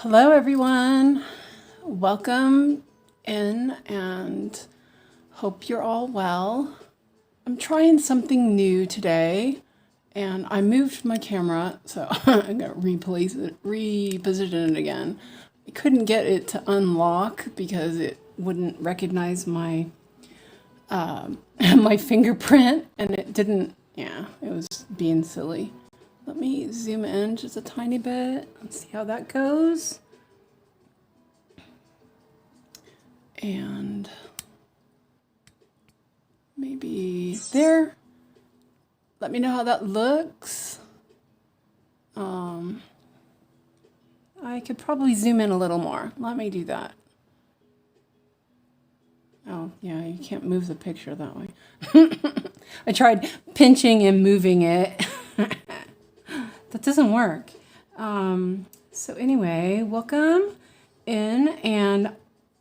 Hello everyone, welcome in and hope you're all well. I'm trying something new today and I moved my camera, so I'm gonna reposition it again. I couldn't get it to unlock because it wouldn't recognize my my fingerprint, and it didn't. Yeah, it was being silly. Let me zoom in just a tiny bit and see how that goes. And maybe there. Let me know how that looks. I could probably zoom in a little more. Let me do that. Oh, yeah, you can't move the picture that way. I tried pinching and moving it. That doesn't work. So anyway, welcome in, and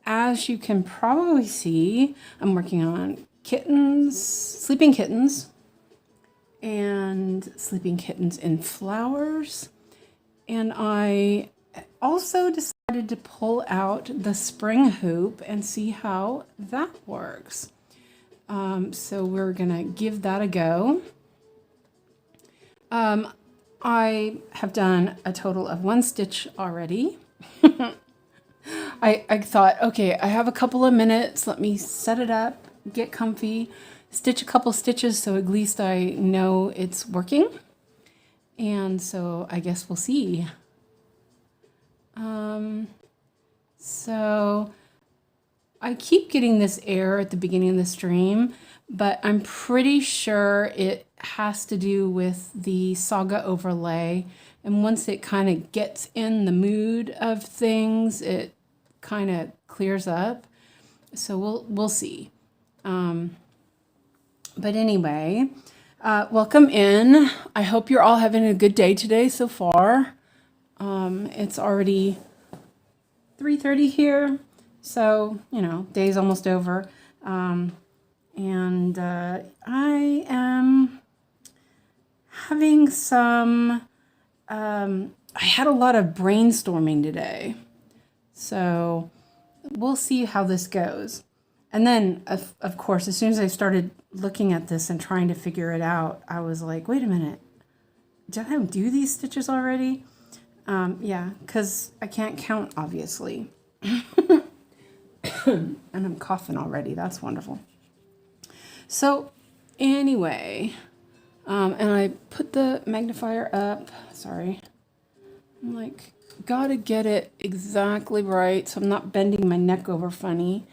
as you can probably see, I'm working on kittens, sleeping kittens, and sleeping kittens in flowers. And I also decided to pull out the spring hoop and see how that works. So we're gonna give that a go. I have done a total of 1 stitch already. I thought, okay, I have a couple of minutes. Let me set it up, get comfy, stitch a couple stitches so at least I know it's working. And so I guess we'll see. So I keep getting this error at the beginning of the stream, but I'm pretty sure it has to do with the Saga overlay. And once it kind of gets in the mood of things, it kind of clears up. So we'll see. But anyway, welcome in. I hope you're all having a good day today so far. It's already 3:30 here, so you know, day's almost over. And I am having some, I had a lot of brainstorming today. So we'll see how this goes. And then, of course, as soon as I started looking at this and trying to figure it out, I was like, wait a minute, did I do these stitches already? Yeah, because I can't count, obviously. And I'm coughing already. That's wonderful. So anyway, and I put the magnifier up. Sorry. I'm like, gotta get it exactly right so I'm not bending my neck over funny.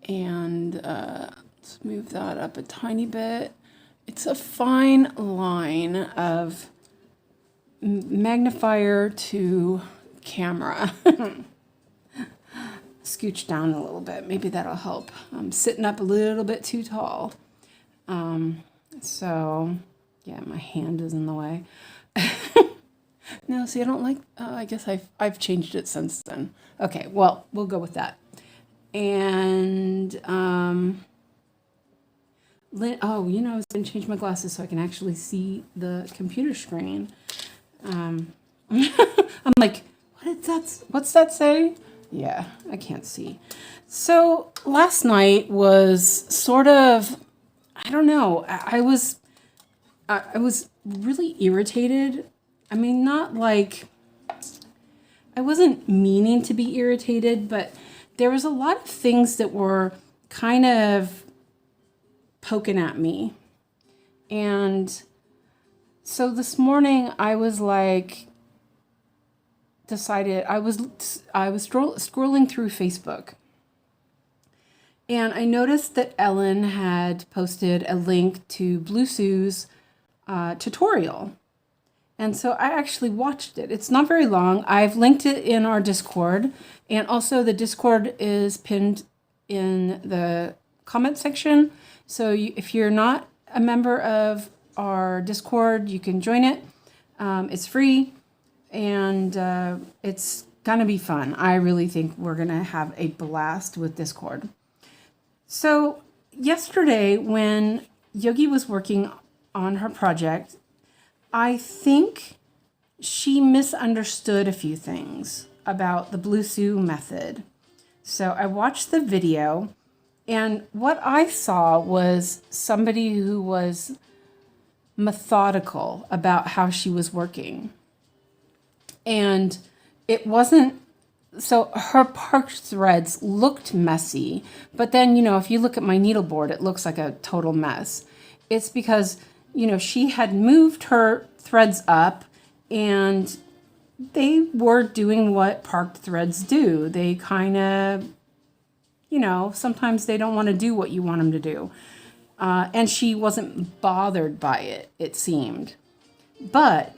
And let's move that up a tiny bit. It's a fine line of magnifier to camera. Scooch down a little bit. Maybe that'll help. I'm sitting up a little bit too tall. So, yeah, my hand is in the way. No, see, I don't like, I guess I've changed it since then. Okay, well, we'll go with that. And, oh, you know, I was going to change my glasses so I can actually see the computer screen. I'm like, what's that say? Yeah, I can't see. So last night was sort of, I don't know, I was really irritated. I mean, not like, I wasn't meaning to be irritated, but there was a lot of things that were kind of poking at me. And so this morning I was like, decided I was scrolling through Facebook, and I noticed that Ellen had posted a link to Bluessu's tutorial. And so I actually watched it. It's not very long. I've linked it in our Discord, and also the Discord is pinned in the comment section. So if you're not a member of our Discord, you can join it. It's free, and it's gonna be fun. I really think we're gonna have a blast with Discord. So yesterday when Yogi was working on her project, I think she misunderstood a few things about the Bluessu method. So I watched the video, and what I saw was somebody who was methodical about how she was working. And it wasn't, so her parked threads looked messy, but then, you know, if you look at my needleboard, it looks like a total mess. It's because, you know, she had moved her threads up, and they were doing what parked threads do. They kind of, you know, sometimes they don't want to do what you want them to do. And she wasn't bothered by it, it seemed. But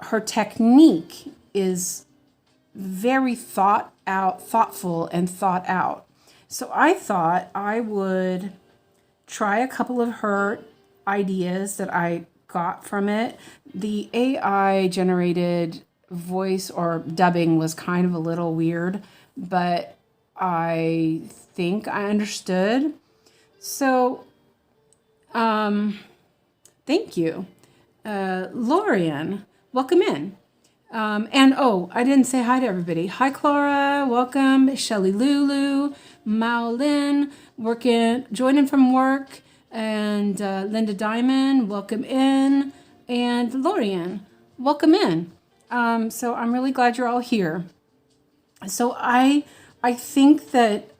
her technique is very thoughtful and thought out. So I thought I would try a couple of her ideas that I got from it. The AI generated voice or dubbing was kind of a little weird, but I think I understood. So, thank you. Lorian, welcome in. And oh, I didn't say hi to everybody. Hi, Clara, welcome. Shelly Lulu, Mao Lin, joining from work. And Linda Diamond, welcome in. And Lorian, welcome in. So I'm really glad you're all here. So I think that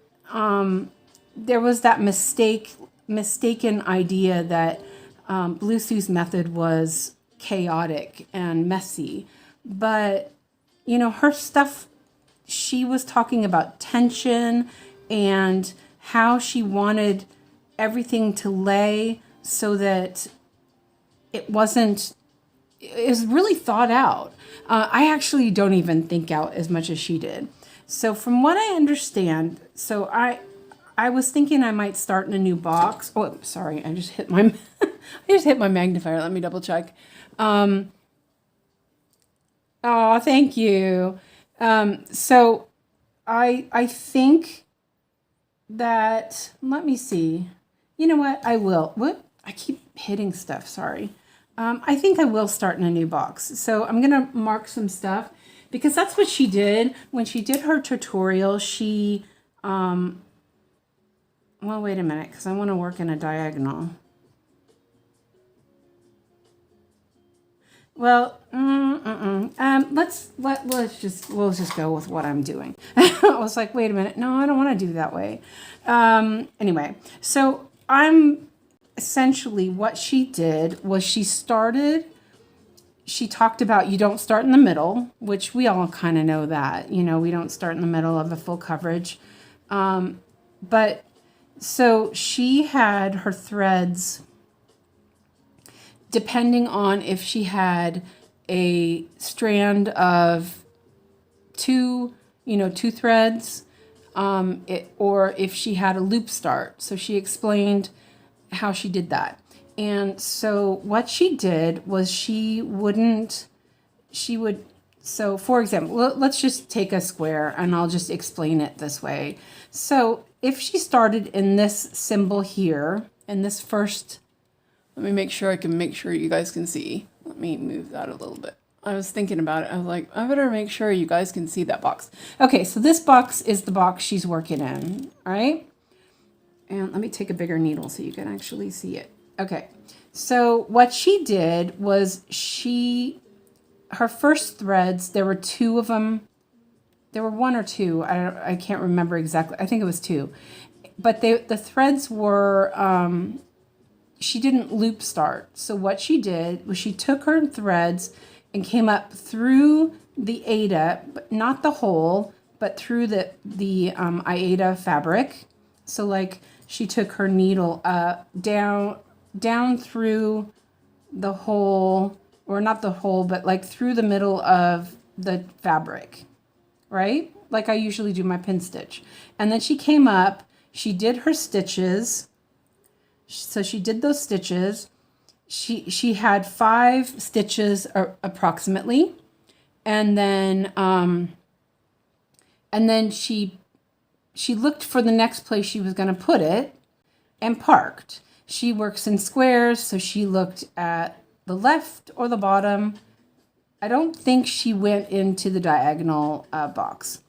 there was that mistaken idea that Bluessu's method was chaotic and messy. But, you know, her stuff, she was talking about tension and how she wanted everything to lay so that it was really thought out. I actually don't even think out as much as she did. So from what I understand, so I was thinking I might start in a new box. Oh, sorry, I just hit my magnifier. Let me double check. Oh, thank you. So I think that, let me see. You know what? I will. What? I keep hitting stuff. Sorry. I think I will start in a new box. So I'm going to mark some stuff because that's what she did when she did her tutorial. She, well, wait a minute, because I want to work in a diagonal. Well, we'll just go with what I'm doing. I was like, wait a minute, no, I don't want to do that way. Anyway, so essentially what she did was she talked about you don't start in the middle, which we all kind of know that, you know, we don't start in the middle of a full coverage. But so she had her threads, depending on if she had a strand of two threads, or if she had a loop start. So she explained how she did that. And so what she did was so for example, let's just take a square and I'll just explain it this way. So if she started in this symbol here, in this first, let me make sure you guys can see. Let me move that a little bit. I was thinking about it. I was like, I better make sure you guys can see that box. Okay, so this box is the box she's working in, all right? And let me take a bigger needle so you can actually see it. Okay, so what she did was her first threads, there were two of them. There were one or two. I can't remember exactly. I think it was two. But the threads were, she didn't loop start. So what she did was she took her threads and came up through the Aida, but not the hole, but through the Aida fabric. So like she took her needle down through the hole, or not the hole, but like through the middle of the fabric, right? Like I usually do my pin stitch. And then she came up, she did her stitches. So she did those stitches. She had 5 stitches approximately. And then she looked for the next place she was going to put it and parked. She works in squares, so she looked at the left or the bottom I don't think she went into the diagonal box.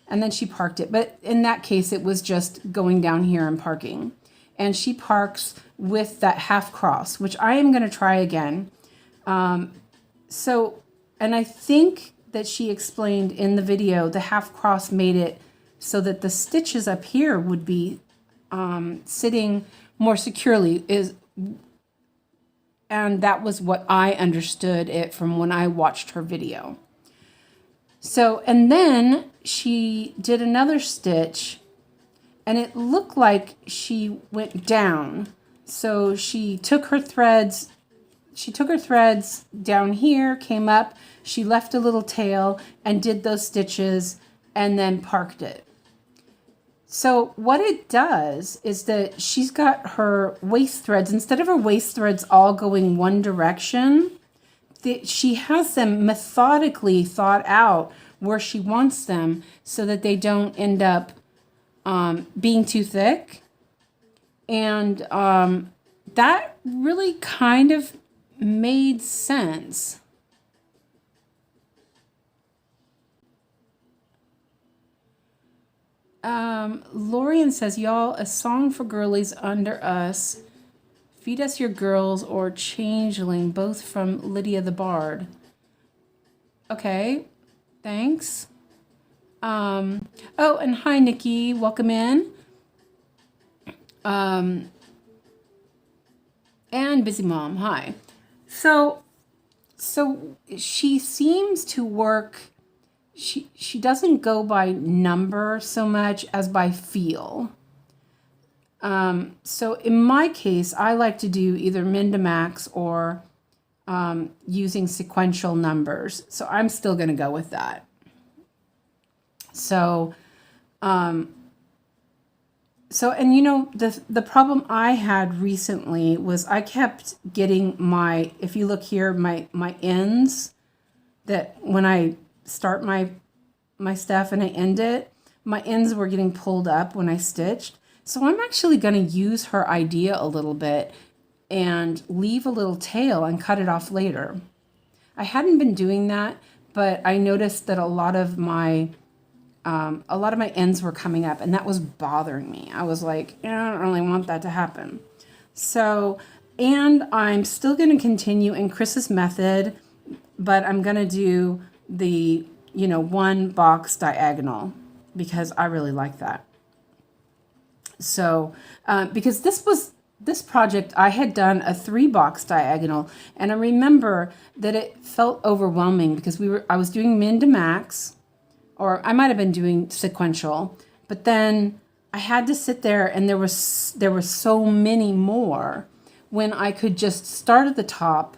And then she parked it. But in that case, it was just going down here and parking. And she parks with that half cross, which I am going to try again. And I think that she explained in the video, the half cross made it so that the stitches up here would be sitting more securely. And that was what I understood it from when I watched her video. So, and then she did another stitch and it looked like she went down. So she took her threads down here, came up, she left a little tail and did those stitches and then parked it. So what it does is that she's got her waist threads, instead of her waist threads all going one direction, she has them methodically thought out where she wants them so that they don't end up being too thick. And that really kind of made sense. Lorian says, y'all, a song for girlies under us. Feed us your girls or changeling, both from Lydia the Bard. Okay, thanks. Oh, and hi, Nikki. Welcome in. And Busy Mom, hi. So she seems to work. She doesn't go by number so much as by feel. So in my case, I like to do either min to max or using sequential numbers. So I'm still going to go with that. So, and you know, the problem I had recently was I kept getting if you look here, my ends, that when I start my stuff and I end it, my ends were getting pulled up when I stitched. So I'm actually going to use her idea a little bit and leave a little tail and cut it off later. I hadn't been doing that, but I noticed that a lot of my ends were coming up and that was bothering me. I was like, I don't really want that to happen. So, and I'm still going to continue in Chris's method, but I'm going to do the, one box diagonal because I really like that. So, because this project, I had done a 3-box diagonal, and I remember that it felt overwhelming because I was doing min to max, or I might have been doing sequential, but then I had to sit there and there were so many more when I could just start at the top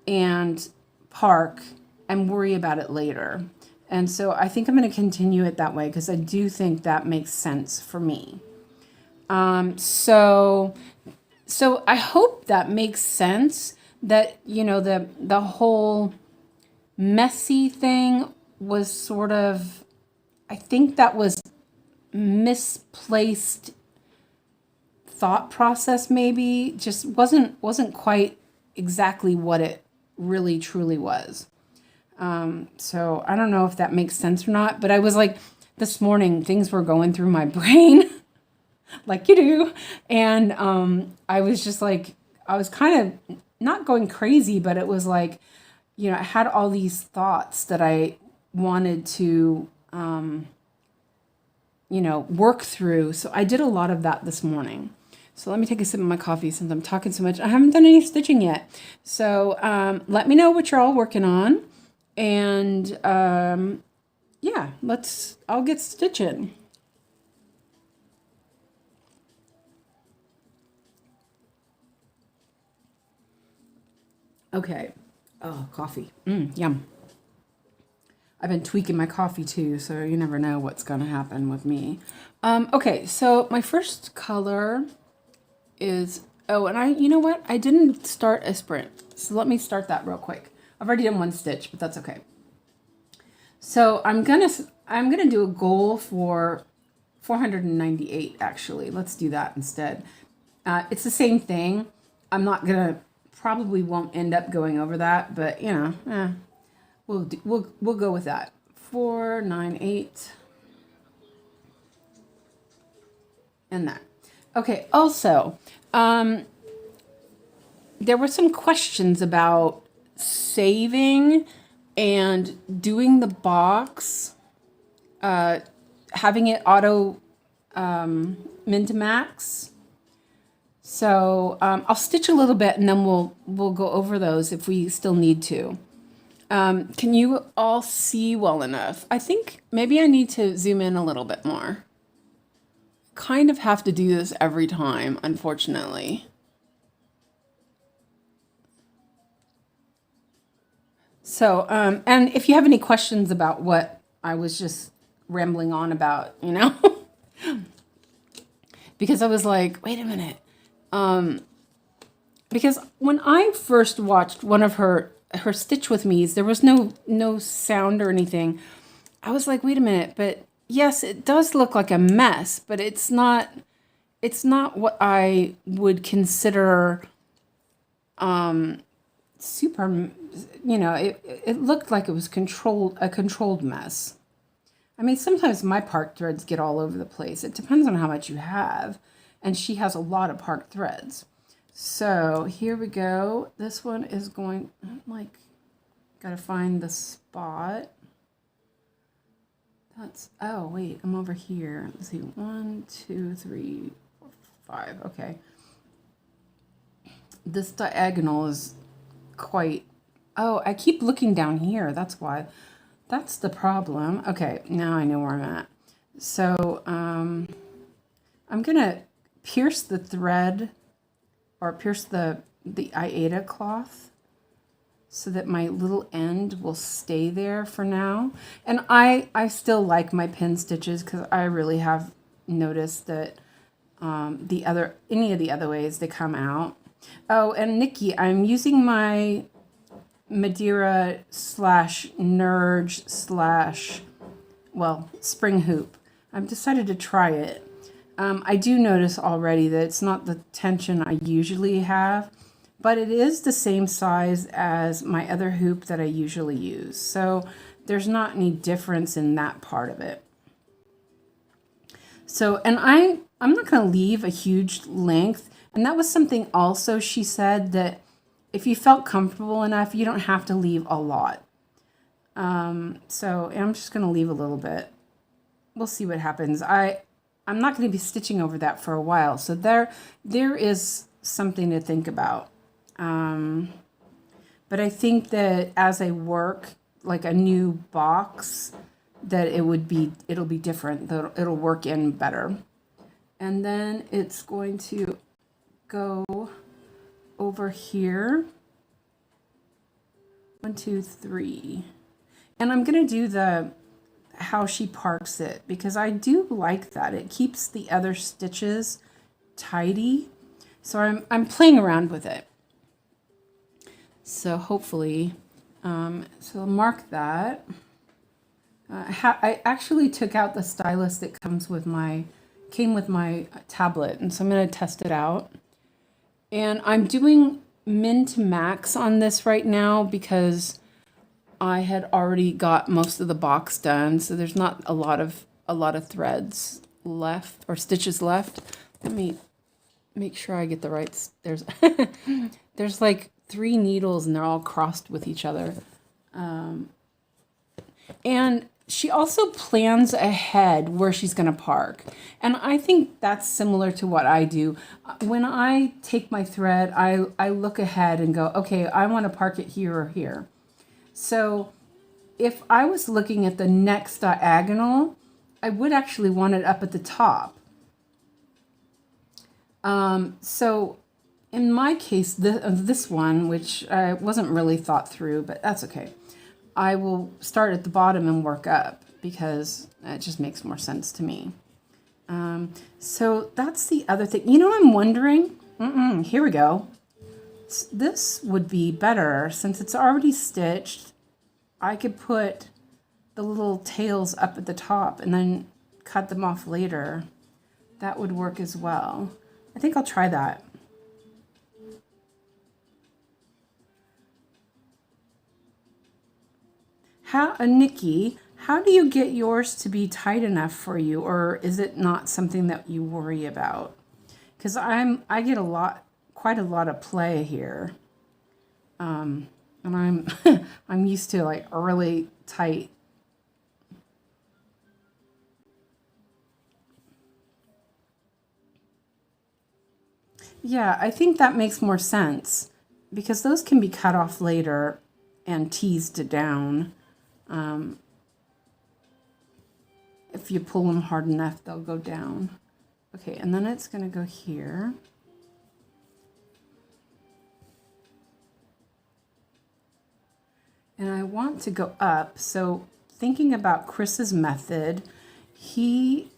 and park and worry about it later. And so I think I'm going to continue it that way because I do think that makes sense for me. So I hope that makes sense, that, the whole messy thing was sort of, I think that was misplaced thought process, maybe just wasn't quite exactly what it really truly was. So I don't know if that makes sense or not, but I was like, this morning things were going through my brain like you do. And, I was just like, I was kind of not going crazy, but it was like, I had all these thoughts that I wanted to, work through. So I did a lot of that this morning. So let me take a sip of my coffee since I'm talking so much. I haven't done any stitching yet. So let me know what you're all working on. And yeah, I'll get stitching. Okay. Oh, coffee. Yum. I've been tweaking my coffee too, so you never know what's going to happen with me. Okay, so my first color is, and you know what? I didn't start a sprint. So let me start that real quick. I've already done one stitch, but that's okay. So I'm gonna do a goal for 498 actually. Let's do that instead. It's the same thing. I'm not gonna, probably won't end up going over that, but we'll we'll go with that. 4, 9, 8, and that. Okay. Also, there were some questions about saving and doing the box, having it auto min to max. So I'll stitch a little bit and then we'll go over those if we still need to. Can you all see well enough? I think maybe I need to zoom in a little bit more. Kind of have to do this every time, unfortunately. So, and if you have any questions about what I was just rambling on about, you know, because I was like, wait a minute. Because when I first watched one of her Stitch with Me's, there was no sound or anything. I was like, wait a minute, but yes, it does look like a mess, but it's not what I would consider super, you know, it looked like it was a controlled mess. I mean, sometimes my park threads get all over the place. It depends on how much you have, and she has a lot of park threads. So here we go. This one is going, like, gotta find the spot. That's, oh wait, I'm over here. Let's see, 1, 2, 3, 4, 5. Okay. This diagonal is quite, oh, I keep looking down here. That's why. That's the problem. Okay, now I know where I'm at. So I'm gonna pierce the thread, or pierce the Aida cloth, so that my little end will stay there for now. And I still like my pin stitches because I really have noticed that any of the other ways they come out. Oh, and Nikki, I'm using my Madeira / Nerge / well, spring hoop. I've decided to try it. I do notice already that it's not the tension I usually have, but it is the same size as my other hoop that I usually use. So there's not any difference in that part of it. So, and I'm not going to leave a huge length. And that was something also she said, that if you felt comfortable enough, you don't have to leave a lot. So I'm just going to leave a little bit. We'll see what happens. I'm not going to be stitching over that for a while. So there is something to think about. But I think that as I work like a new box, that it'll be different. That it'll work in better. And then it's going to go over here. 1, 2, 3. And I'm going to do how she parks it, because I do like that. It keeps the other stitches tidy. So I'm playing around with it. So hopefully, so I'll mark that. I actually took out the stylus that came with my tablet, and so I'm going to test it out. And I'm doing min to max on this right now because I had already got most of the box done, so there's not a lot of threads left, or stitches left. Let me make sure I get the right. There's like 3 needles and they're all crossed with each other. And she also plans ahead where she's going to park. And I think that's similar to what I do. When I take my thread, I look ahead and go, okay, I want to park it here or here. So if I was looking at the next diagonal, I would actually want it up at the top. So in my case, this one, which I wasn't really thought through, but that's okay. I will start at the bottom and work up because it just makes more sense to me. So that's the other thing. You know, I'm wondering, here we go. This would be better since it's already stitched. I could put the little tails up at the top and then cut them off later. That would work as well. I think I'll try that. Nikki, how do you get yours to be tight enough for you, or is it not something that you worry about? Because I get quite a lot of play here, and I'm I'm used to like a really tight. Yeah, I think that makes more sense because those can be cut off later and teased down. If you pull them hard enough, they'll go down. Okay, and then it's going to go here. And I want to go up. So thinking about Chris's method, he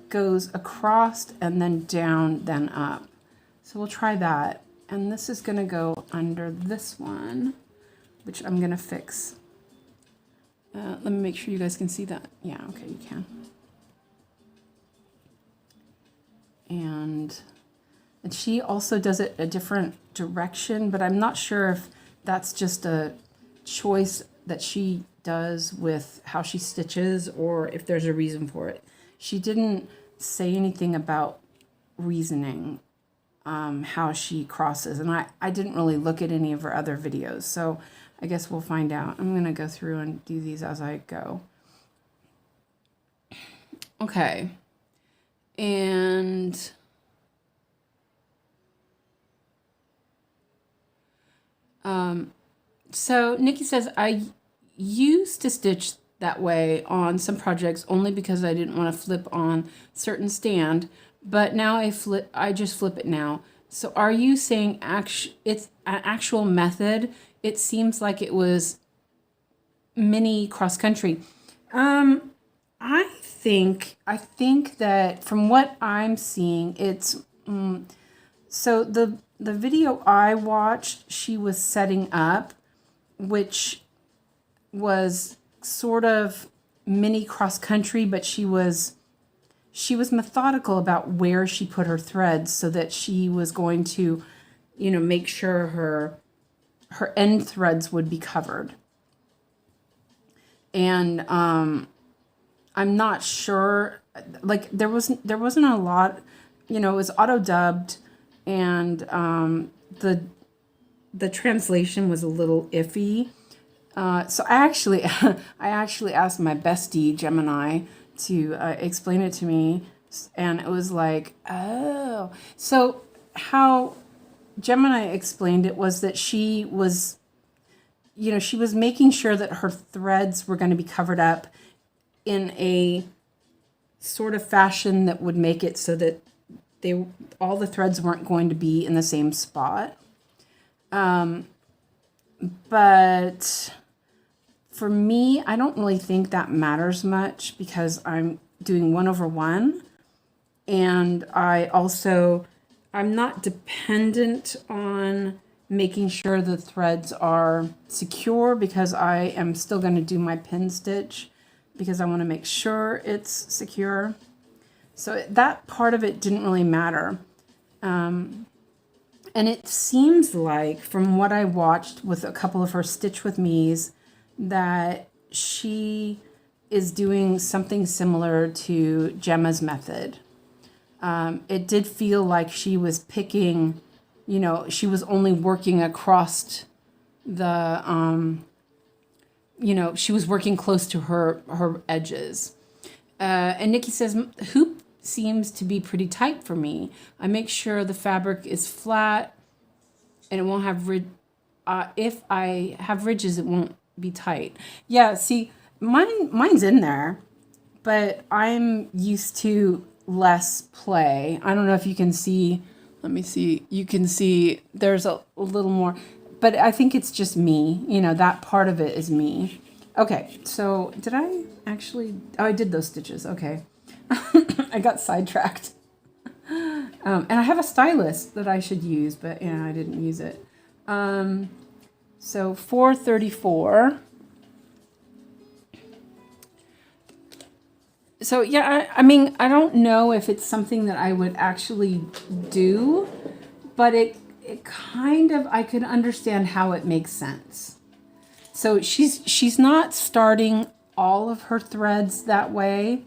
goes across and then down, then up. So we'll try that. And this is going to go under this one, which I'm going to fix. Let me make sure you guys can see that. Yeah, okay, you can. And she also does it a different direction, but I'm not sure if that's just a choice that she does with how she stitches or if there's a reason for it. She didn't say anything about reasoning, how she crosses, and I didn't really look at any of her other videos, so I guess we'll find out. I'm going to go through and do these as I go. Okay. And so Nikki says, I used to stitch that way on some projects only because I didn't want to flip on certain stand, but now I just flip it now. So are you saying it's an actual method? It seems like it was mini cross country. I think that from what I'm seeing, it's so the video I watched, she was setting up, which was sort of mini cross country, but she was methodical about where she put her threads so that she was going to, make sure her end threads would be covered. And I'm not sure, like there wasn't a lot, it was auto dubbed, and the translation was a little iffy. So I actually asked my bestie Gemini to explain it to me, and it was like, oh, so how Gemini explained it was that she was making sure that her threads were going to be covered up in a sort of fashion that would make it so that all the threads weren't going to be in the same spot. But for me, I don't really think that matters much because I'm doing 1/1, and I'm not dependent on making sure the threads are secure because I am still going to do my pin stitch because I want to make sure it's secure. So that part of it didn't really matter. And it seems like from what I watched with a couple of her Stitch With Me's that she is doing something similar to Gemma's method. It did feel like she was picking, she was only working across the, she was working close to her edges. And Nikki says, hoop seems to be pretty tight for me. I make sure the fabric is flat and it won't have if I have ridges, it won't be tight. Yeah, see, mine's in there, but I'm used to less play. I don't know if you can see. Let me see. You can see there's a little more, but I think it's just me. That part of it is me. Okay, so did I actually? Oh, I did those stitches. Okay. I got sidetracked. And I have a stylus that I should use, but I didn't use it. So 434. So yeah, I mean, I don't know if it's something that I would actually do, but it kind of, I could understand how it makes sense. So she's not starting all of her threads that way,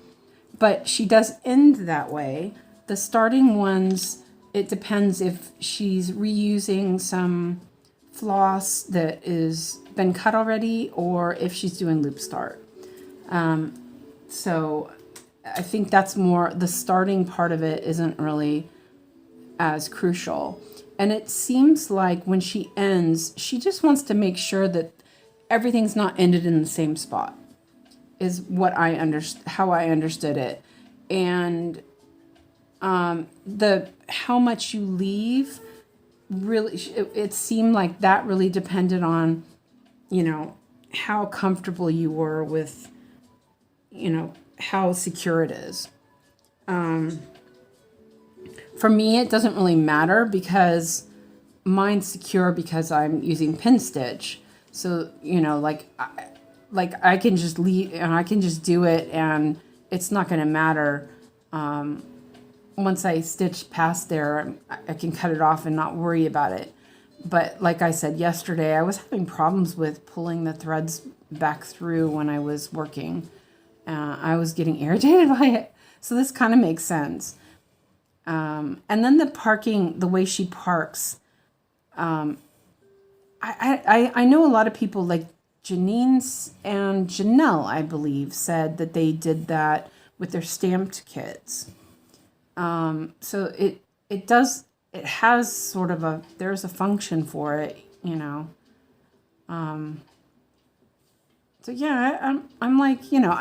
but she does end that way. The starting ones, it depends if she's reusing some floss that is been cut already or if she's doing loop start. So I think that's more, the starting part of it isn't really as crucial. And it seems like when she ends, she just wants to make sure that everything's not ended in the same spot, is what how I understood it. And the how much you leave, really, it seemed like that really depended on, you know, how comfortable you were with, you know, how secure it is. For me, it doesn't really matter because mine's secure because I'm using pin stitch. So, you know, like I can just leave and I can just do it and it's not going to matter. Once I stitch past there, I can cut it off and not worry about it. But like I said yesterday, I was having problems with pulling the threads back through when I was working. I was getting irritated by it. So this kind of makes sense. And then the parking, the way she parks, I know a lot of people like Janine's and Janelle, I believe, said that they did that with their stamped kits. So it has sort of there's a function for it, you know. So yeah, I'm like, you know,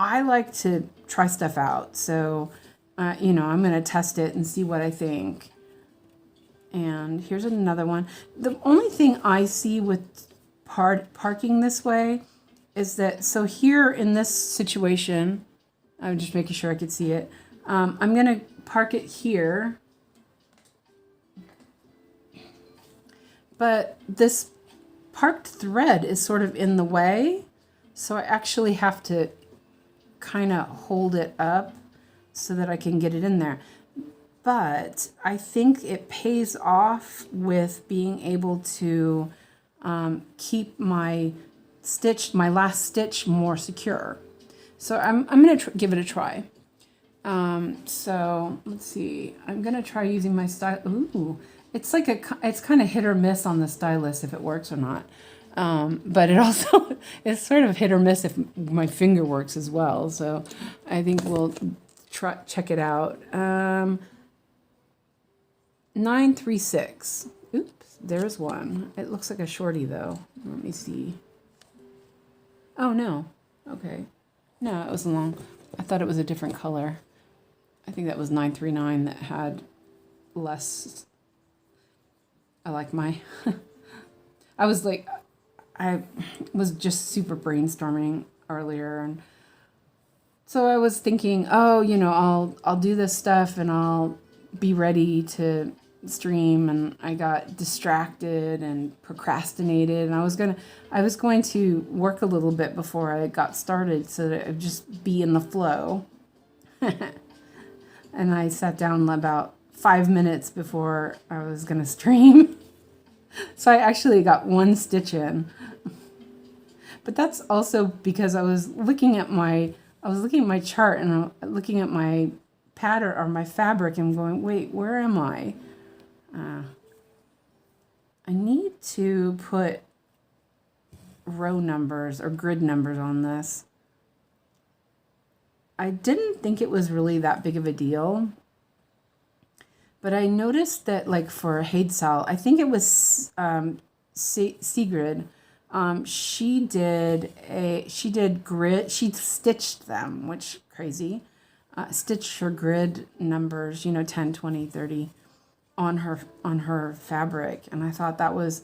I like to try stuff out. So, you know, I'm going to test it and see what I think. And here's another one. The only thing I see with parking this way is that, so here in this situation, I'm just making sure I could see it. I'm going to park it here. But this parked thread is sort of in the way. So I actually have to kind of hold it up so that I can get it in there. But I think it pays off with being able to keep my last stitch more secure. So I'm going to give it a try. So let's see. I'm going to try using my style. Ooh, it's kind of hit or miss on the stylus if it works or not. But it also it's sort of hit or miss if my finger works as well. So I think we'll check it out. 936. Oops, there's one. It looks like a shorty though. Let me see. Oh no. Okay. No, it was long. I thought it was a different color. I think that was 939 that had less. I like my. I was just super brainstorming earlier, and so I was thinking, oh, you know, I'll do this stuff and I'll be ready to stream, and I got distracted and procrastinated, and I was going to work a little bit before I got started so that I'd just be in the flow. And I sat down about 5 minutes before I was going to stream. So I actually got one stitch in. But that's also because I was looking at my chart and I'm looking at my pattern or my fabric and going, wait, where am I? I need to put row numbers or grid numbers on this. I didn't think it was really that big of a deal. But I noticed that, like for Hadsal, I think it was Sigrid. She did grid. She stitched them, which crazy. Stitched her grid numbers, 10, 20, 30, on her fabric, and I thought that was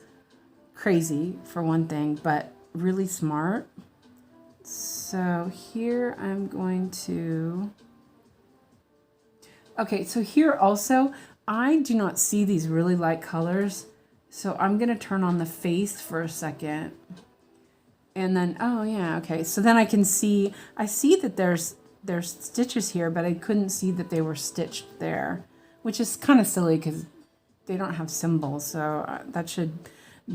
crazy for one thing, but really smart. So here I'm going to. Okay, so here also, I do not see these really light colors. So I'm going to turn on the face for a second. And then, oh yeah, okay. So then I see that there's stitches here, but I couldn't see that they were stitched there, which is kind of silly because they don't have symbols. So that should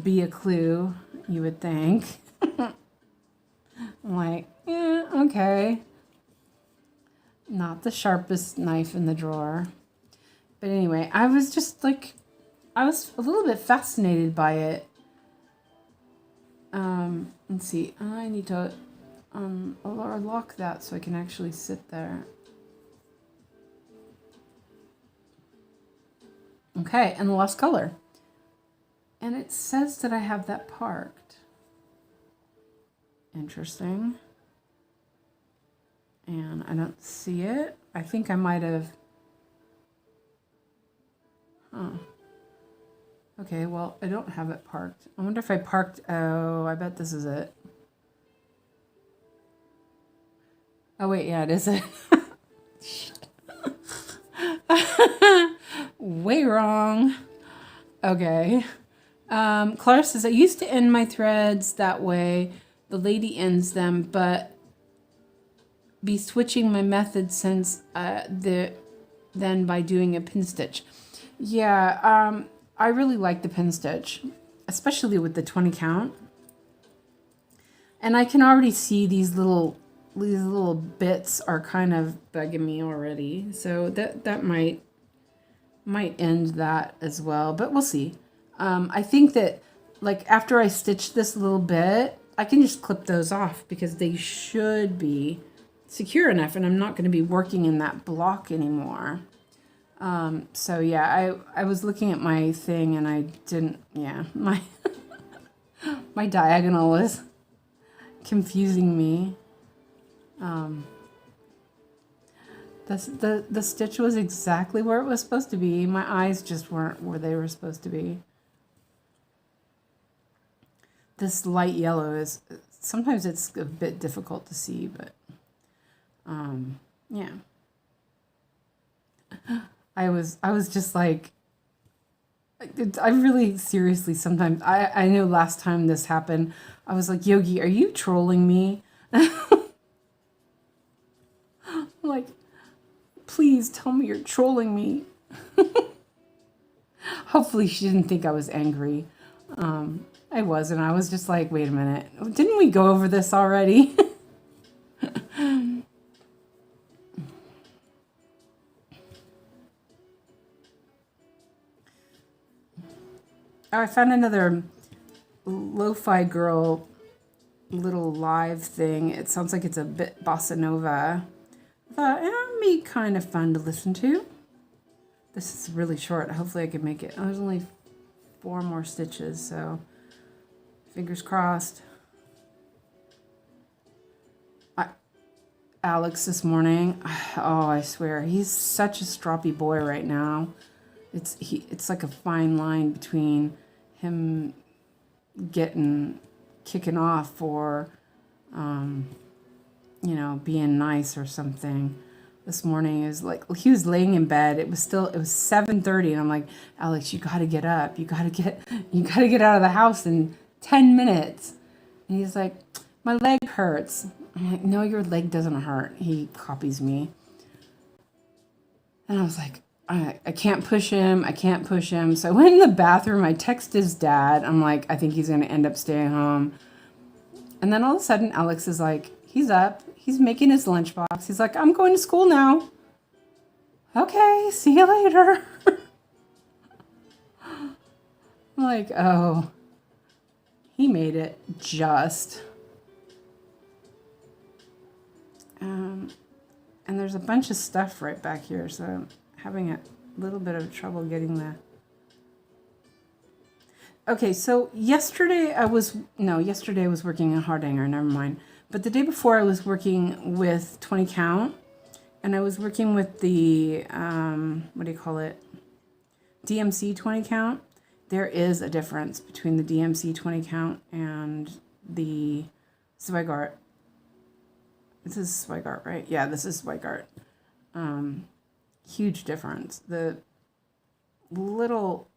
be a clue, you would think. I'm like, yeah, okay. Not the sharpest knife in the drawer. But anyway, I was just like, I was a little bit fascinated by it. Let's see, I need to lock that so I can actually sit there. Okay, and the last color. And it says that I have that parked. Interesting. And I don't see it. I think I might have... Huh. Okay, well, I don't have it parked. I wonder if I parked... Oh, I bet this is it. Oh, wait, yeah, it is it. Way wrong. Okay. Clara says, I used to end my threads that way. The lady ends them, but be switching my method since then by doing a pin stitch. Yeah, I really like the pin stitch, especially with the 20 count. And I can already see these little bits are kind of bugging me already. So that might end that as well, but we'll see. I think that like after I stitch this little bit, I can just clip those off because they should be secure enough and I'm not going to be working in that block anymore. So yeah, I was looking at my thing and I didn't, yeah, my diagonal was confusing me. The stitch was exactly where it was supposed to be. My eyes just weren't where they were supposed to be. This light yellow is, sometimes it's a bit difficult to see, but yeah. I was just like, I really seriously sometimes, I know last time this happened, I was like, Yogi, are you trolling me? Like, please tell me you're trolling me. Hopefully she didn't think I was angry. I wasn't. I was just like, wait a minute. Didn't we go over this already? Oh, I found another lo-fi girl little live thing. It sounds like it's a bit bossa nova. I thought, yeah, it'd be kind of fun to listen to. This is really short. Hopefully I can make it. Oh, there's only 4 more stitches, so fingers crossed. Alex this morning, oh, I swear, he's such a stroppy boy right now. It's like a fine line between him kicking off or, you know, being nice or something. This morning is like, he was laying in bed. It was 7:30, and I'm like, Alex, you gotta get up. You gotta get out of the house in 10 minutes. And he's like, my leg hurts. I'm like, no, your leg doesn't hurt. He copies me. And I was like, I can't push him. I can't push him. So I went in the bathroom. I texted his dad. I'm like, I think he's going to end up staying home. And then all of a sudden, Alex is like, he's up. He's making his lunchbox. He's like, I'm going to school now. Okay, see you later. I'm like, oh, he made it just. And there's a bunch of stuff right back here, so I'm having a little bit of trouble getting the... Okay, so yesterday I was working in Hardanger, never mind. But the day before I was working with 20 count, and I was working with the, what do you call it? DMC 20 count. There is a difference between the DMC 20 count and the Zweigart. This is Zweigart, right? Yeah, this is Zweigart. Huge difference. The little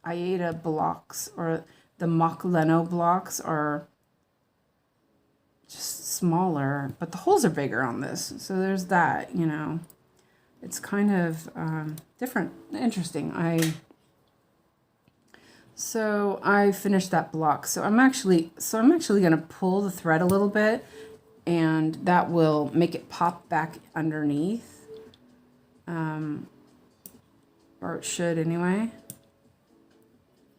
Aida blocks or the Mach Leno blocks are just smaller, but the holes are bigger on this. So there's that, you know. It's kind of different, interesting. So I finished that block. So I'm actually going to pull the thread a little bit, and that will make it pop back underneath. Or it should anyway.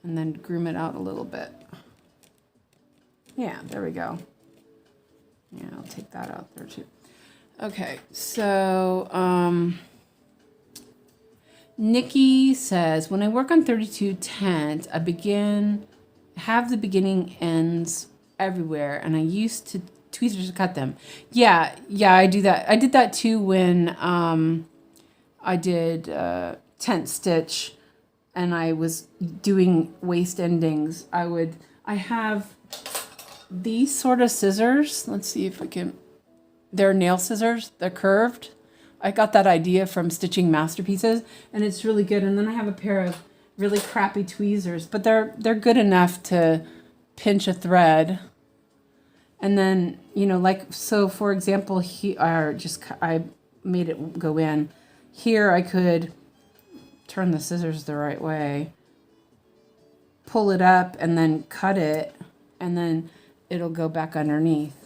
And then groom it out a little bit. Yeah, there we go. Yeah, I'll take that out there too. Okay, so Nikki says, when I work on 32 tens, I have the beginning ends everywhere, and I used to tweezers to cut them. Yeah, I do that. I did that too when I did tent stitch, and I was doing waist endings. I have these sort of scissors. Let's see if we can. They're nail scissors. They're curved. I got that idea from Stitching Masterpieces, and it's really good. And then I have a pair of really crappy tweezers, but they're good enough to pinch a thread. And then, you know, like, so for example, I made it go in. Here I could turn the scissors the right way, pull it up, and then cut it, and then it'll go back underneath.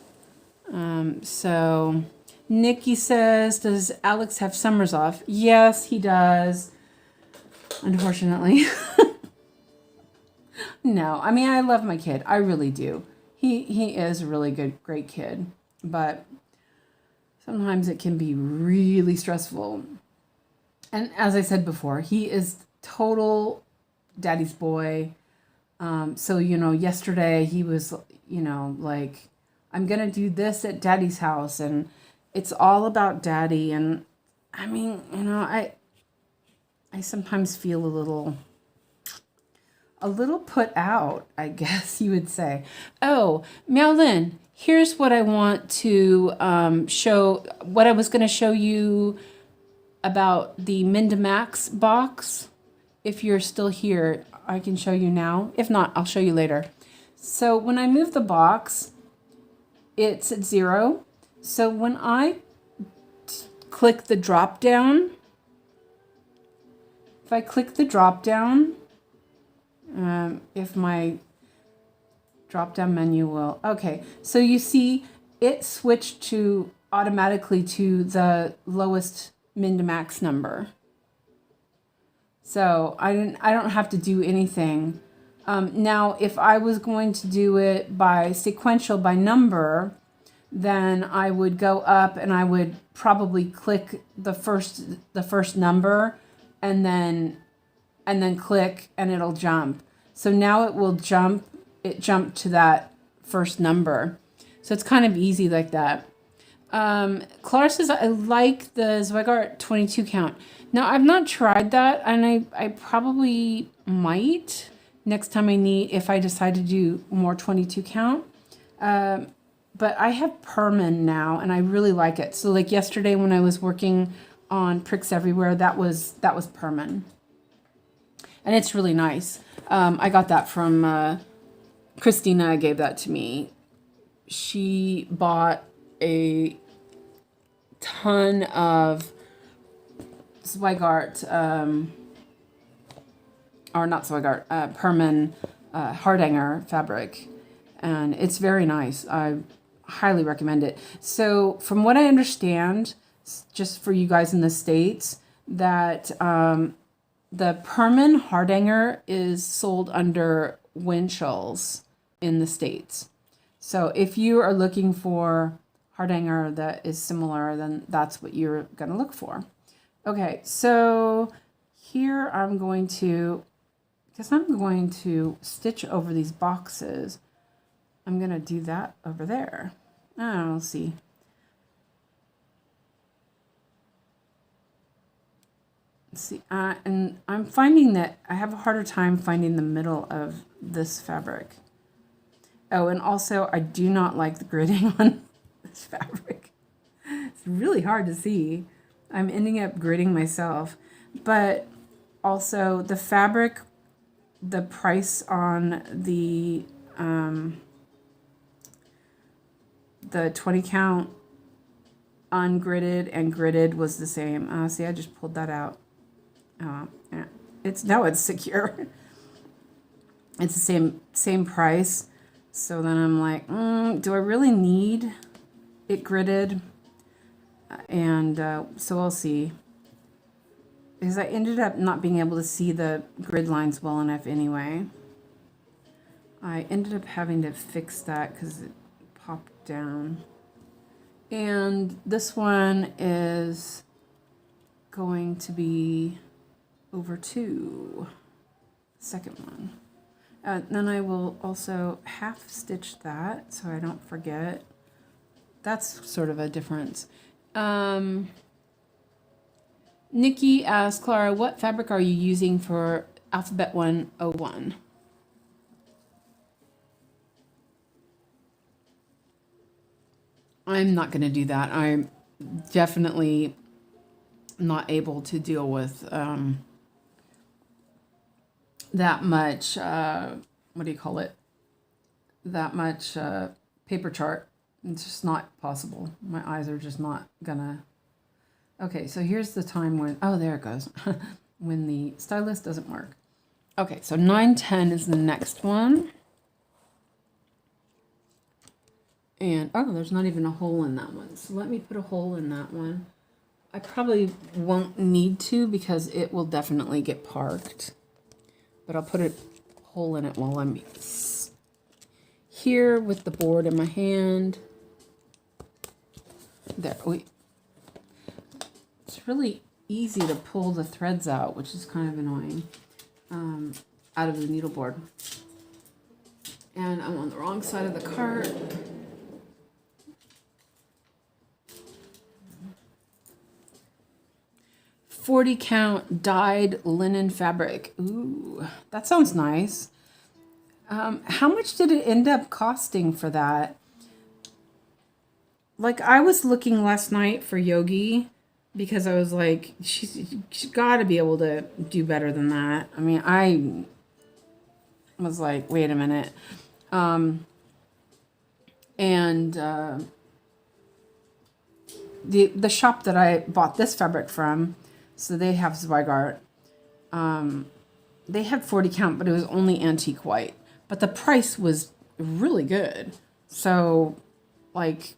So Nikki says, does Alex have summers off? Yes, he does. Unfortunately. No, I mean, I love my kid. I really do. He is a really great kid, but sometimes it can be really stressful. And as I said before, he is total daddy's boy. So, you know, yesterday he was, you know, like, I'm going to do this at daddy's house, and it's all about daddy. And I mean, you know, I sometimes feel a little put out, I guess you would say. Oh, Meowlin, here's what I want to show, what I was going to show you about the Mindimax box. If you're still here, I can show you now. If not, I'll show you later. So when I move the box, it's at 0. So when I click the drop down, if I click the drop down, if my drop down menu will, okay. So you see it switched to automatically to the lowest min-to-max number. So I don't have to do anything. Now, if I was going to do it by sequential, by number, then I would go up and I would probably click the first number, and then click, and it'll jump. So now it will jump. It jumped to that first number. So it's kind of easy like that. Clara says, I like the Zweigart 22 count. Now, I've not tried that, and I probably might next time if I decide to do more 22 count. But I have Perman now, and I really like it. So like yesterday when I was working on Pricks Everywhere, that was Perman. And it's really nice. I got that from Christina gave that to me. She bought a ton of Zweigart, or not Zweigart, Perman Hardanger fabric. And it's very nice. I highly recommend it. So from what I understand, just for you guys in the States, that the Perman Hardanger is sold under Winchells in the States. So if you are looking for Hardanger that is similar, then that's what you're going to look for. Okay, so here I'm going to stitch over these boxes. I'm going to do that over there. I'll see. Let's see. And I'm finding that I have a harder time finding the middle of this fabric. Oh, and also I do not like the gridding on this fabric. It's really hard to see. I'm ending up gridding myself. But also the fabric, the price on the 20 count ungridded and gridded was the same. See, I just pulled that out. Yeah. It's secure. It's the same price. So then I'm like, do I really need it gridded? And so I'll see. Because I ended up not being able to see the grid lines well enough anyway. I ended up having to fix that because it popped down. And this one is going to be over 2. Second one. Then I will also half stitch that so I don't forget. That's sort of a difference. Nikki asks, Clara, what fabric are you using for Alphabet 101? I'm not going to do that. I'm definitely not able to deal with that much, what do you call it? That much paper chart. It's just not possible. My eyes are just not gonna. Okay, so here's the time when, oh, there it goes. When the stylus doesn't work. Okay, so 9:10 is the next one. And, oh, there's not even a hole in that one. So let me put a hole in that one. I probably won't need to because it will definitely get parked. But I'll put a hole in it while I'm here with the board in my hand. There, it's really easy to pull the threads out, which is kind of annoying, out of the needleboard. And I'm on the wrong side of the cart. $40 count dyed linen fabric. Ooh, that sounds nice. How much did it end up costing for that? Like, I was looking last night for Yogi because I was like, she's got to be able to do better than that. I mean, I was like, wait a minute. The shop that I bought this fabric from, so they have Zweigart, they had 40 count, but it was only antique white. But the price was really good. So, like,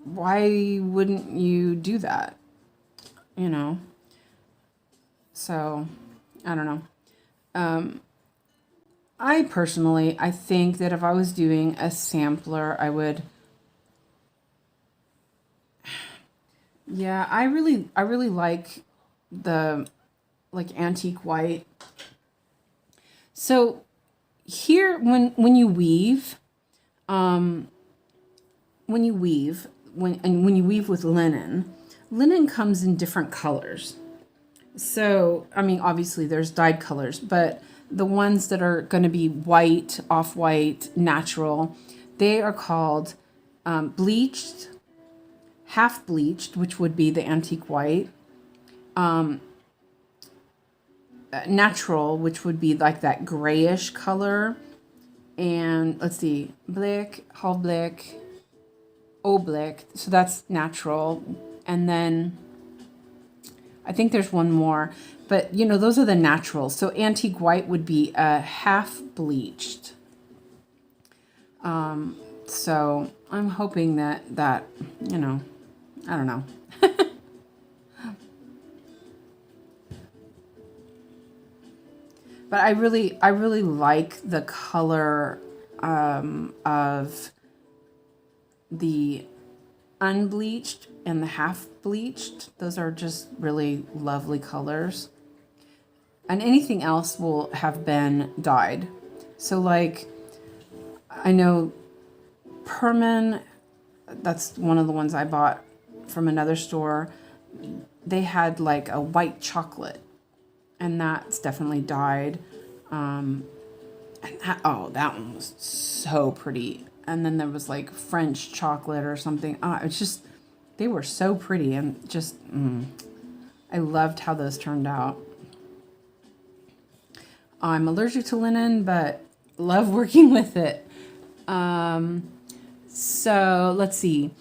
why wouldn't you do that? You know? So, I don't know. I think that if I was doing a sampler, I would... Yeah, I really like the, like, antique white. So here, when you weave, when you weave with linen comes in different colors. So, I mean, obviously there's dyed colors, but the ones that are going to be white, off-white, natural, they are called bleached, half bleached, which would be the antique white, natural, which would be like that grayish color, and let's see, black, halfblack, oblique, so that's natural, and then I think there's one more, but you know, those are the naturals. So antique white would be half bleached. So I'm hoping that you know, I don't know. But I really like the color of the unbleached and the half bleached. Those are just really lovely colors. And anything else will have been dyed. So like, I know Perman, that's one of the ones I bought from another store. They had like a white chocolate, and that's definitely dyed. And that one was so pretty. And then there was like French chocolate or something. It's just, they were so pretty, and just, I loved how those turned out. I'm allergic to linen, but love working with it. So let's see.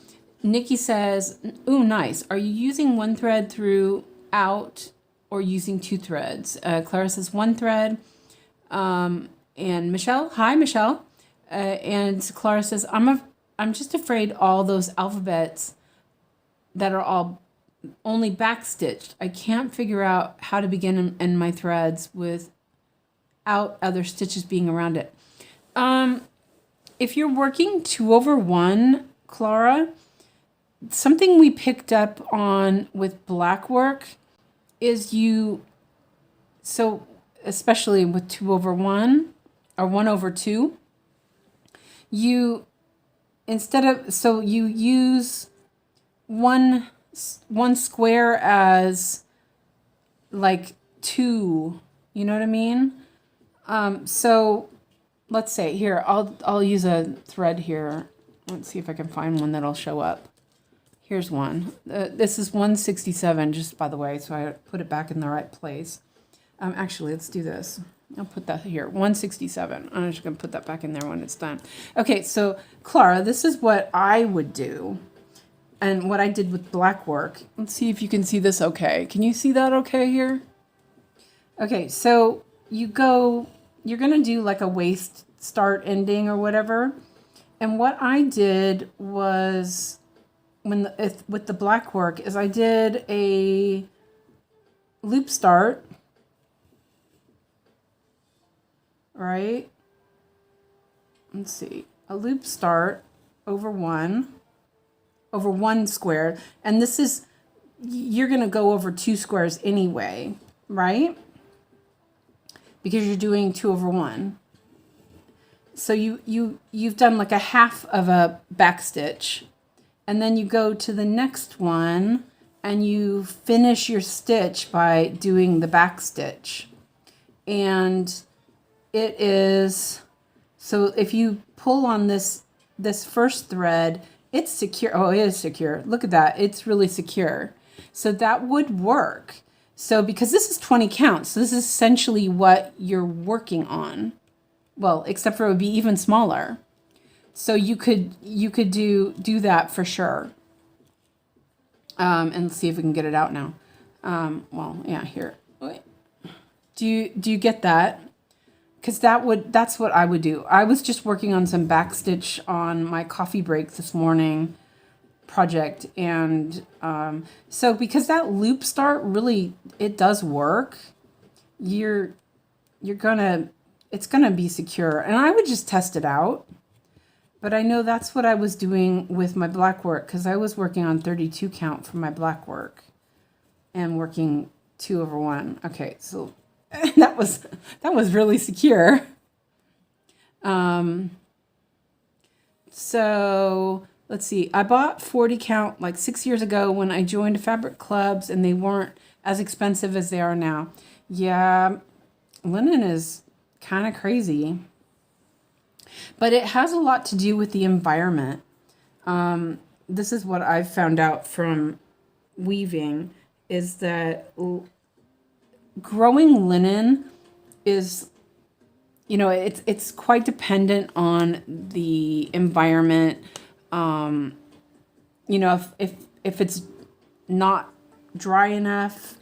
Nikki says, ooh, nice. Are you using one thread throughout or using 2 threads? Clara says 1 thread. And Michelle, hi Michelle. And Clara says, I'm just afraid all those alphabets that are all only backstitched. I can't figure out how to begin and end my threads without other stitches being around it. If you're working 2/1, Clara, something we picked up on with black work is so especially with 2/1 or 1/2, you you use one square as like 2, you know what I mean? So let's say here, I'll use a thread here. Let's see if I can find one that'll show up. Here's one. This is 167, just by the way, so I put it back in the right place. Actually, let's do this. I'll put that here, 167. I'm just going to put that back in there when it's done. Okay, so Clara, this is what I would do and what I did with black work. Let's see if you can see this okay. Can you see that okay here? Okay, so you're going to do like a waist start ending or whatever. And what I did was with the black work is I did a loop start, right? Let's see, a loop start over one square, and this is, you're going to go over 2 squares anyway, right? Because you're doing 2/1. So you've done like a half of a back stitch, and then you go to the next one and you finish your stitch by doing the back stitch. And it is, so if you pull on this first thread, it's secure. Oh, it is secure. Look at that. It's really secure. So that would work. So because this is 20 counts, so this is essentially what you're working on. Well, except for it would be even smaller. So you could do that for sure. And let's see if we can get it out now. Well, yeah, here. Wait. Do you get that? Because that's what I would do. I was just working on some backstitch on my coffee break this morning project, and so because that loop start really, it does work, it's gonna be secure, and I would just test it out. But I know that's what I was doing with my black work, because I was working on 32 count for my black work and working 2/1. Okay, so that was really secure. So let's see. I bought 40 count like 6 years ago when I joined fabric clubs, and they weren't as expensive as they are now. Yeah, linen is kind of crazy. But it has a lot to do with the environment. This is what I've found out from weaving, is that growing linen is, it's quite dependent on the environment. If it's not dry enough,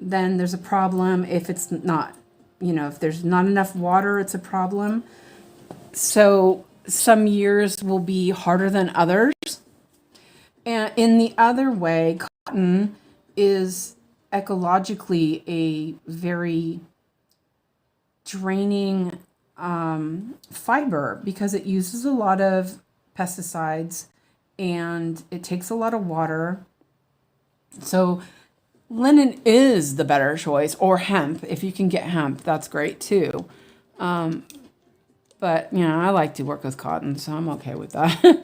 then there's a problem. If it's not, if there's not enough water, it's a problem. So some years will be harder than others. And in the other way, cotton is ecologically a very draining fiber, because it uses a lot of pesticides and it takes a lot of water. So linen is the better choice, or hemp. If you can get hemp, that's great too. But, I like to work with cotton, so I'm okay with that.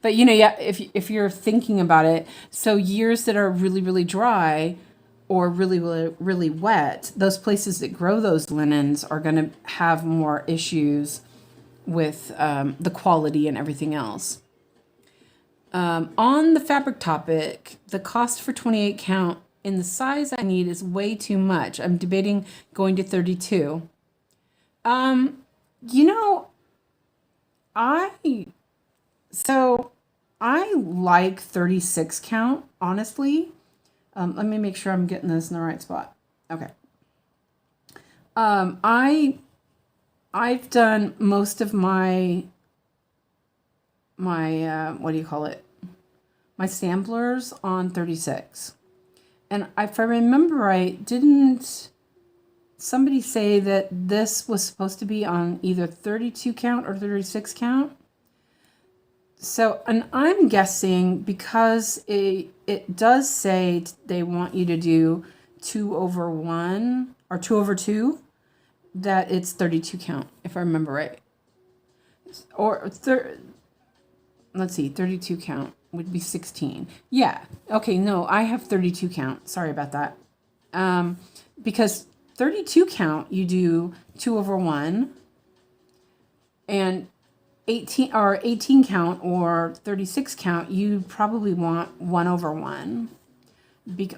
But, yeah, if you're thinking about it, so years that are really, really dry or really, really, really wet, those places that grow those linens are going to have more issues with the quality and everything else. On the fabric topic, the cost for 28 count in the size I need is way too much. I'm debating going to 32. I like 36 count, honestly. Let me make sure I'm getting this in the right spot. Okay. I I've done most of my what do you call it? My samplers on 36. And if I remember right, didn't somebody say that this was supposed to be on either 32 count or 36 count? So, and I'm guessing because it does say they want you to do 2/1 or 2/2, that it's 32 count, if I remember right. Or let's see, 32 count would be 16. Yeah. Okay, no, I have 32 count. Sorry about that. Because 32 count, you do 2/1, and 18 count or 36 count, you probably want 1/1.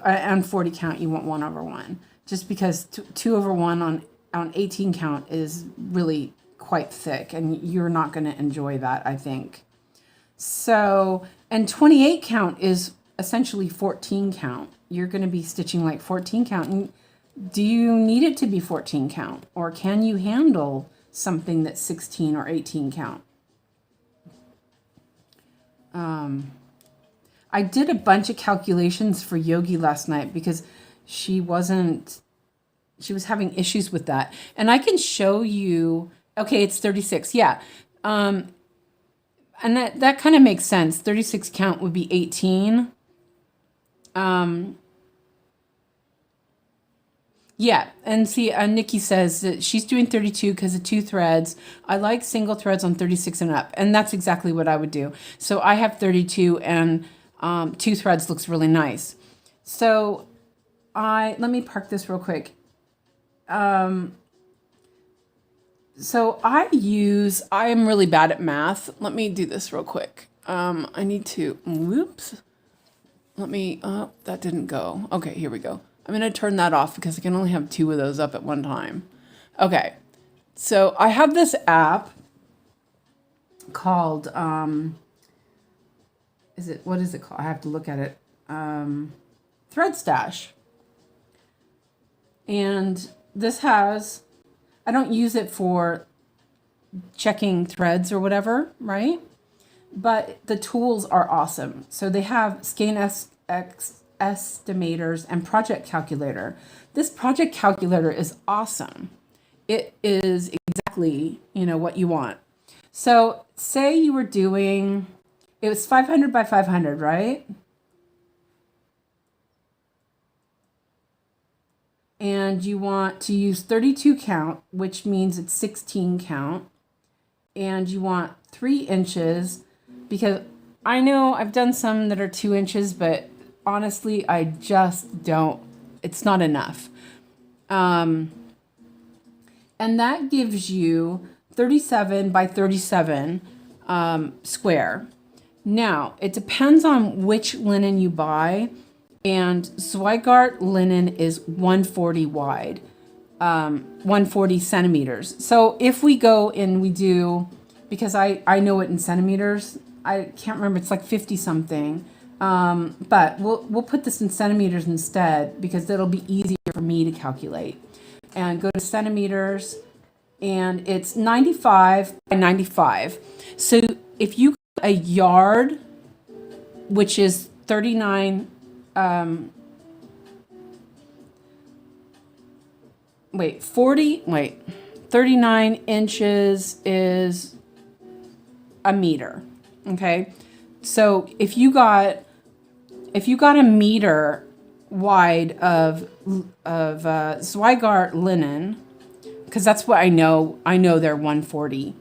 On 40 count, you want 1/1. Just because 2/1 on 18 count is really quite thick, and you're not going to enjoy that, I think. So, and 28 count is essentially 14 count. You're going to be stitching like 14 count. And do you need it to be 14 count? Or can you handle something that's 16 or 18 count? I did a bunch of calculations for Yogi last night because she was having issues with that. And I can show you, okay, it's 36. Yeah. And that kind of makes sense. 36 count would be 18. Yeah, and see, Nikki says that she's doing 32 because of 2 threads. I like single threads on 36 and up, and that's exactly what I would do. So I have 32, and 2 threads looks really nice. So let me park this real quick. So I am really bad at math. Let me do this real quick. I need to, whoops. That didn't go. Okay, here we go. I'm going to turn that off because I can only have 2 of those up at one time. Okay, so I have this app called, what is it called? I have to look at it. Thread Stash. And this has, I don't use it for checking threads or whatever, right? But the tools are awesome. So they have skein estimators and project calculator. This project calculator is awesome. It is exactly, what you want. So say you were doing, it was 500 by 500, right? And you want to use 32 count, which means it's 16 count. And you want 3 inches, because I know I've done some that are 2 inches, but honestly, I just don't, it's not enough. And that gives you 37 by 37 square. Now, it depends on which linen you buy, and Zweigart linen is 140 wide, 140 centimeters. So if we go and we do, because I know it in centimeters, I can't remember, it's like 50 something. But we'll put this in centimeters instead because it'll be easier for me to calculate. And go to centimeters, and it's 95 by 95. So if you got a yard, which is 39, 39 inches is a meter. Okay. So if you got a meter wide of Zweigart linen, because that's what I know they're 140,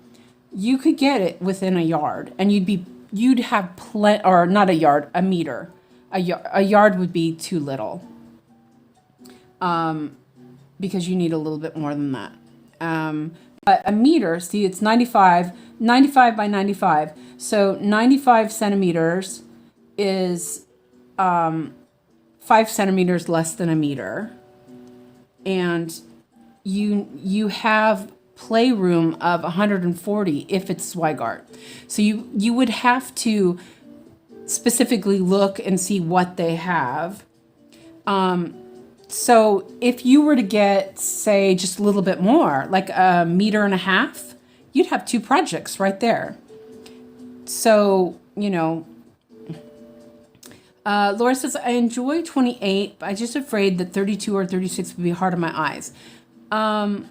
you could get it within a yard, and you'd have plenty, or not a yard, a meter. A yard would be too little, because you need a little bit more than that. But a meter, see, it's 95 by 95. So 95 centimeters is 5 centimeters less than a meter. And you have playroom of 140 if it's Zweigart. So you would have to specifically look and see what they have. So if you were to get, say, just a little bit more, like 1.5 meters, you'd have 2 projects right there. So, you know, Laura says, I enjoy 28, but I'm just afraid that 32 or 36 would be hard on my eyes. And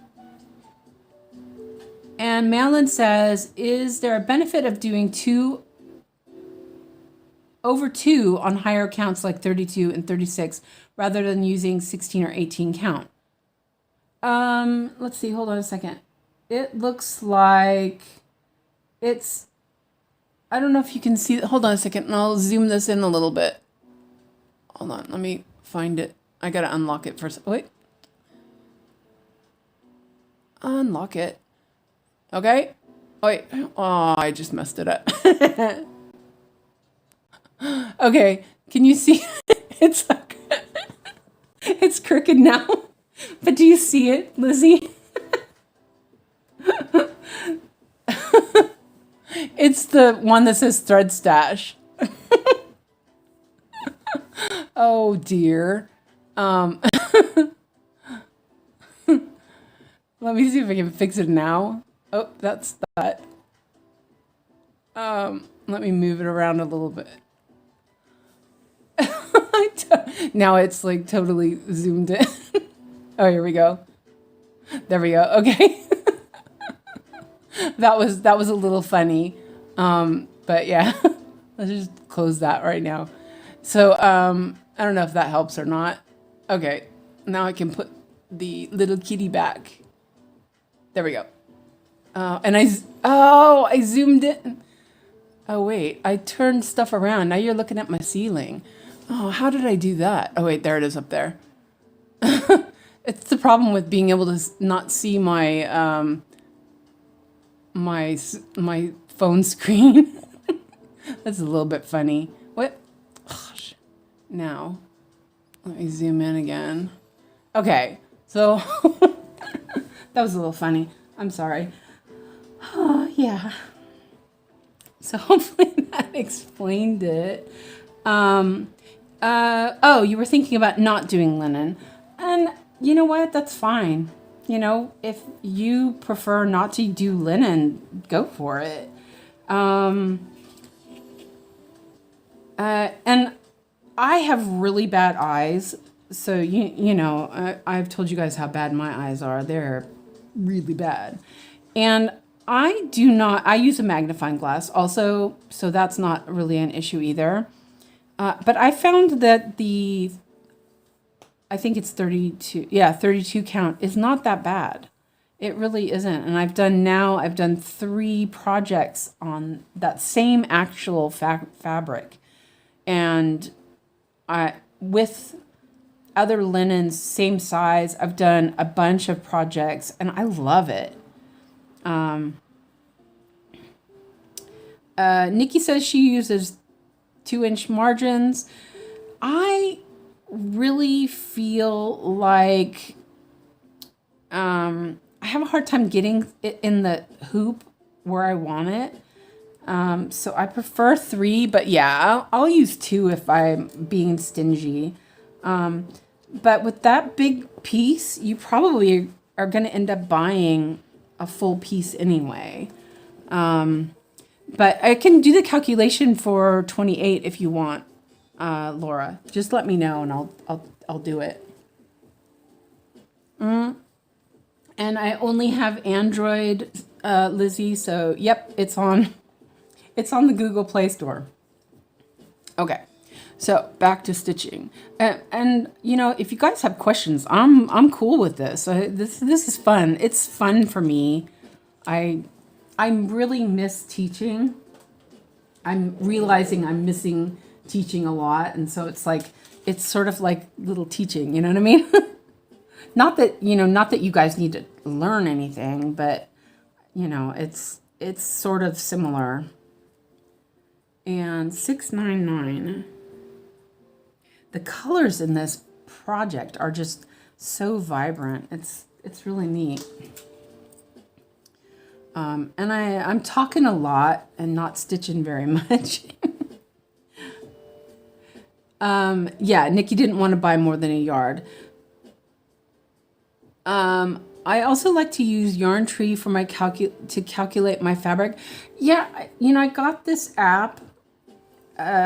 Malin says, is there a benefit of doing over 2 on higher counts like 32 and 36 rather than using 16 or 18 count? Let's see, hold on a second. It looks like it's, I don't know if you can see, hold on a second, and I'll zoom this in a little bit. Hold on, let me find it. I gotta unlock it first. Wait. Unlock it. Okay. Wait. Oh, I just messed it up. Okay. Can you see? It's like, it's crooked now. But do you see it, Lizzie? It's the one that says Thread Stash. Oh dear. Let me see if I can fix it now. Oh, that's that. Let me move it around a little bit. Now it's like totally zoomed in. Oh, here we go. There we go. Okay. That was a little funny. But yeah, let's just close that right now. So, I don't know if that helps or not. Okay. Now I can put the little kitty back. There we go. And I zoomed in. Oh, wait, I turned stuff around. Now you're looking at my ceiling. Oh, how did I do that? Oh, wait, there it is up there. It's the problem with being able to not see my, my phone screen. That's a little bit funny. What? Gosh. Now, let me zoom in again. Okay, so that was a little funny. I'm sorry. Oh, yeah. So hopefully that explained it. Oh, you were thinking about not doing linen. And you know what? That's fine. You know, if you prefer not to do linen, go for it. And I have really bad eyes. So, you know, I've told you guys how bad my eyes are. They're really bad. And I use a magnifying glass also, so that's not really an issue either. But I found that I think it's 32, 32 count is not that bad. It really isn't. And I've done 3 projects on that same actual fabric. And with other linens, same size, I've done a bunch of projects and I love it. Nikki says she uses 2-inch margins. I really feel like I have a hard time getting it in the hoop where I want it. So I prefer 3, but yeah, I'll use 2 if I'm being stingy. But with that big piece, you probably are going to end up buying a full piece anyway. But I can do the calculation for 28 if you want, Laura. Just let me know and I'll do it. And I only have Android, Lizzie. So yep, it's on the Google Play Store. Okay, so back to stitching. And you know, if you guys have questions, I'm cool with this. This is fun. It's fun for me. I really miss teaching. I'm realizing I'm missing teaching a lot. And so it's sort of like little teaching, you know what I mean? Not that you guys need to learn anything, but you know, it's sort of similar. And 699. The colors in this project are just so vibrant. It's really neat. And I'm talking a lot and not stitching very much. Yeah, Nikki didn't want to buy more than a yard. I also like to use Yarn Tree for my to calculate my fabric. Yeah, you know, I got this app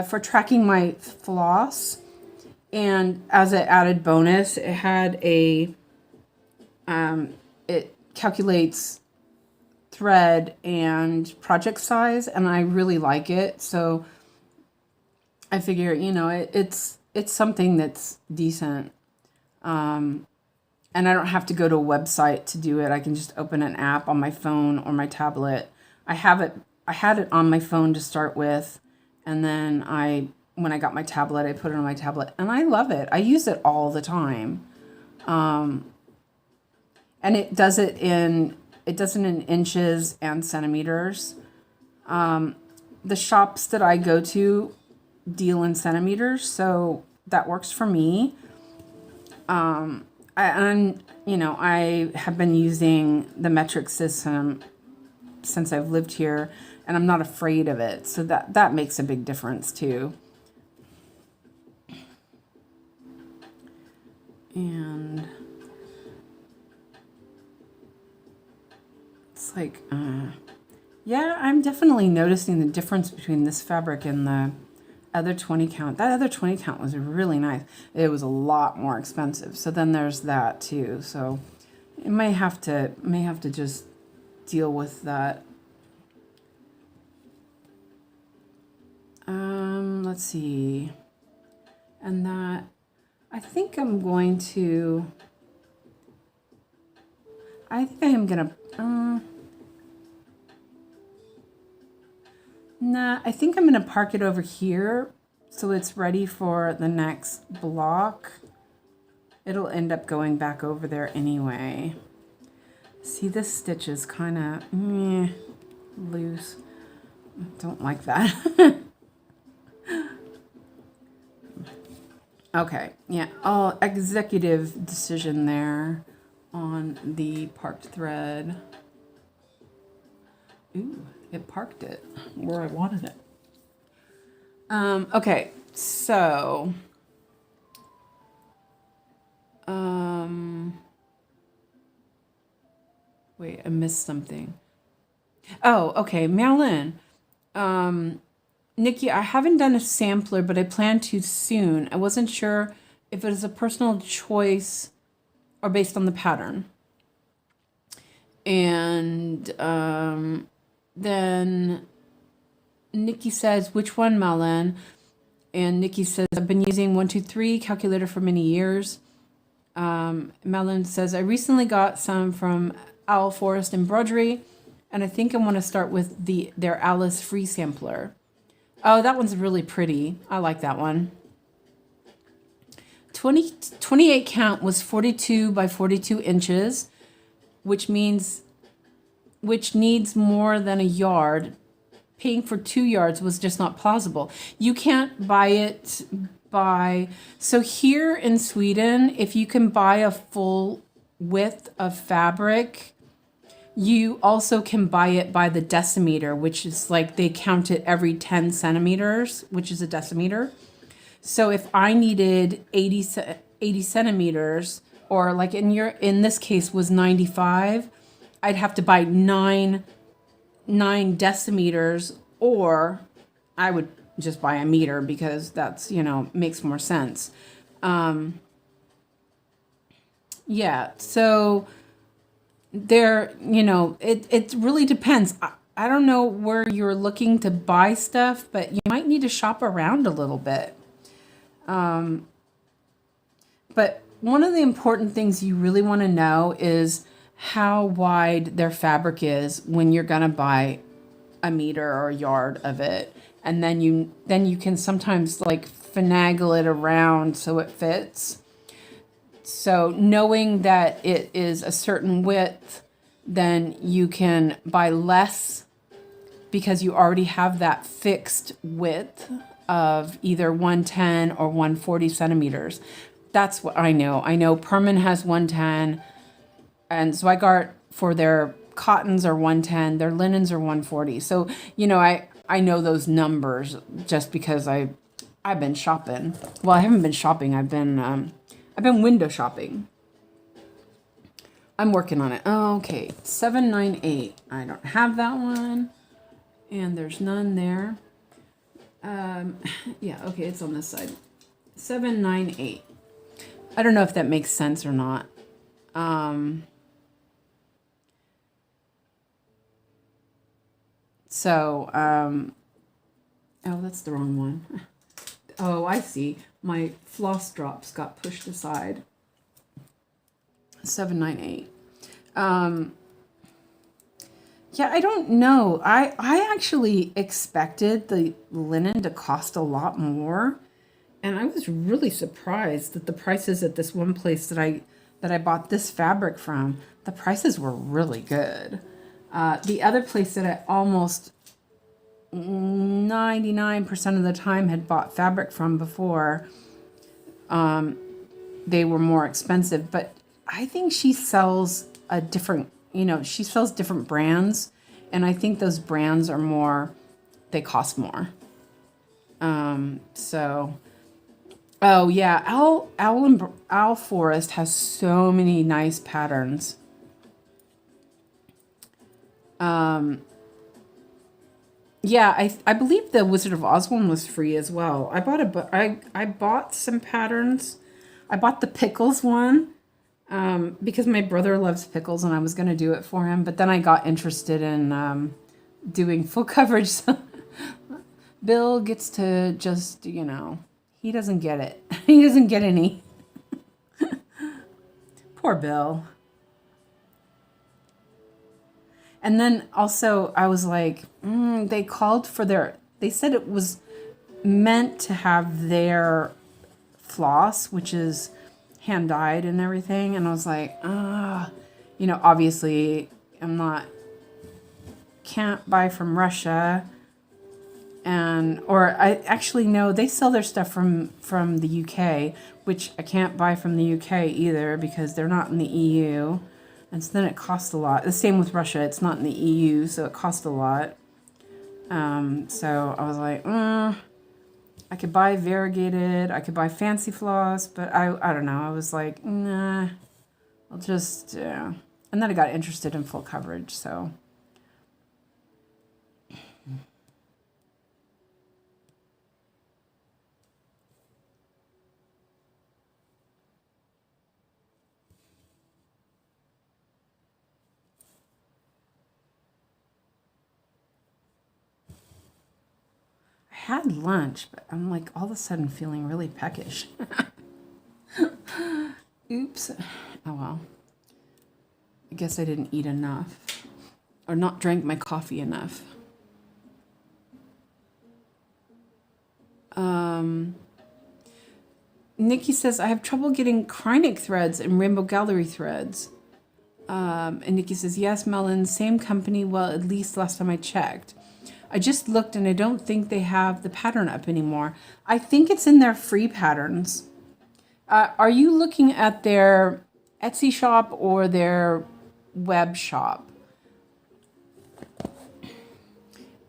for tracking my floss, and as an added bonus, it had a it calculates thread and project size, and I really like it. So I figure, you know, it's something that's decent. And I don't have to go to a website to do it. I can just open an app on my phone or my tablet. I had it on my phone to start with, and then when I got my tablet, I put it on my tablet, and I love it. I use it all the time. And it does it in inches and centimeters. The shops that I go to deal in centimeters, so that works for me. I have been using the metric system since I've lived here, and I'm not afraid of it. So that makes a big difference too. And it's like, yeah, I'm definitely noticing the difference between this fabric and the other 20 count. That other 20 count was really nice. It was a lot more expensive. So then there's that too. So it may have to just deal with that. Let's see. And that, I think I am going to nah, I think I'm gonna park it over here so it's ready for the next block. It'll end up going back over there anyway. See, this stitch is kind of loose. Don't like that. Okay, yeah, executive decision there on the parked thread. Ooh, it parked it where I wanted it. Okay, so wait, I missed something. Oh, okay, Marilyn. Nikki, I haven't done a sampler, but I plan to soon. I wasn't sure if it is a personal choice or based on the pattern. And then Nikki says, which one, Marilyn? And Nikki says, I've been using 123 calculator for many years. Marilyn says, I recently got some from Owl Forest Embroidery, and I think I want to start with their Alice Free Sampler. Oh, that one's really pretty. I like that one. 28 count was 42 by 42 inches, which needs more than a yard. Paying for 2 yards was just not plausible. You can't buy it so here in Sweden, if you can buy a full width of fabric, you also can buy it by the decimeter, which is like they count it every 10 centimeters, which is a decimeter. So if I needed 80 centimeters, or like in this case was 95, I'd have to buy 9 decimeters, or I would just buy a meter because that's, makes more sense. Yeah, so there, it really depends. I don't know where you're looking to buy stuff, but you might need to shop around a little bit. But one of the important things you really want to know is how wide their fabric is when you're going to buy a meter or a yard of it. And then you can sometimes like finagle it around so it fits. So knowing that it is a certain width, then you can buy less because you already have that fixed width of either 110 or 140 centimeters. That's what I know. I know Perman has 110, and Zweigart for their cottons are 110, their linens are 140. So, I know those numbers just because I've been shopping. Well, I haven't been shopping. I've been window shopping. I'm working on it. Oh, okay, 798. I don't have that one, and there's none there. Yeah, okay, it's on this side. 798. I don't know if that makes sense or not. Oh, that's the wrong one. Oh, I see. My floss drops got pushed aside. 798. Yeah, I don't know. I actually expected the linen to cost a lot more, and I was really surprised that the prices at this one place that I bought this fabric from, the prices were really good. The other place that I almost 99% of the time had bought fabric from before, they were more expensive, but I think she sells a different, she sells different brands, and I think those brands are more, they cost more. Oh yeah, Owl Forest has so many nice patterns. Yeah, I believe the Wizard of Oz one was free as well. I bought some patterns. I bought the pickles one because my brother loves pickles and I was going to do it for him. But then I got interested in doing full coverage. So Bill gets to just, he doesn't get it. He doesn't get any. Poor Bill. And then also I was like, they called for they said it was meant to have their floss, which is hand dyed and everything. And I was like, obviously can't buy from Russia. Or I actually know they sell their stuff from the UK, which I can't buy from the UK either because they're not in the EU. And so then it costs a lot. The same with Russia. It's not in the EU, so it costs a lot. So I was like, I could buy variegated. I could buy fancy floss, but I don't know. I was like, nah, I'll just... And then I got interested in full coverage, so... had lunch, but I'm like all of a sudden feeling really peckish. Oops. Oh well. I guess I didn't eat enough or not drank my coffee enough. Nikki says, I have trouble getting Kreinik threads and Rainbow Gallery threads. And Nikki says, yes, Melon, same company. Well, at least last time I checked. I just looked and I don't think they have the pattern up anymore. I think it's in their free patterns. Are you looking at their Etsy shop or their web shop?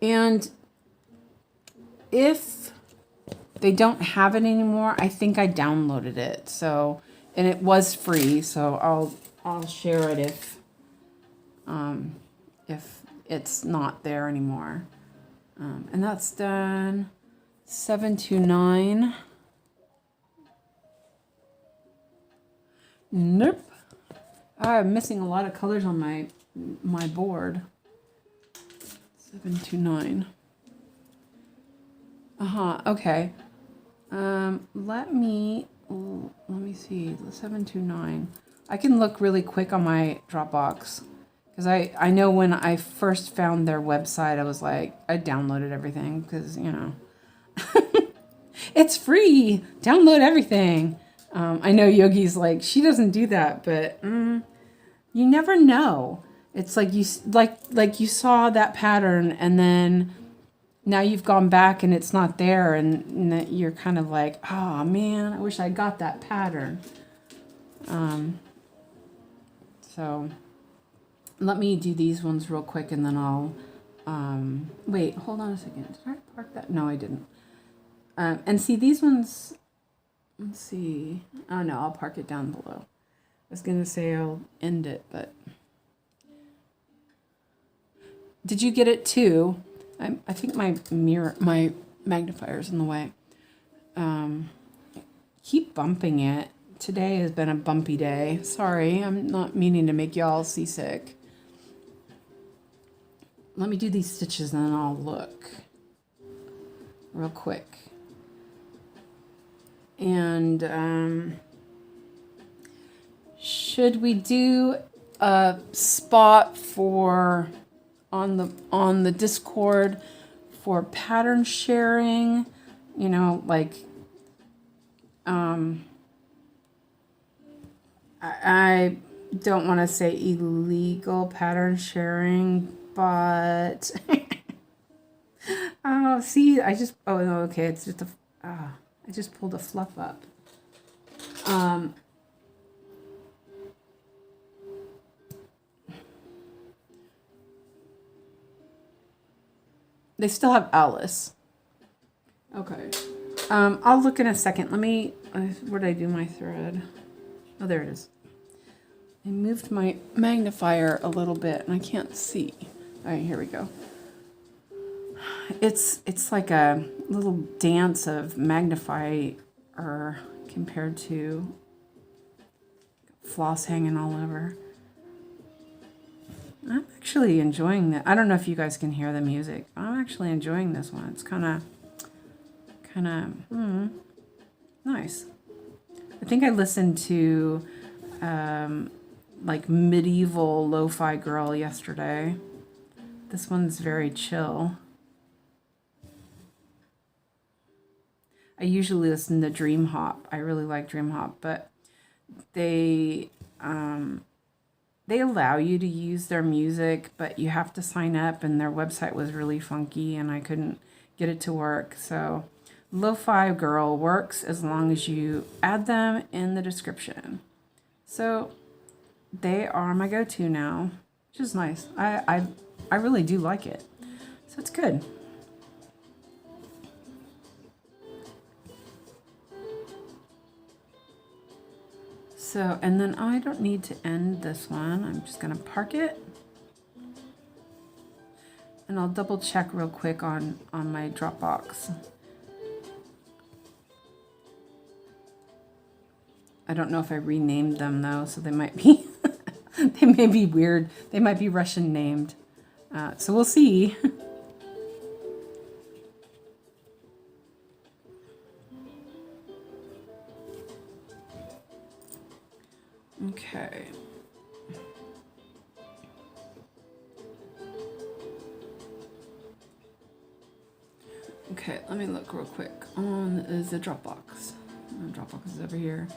And if they don't have it anymore, I think I downloaded it. So, and it was free, so I'll share it if it's not there anymore. And that's done. 729. Nope. I'm missing a lot of colors on my board. 729. Okay. Let me see. 729. I can look really quick on my Dropbox. Because I know when I first found their website, I was like, I downloaded everything because, it's free. Download everything. I know Yogi's like, she doesn't do that, but you never know. It's like you saw that pattern and then now you've gone back and it's not there and you're kind of like, oh man, I wish I got that pattern. So let me do these ones real quick and then I'll, wait, hold on a second. Did I park that? No, I didn't. And see these ones, let's see. Oh no, I'll park it down below. was going to say I'll end it, but did you get it too? I think my magnifier's in the way. Keep bumping it. Today has been a bumpy day. Sorry, I'm not meaning to make y'all seasick. Let me do these stitches and then I'll look real quick. And should we do a spot for on the Discord for pattern sharing? You know, like I don't want to say illegal pattern sharing, but oh, see, oh no, okay, it's just I just pulled a fluff up. They still have Alice. Okay. I'll look in a second. Let me, where did I do my thread? Oh, there it is. I moved my magnifier a little bit and I can't see. All right, here we go. It's like a little dance of magnifier compared to floss hanging all over. I'm actually enjoying that. I don't know if you guys can hear the music. I'm actually enjoying this one. It's kind of nice. I think I listened to like medieval lo-fi girl yesterday. This one's very chill. I usually listen to Dream Hop. I really like Dream Hop, but they allow you to use their music, but you have to sign up, and their website was really funky and I couldn't get it to work. So Lo-Fi Girl works as long as you add them in the description. So they are my go-to now, which is nice. I really do like it. So it's good. So, and then I don't need to end this one. I'm just going to park it. And I'll double check real quick on my Dropbox. I don't know if I renamed them though, so they might be, they may be weird. They might be Russian named. So we'll see. Okay. Okay, let me look real quick on the Dropbox. Dropbox is over here.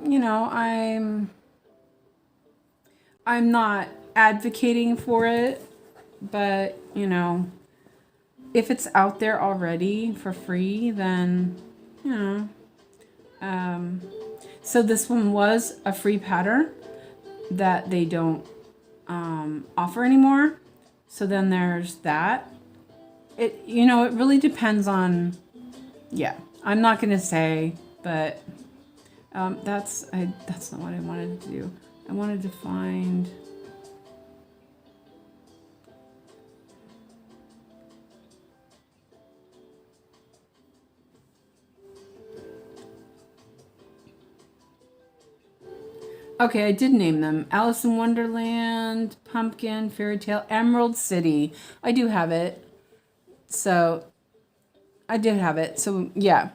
You know, I'm not advocating for it, but you know, if it's out there already for free, then you know. So this one was a free pattern that they don't offer anymore. So then there's that. It, you know, it really depends on, yeah, I'm not going to say, but that's not what I wanted to do. I wanted to find, okay, I did name them. Alice in Wonderland, Pumpkin, Fairy Tale, Emerald City. I do have it. So I did have it. So yeah.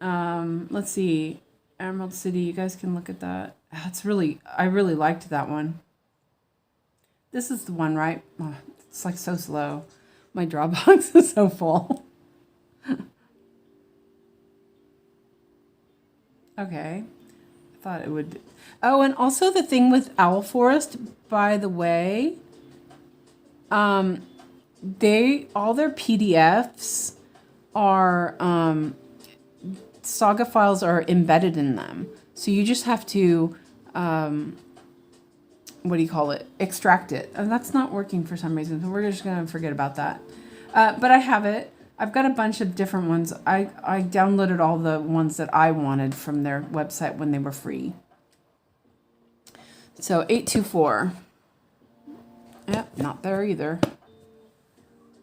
Let's see. Emerald City, you guys can look at that. It's really, I really liked that one. This is the one, right? Oh, it's like so slow. My Dropbox is so full. Okay. I thought it would. Oh, and also the thing with Owl Forest, by the way, all their PDFs are, Saga files are embedded in them. So you just have to what do you call it? Extract it. And that's not working for some reason. So we're just going to forget about that. But I have it. I've got a bunch of different ones. I downloaded all the ones that I wanted from their website when they were free. So 824. Yep, not there either.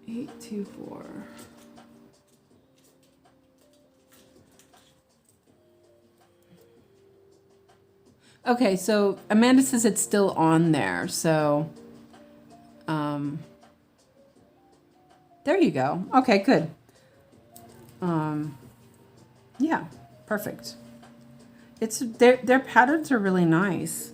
824. Okay, so Amanda says it's still on there. So, there you go. Okay, good. Yeah, perfect. It's their patterns are really nice.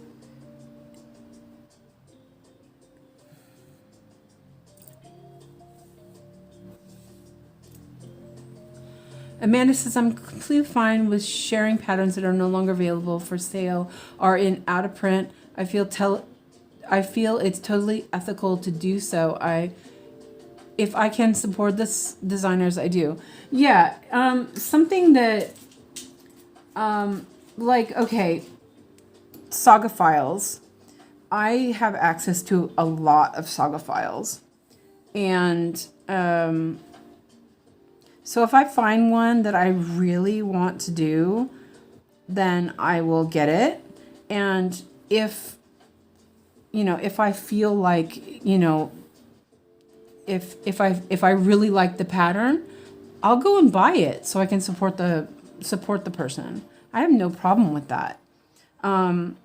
Amanda says, I'm completely fine with sharing patterns that are no longer available for sale or in out of print. I feel it's totally ethical to do so. If I can support this designers, I do. Yeah, something that, like, okay, Saga files. I have access to a lot of Saga files. And, so if I find one that I really want to do, then I will get it. And if I feel like, if I really like the pattern, I'll go and buy it so I can support the person. I have no problem with that. Like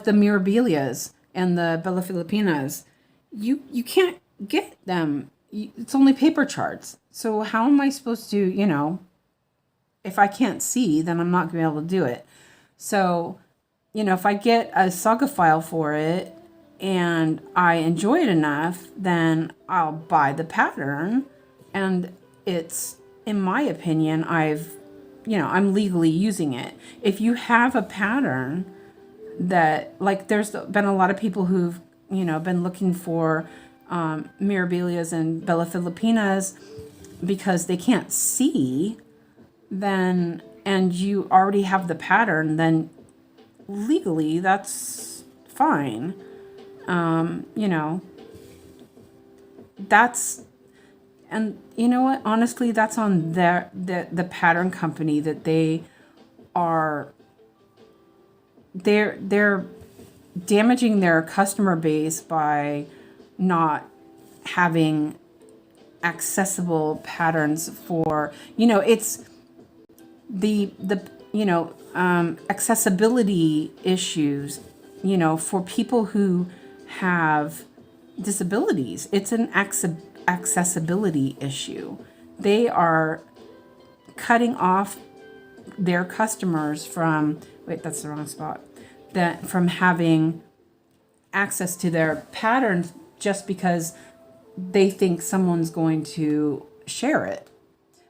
the Mirabilias and the Bella Filipinas, you can't get them. It's only paper charts. So how am I supposed to, if I can't see, then I'm not going to be able to do it. So, if I get a Saga file for it and I enjoy it enough, then I'll buy the pattern. And it's, in my opinion, I'm legally using it. If you have a pattern that, like, there's been a lot of people who've, been looking for Mirabilias and Bella Filipinas because they can't see, then, and you already have the pattern, then legally that's fine. That's, and you know what, honestly, that's on the pattern company that they're damaging their customer base by not having accessible patterns for, it's the accessibility issues, for people who have disabilities. It's an accessibility issue. They are cutting off their customers from, wait, that's the wrong spot, from having access to their patterns just because they think someone's going to share it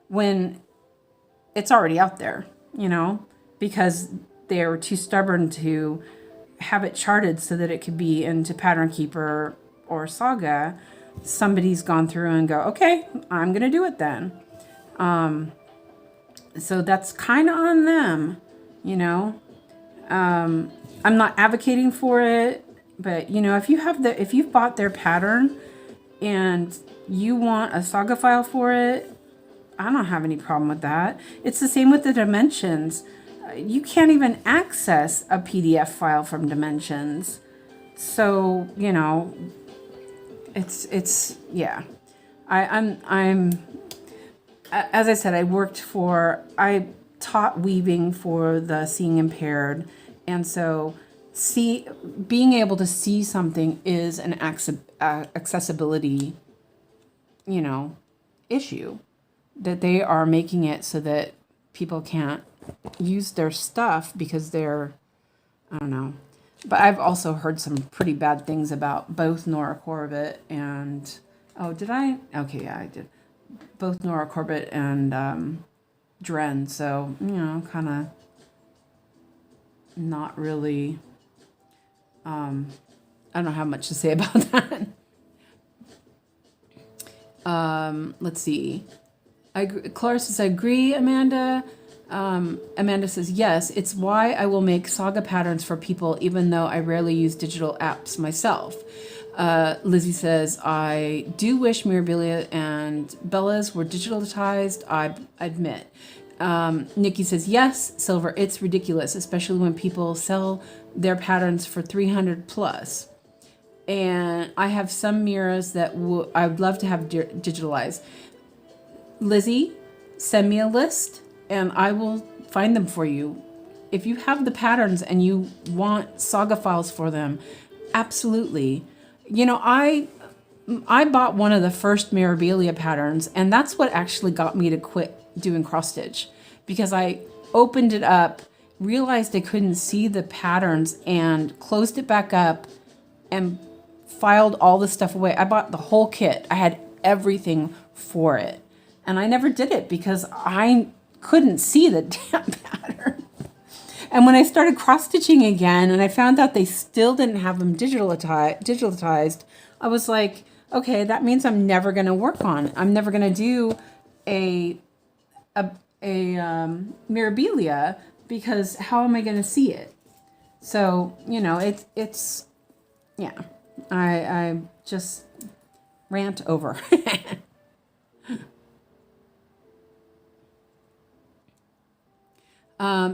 when it's already out there, because they're too stubborn to have it charted so that it could be into Pattern Keeper or Saga. Somebody's gone through and go, okay, I'm going to do it then. So that's kind of on them, I'm not advocating for it, but if you've bought their pattern and you want a Saga file for it, I don't have any problem with that. It's the same with the dimensions. You can't even access a PDF file from dimensions. So, it's yeah. I'm as I said, I taught weaving for the seeing impaired, and so being able to see something is an accessibility, issue, that they are making it so that people can't use their stuff because they're, I don't know. But I've also heard some pretty bad things about both Nora Corbett and, did I? Okay, yeah, I did. Both Nora Corbett and Dren. So, kind of not really, I don't have much to say about that. Let's see. Clara says, I agree, Amanda. Amanda says, yes, it's why I will make saga patterns for people, even though I rarely use digital apps myself. Lizzie says, I do wish Mirabilia and Bella's were digitalized, I admit. Nikki says, yes, Silver, it's ridiculous, especially when people sell their patterns for 300 plus. And I have some mirrors that I would love to have digitalized. Lizzie, send me a list and I will find them for you. If you have the patterns and you want saga files for them, absolutely. You know, I bought one of the first Mirabilia patterns, and that's what actually got me to quit doing cross stitch, because I opened it up, realized I couldn't see the patterns, and closed it back up and filed all the stuff away. I bought the whole kit. I had everything for it. And I never did it because I couldn't see the damn pattern. And when I started cross stitching again and I found out they still didn't have them digitalized, I was like, okay, that means I'm never going to work on it. I'm never going to do a Mirabilia, because how am I going to see it? So, you know, it's yeah, I just rant over.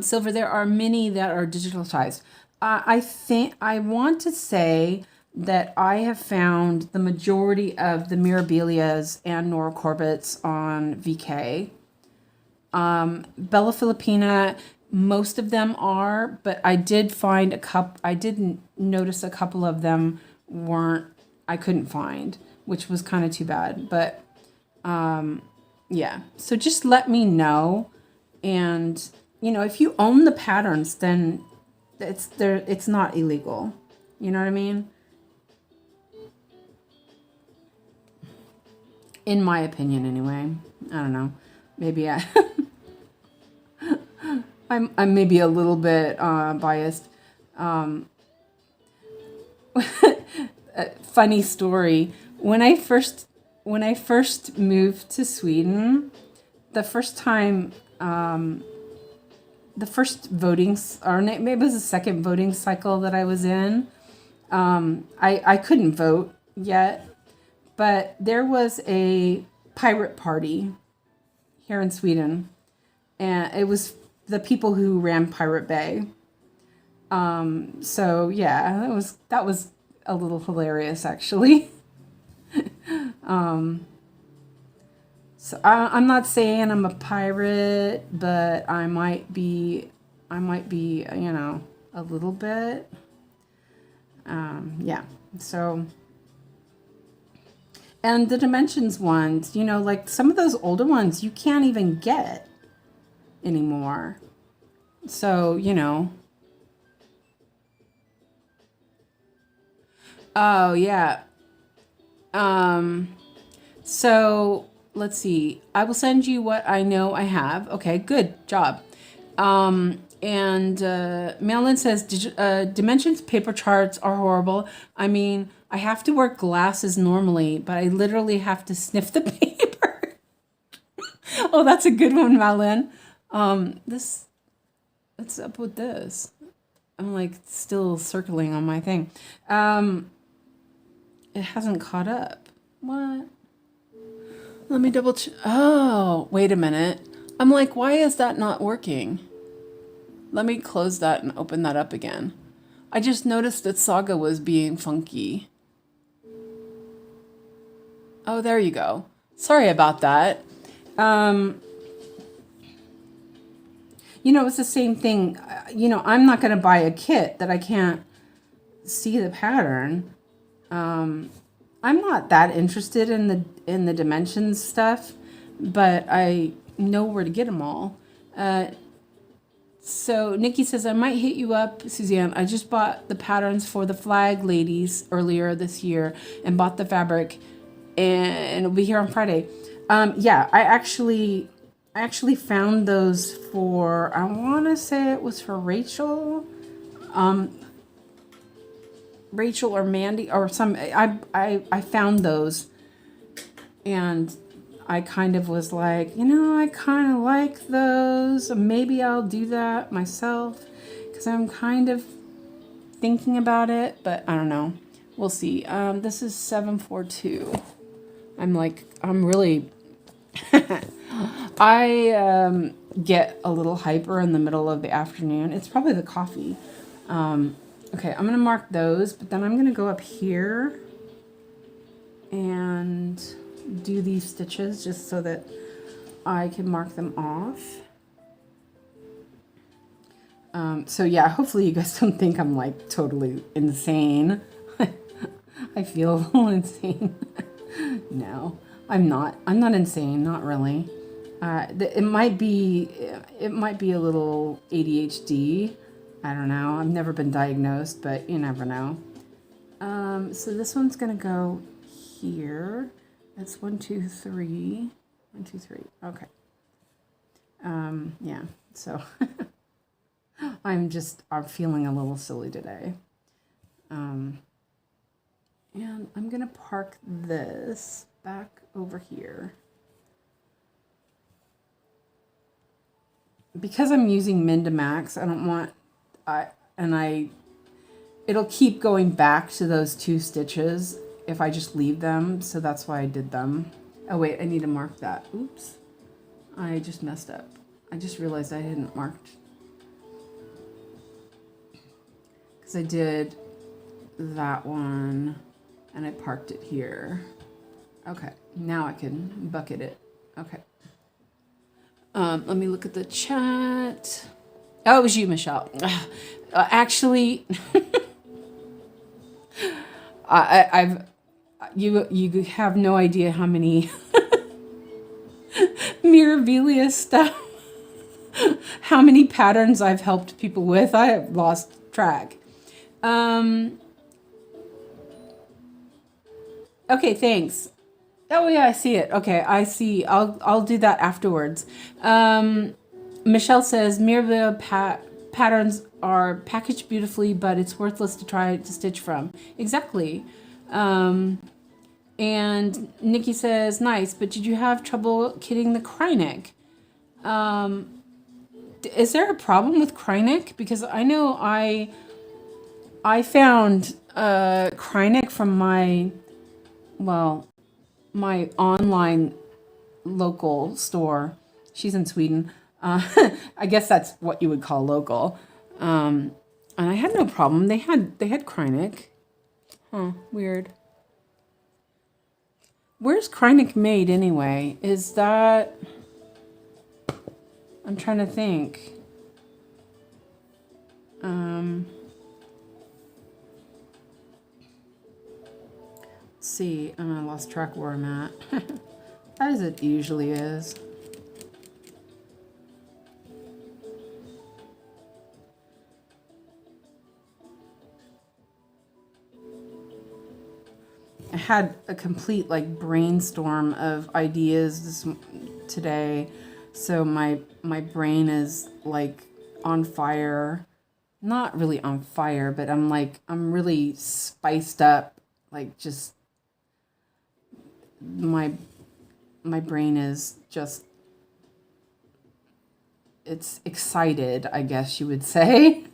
Silver, there are many that are digitalized. I want to say that I have found the majority of the Mirabilias and Nora Corbett's on VK. Bella Filipina, most of them are, but I did find I didn't notice a couple of them I couldn't find, which was kind of too bad. But yeah, so just let me know. And you know, if you own the patterns, then it's not illegal. You know what I mean? In my opinion, anyway. I don't know. Maybe I'm maybe a little bit biased. Funny story. When I first moved to Sweden, the first time, the first voting, or maybe it was the second voting cycle that I was in, I couldn't vote yet, but there was a pirate party here in Sweden, and it was the people who ran Pirate Bay. So yeah, that was a little hilarious, actually. So I'm not saying I'm a pirate, but I might be, you know, a little bit. Yeah. So, and the Dimensions ones, you know, like some of those older ones you can't even get anymore. So, you know. Oh, yeah. So let's see. I will send you what I know I have. Okay, good job. And Madeline says, Dimensions paper charts are horrible. I mean, I have to wear glasses normally, but I literally have to sniff the paper. Oh, that's a good one, Madeline. What's up with this? I'm like still circling on my thing. It hasn't caught up. What? Let me double check. Oh, wait a minute. I'm like, why is that not working? Let me close that and open that up again. I just noticed that Saga was being funky. Oh, there you go. Sorry about that. You know, it's the same thing. You know, I'm not going to buy a kit that I can't see the pattern. I'm not that interested in the dimensions stuff, but I know where to get them all. So Nikki says, I might hit you up, Suzanne. I just bought the patterns for the flag ladies earlier this year and bought the fabric, and it'll be here on Friday. Yeah, I actually found those for, I want to say it was for Rachel. Rachel or Mandy or some, I found those, and I kind of was like, you know, I kind of like those. Maybe I'll do that myself because I'm kind of thinking about it, but I don't know. We'll see. This is 742. I'm really, I get a little hyper in the middle of the afternoon. It's probably the coffee. Okay, I'm going to mark those, but then I'm going to go up here and do these stitches just so that I can mark them off. So yeah, hopefully you guys don't think I'm like totally insane. I feel a little insane. No, I'm not. I'm not insane, not really. It might be a little ADHD. I don't know. I've never been diagnosed, but you never know. So this one's gonna go here. That's 1, 2, 3. 1, 2, 3. Okay. Yeah. So I'm feeling a little silly today. And I'm gonna park this back over here. Because I'm using min to max, I don't want, it'll keep going back to those 2 stitches if I just leave them, so that's why I did them. Oh wait, I need to mark that. Oops, I just messed up. I just realized I hadn't marked, because I did that one and I parked it here. Okay, now I can bucket it. Okay. Let me look at the chat. Oh, it was you, Michelle. Actually, you have no idea how many Mirabilia stuff, how many patterns I've helped people with. I have lost track. Okay, thanks. Oh yeah, I see it. Okay, I see. I'll do that afterwards. Michelle says Mirabilia patterns are packaged beautifully, but it's worthless to try to stitch from. Exactly. And Nikki says, nice, but did you have trouble kitting the Krynic? Is there a problem with Krynic? Because I know I found Krynic from my online local store. She's in Sweden. I guess that's what you would call local. And I had no problem. They had Krynic. Huh, weird. Where's Krynic made anyway? Is that... I'm trying to think. Let's see. I lost track where I'm at. As it usually is. I had a complete brainstorm of ideas today, so my brain is on fire. Not really on fire, but I'm really spiced up. Just my brain is just, it's excited, I guess you would say.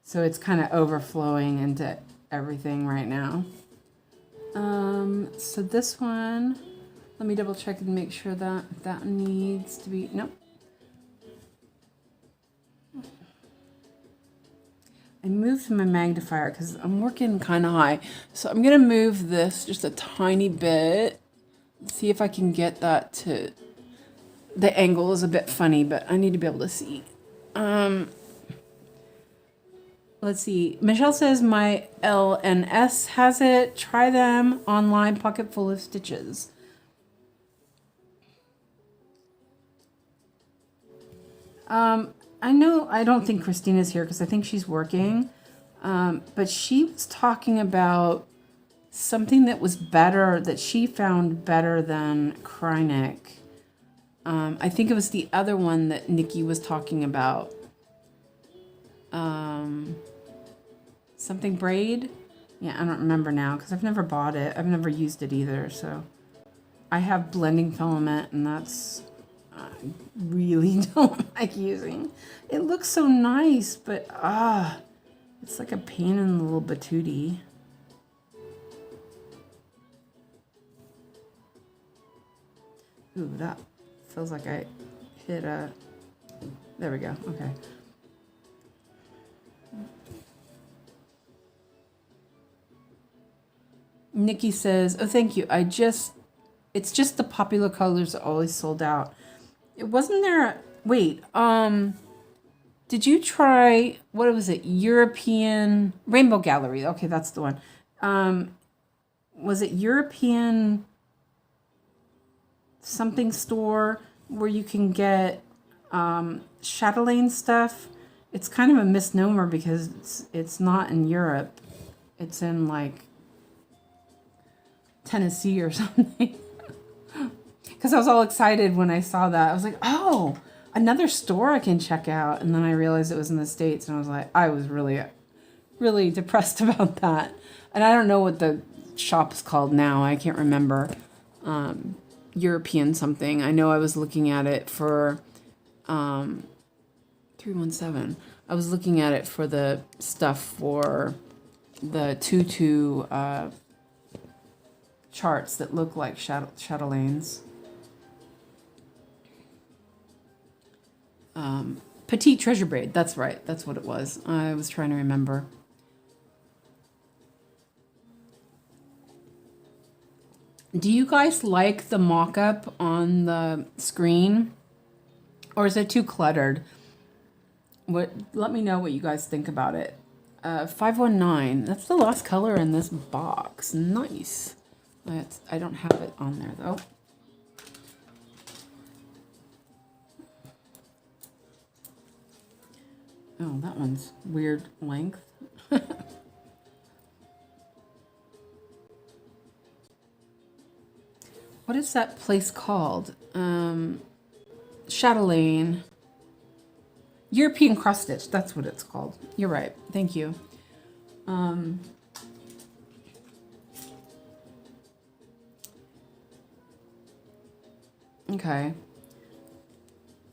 So it's kind of overflowing into everything right now. So this one, let me double check and make sure that needs to be, nope. I moved my magnifier because I'm working kind of high. So I'm going to move this just a tiny bit. See if I can get that to, the angle is a bit funny, but I need to be able to see. Let's see. Michelle says my LNS has it. Try them online, pocket full of stitches. I know, I don't think Christina's here because I think she's working. But she was talking about something that was better, that she found better than Krynic. I think it was the other one that Nikki was talking about. Something braid? Yeah, I don't remember now because I've never bought it. I've never used it either. So I have blending filament, and that's I really don't like using. It looks so nice, but it's like a pain in the little patootie. Ooh, that feels like I hit a... There we go. Okay. Nikki says, oh, thank you. It's just the popular colors are always sold out. It wasn't there... Wait, did you try, what was it? European... Rainbow Gallery. Okay, that's the one. Was it European... something store where you can get chatelaine stuff? It's kind of a misnomer because it's not in Europe. It's in like Tennessee or something. Because I was all excited when I saw that. I was like, oh, another store I can check out. And then I realized it was in the States, and I was really, really depressed about that. And I don't know what the shop is called now. I can't remember. European something. I know I was looking at it for 317. I was looking at it for the stuff for the tutu charts that look like chatelaines. Petite treasure braid. That's right. That's what it was. I was trying to remember. Do you guys like the mock-up on the screen? Or is it too cluttered? Let me know what you guys think about it. 519. That's the last color in this box. Nice. I don't have it on there, though. Oh, that one's weird length. What is that place called? Chatelaine. European cross stitch. That's what it's called. You're right. Thank you. Okay.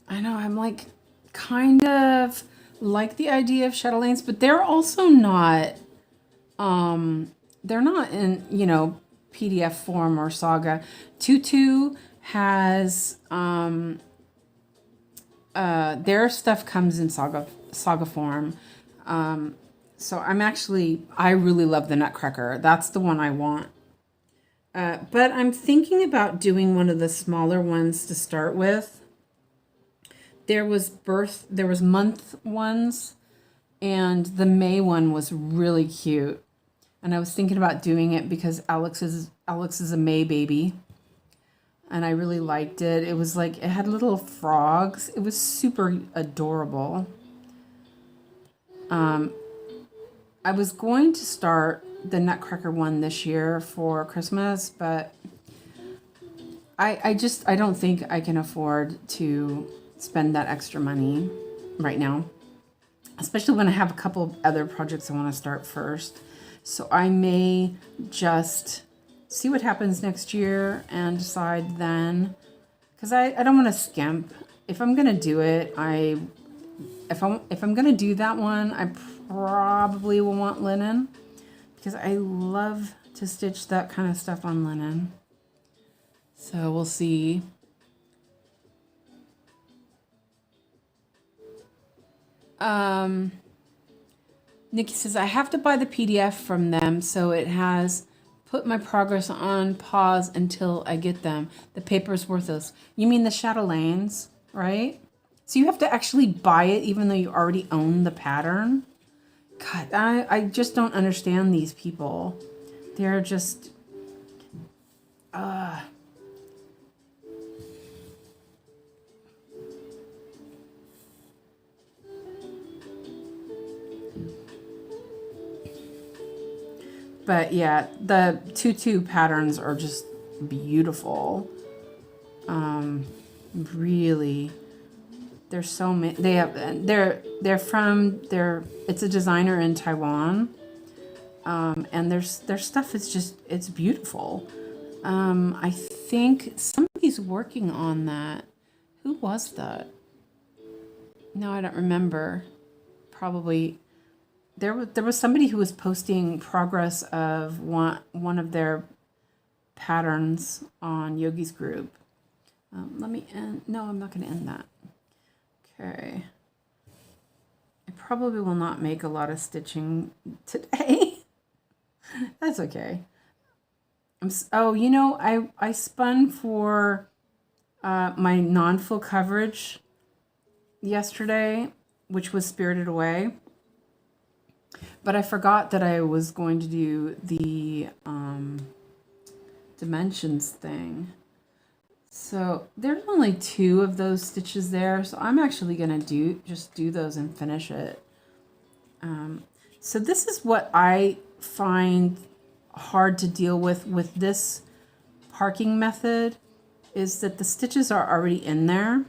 I know, I'm like kind of like the idea of chatelaines, but they're also not they're not in, PDF form or Saga. Tutu has their stuff comes in Saga form. So I really love the Nutcracker. That's the one I want. But I'm thinking about doing one of the smaller ones to start with. There was month ones, and the May one was really cute. And I was thinking about doing it because Alex is a May baby. And I really liked it. It was like, it had little frogs. It was super adorable. I was going to start the Nutcracker one this year for Christmas, but I don't think I can afford to spend that extra money right now, especially when I have a couple of other projects I want to start first. So I may just see what happens next year and decide then, because I don't want to skimp. If I'm gonna do it, if I'm gonna do that one, I probably will want linen, because I love to stitch that kind of stuff on linen. So we'll see. Nikki says, I have to buy the PDF from them, so it has put my progress on pause until I get them. The paper's worthless. You mean the chatelaines, right? So you have to actually buy it even though you already own the pattern? God, I just don't understand these people. They're just... But yeah, the tutu patterns are just beautiful. Really, there's so many. It's a designer in Taiwan, And their stuff is just, it's beautiful. I think somebody's working on that. Who was that? No, I don't remember. Probably there was somebody who was posting progress of one of their patterns on Yogi's group. Let me end. No, I'm not going to end that. Okay. I probably will not make a lot of stitching today. That's okay. Oh, you know, I spun for my non-full coverage yesterday, which was Spirited Away. But I forgot that I was going to do the dimensions thing. So there's only 2 of those stitches there, so I'm actually going to just do those and finish it. So this is what I find hard to deal with this parking method, is that the stitches are already in there.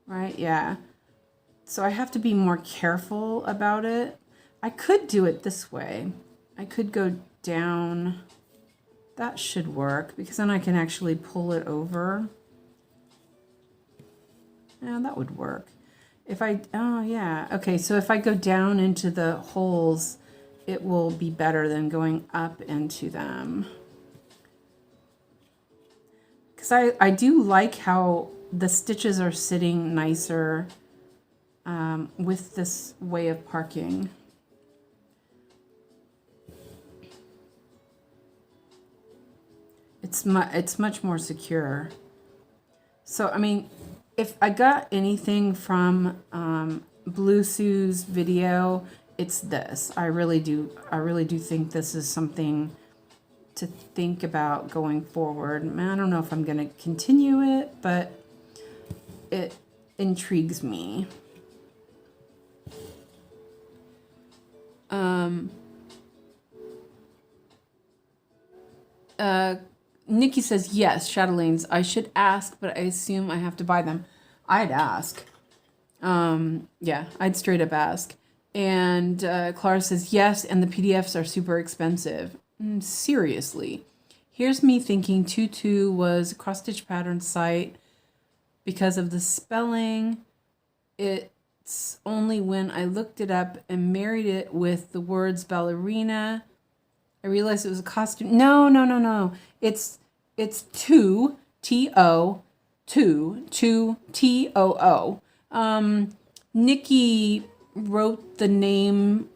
Right? Yeah. So I have to be more careful about it. I could do it this way. I could go down. That should work, because then I can actually pull it over. Yeah, that would work. If I, oh yeah, okay, so if I go down into the holes, it will be better than going up into them. Because I do like how the stitches are sitting nicer with this way of parking. It's much more secure. So, I mean, if I got anything from Bluessu's video, it's this. I really do think this is something to think about going forward. I don't know if I'm going to continue it, but it intrigues me. Nikki says, yes, chatelaines. I should ask, but I assume I have to buy them. I'd ask. Yeah, I'd straight up ask. And Clara says, yes, and the PDFs are super expensive. Seriously. Here's me thinking Tutu was a cross-stitch pattern site because of the spelling. It's only when I looked it up and married it with the words ballerina, I realized it was a costume. No. It's two, T-O, two, T-O-O. Nikki wrote the name.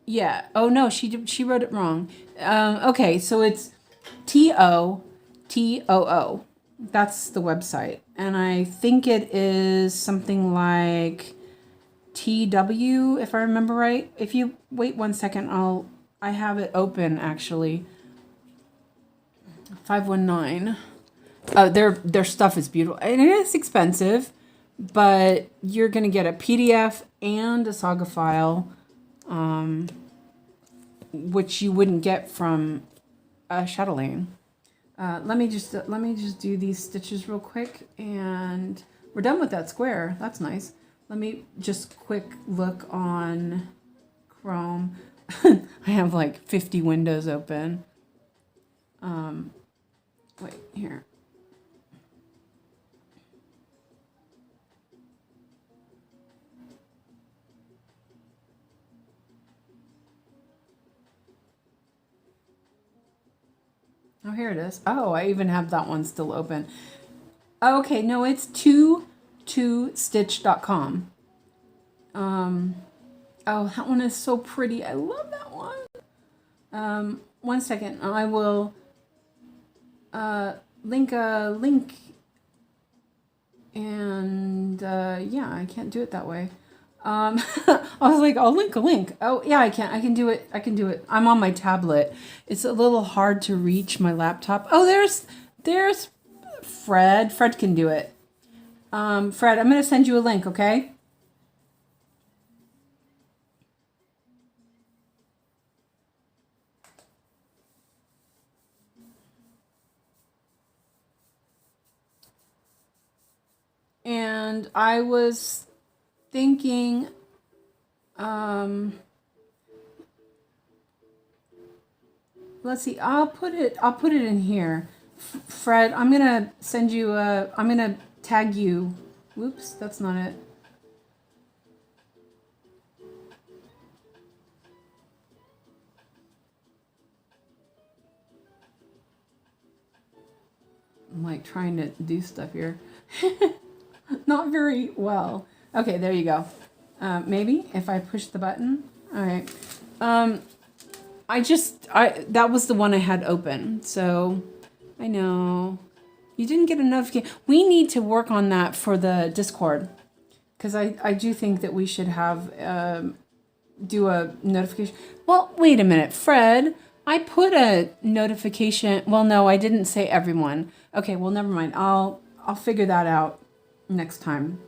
Yeah. Oh no, she wrote it wrong. Okay, so it's T-O-T-O-O. That's the website. And I think it is something like TW, if I remember right. If you wait 1 second, I have it open actually. 519. Their stuff is beautiful. And it is expensive, but you're gonna get a PDF and a Saga file, which you wouldn't get from a chatelaine. Let me just do these stitches real quick, and we're done with that square. That's nice. Let me just quick look on Chrome. I have like 50 windows open. Wait, here. Oh, here it is. Oh, I even have that one still open. Okay, no, it's 2stitch.com. Oh, that one is so pretty. I love that one. 1 second. I will link a link. And yeah, I can't do it that way. I was like, I'll link a link. Oh, yeah, I can. I can do it. I'm on my tablet. It's a little hard to reach my laptop. Oh, there's Fred. Fred can do it. Fred, I'm going to send you a link, okay? And I was thinking, let's see. I'll put it in here. Fred, I'm gonna send you I'm gonna tag you. Whoops, that's not it. I'm like trying to do stuff here. Not very well. Okay, there you go. Maybe if I push the button. All right. That was the one I had open. So I know you didn't get a notification. We need to work on that for the Discord. Because I do think that we should have, do a notification. Well, wait a minute, Fred. I put a notification. Well, no, I didn't say everyone. Okay, well, never mind. I'll figure that out next time.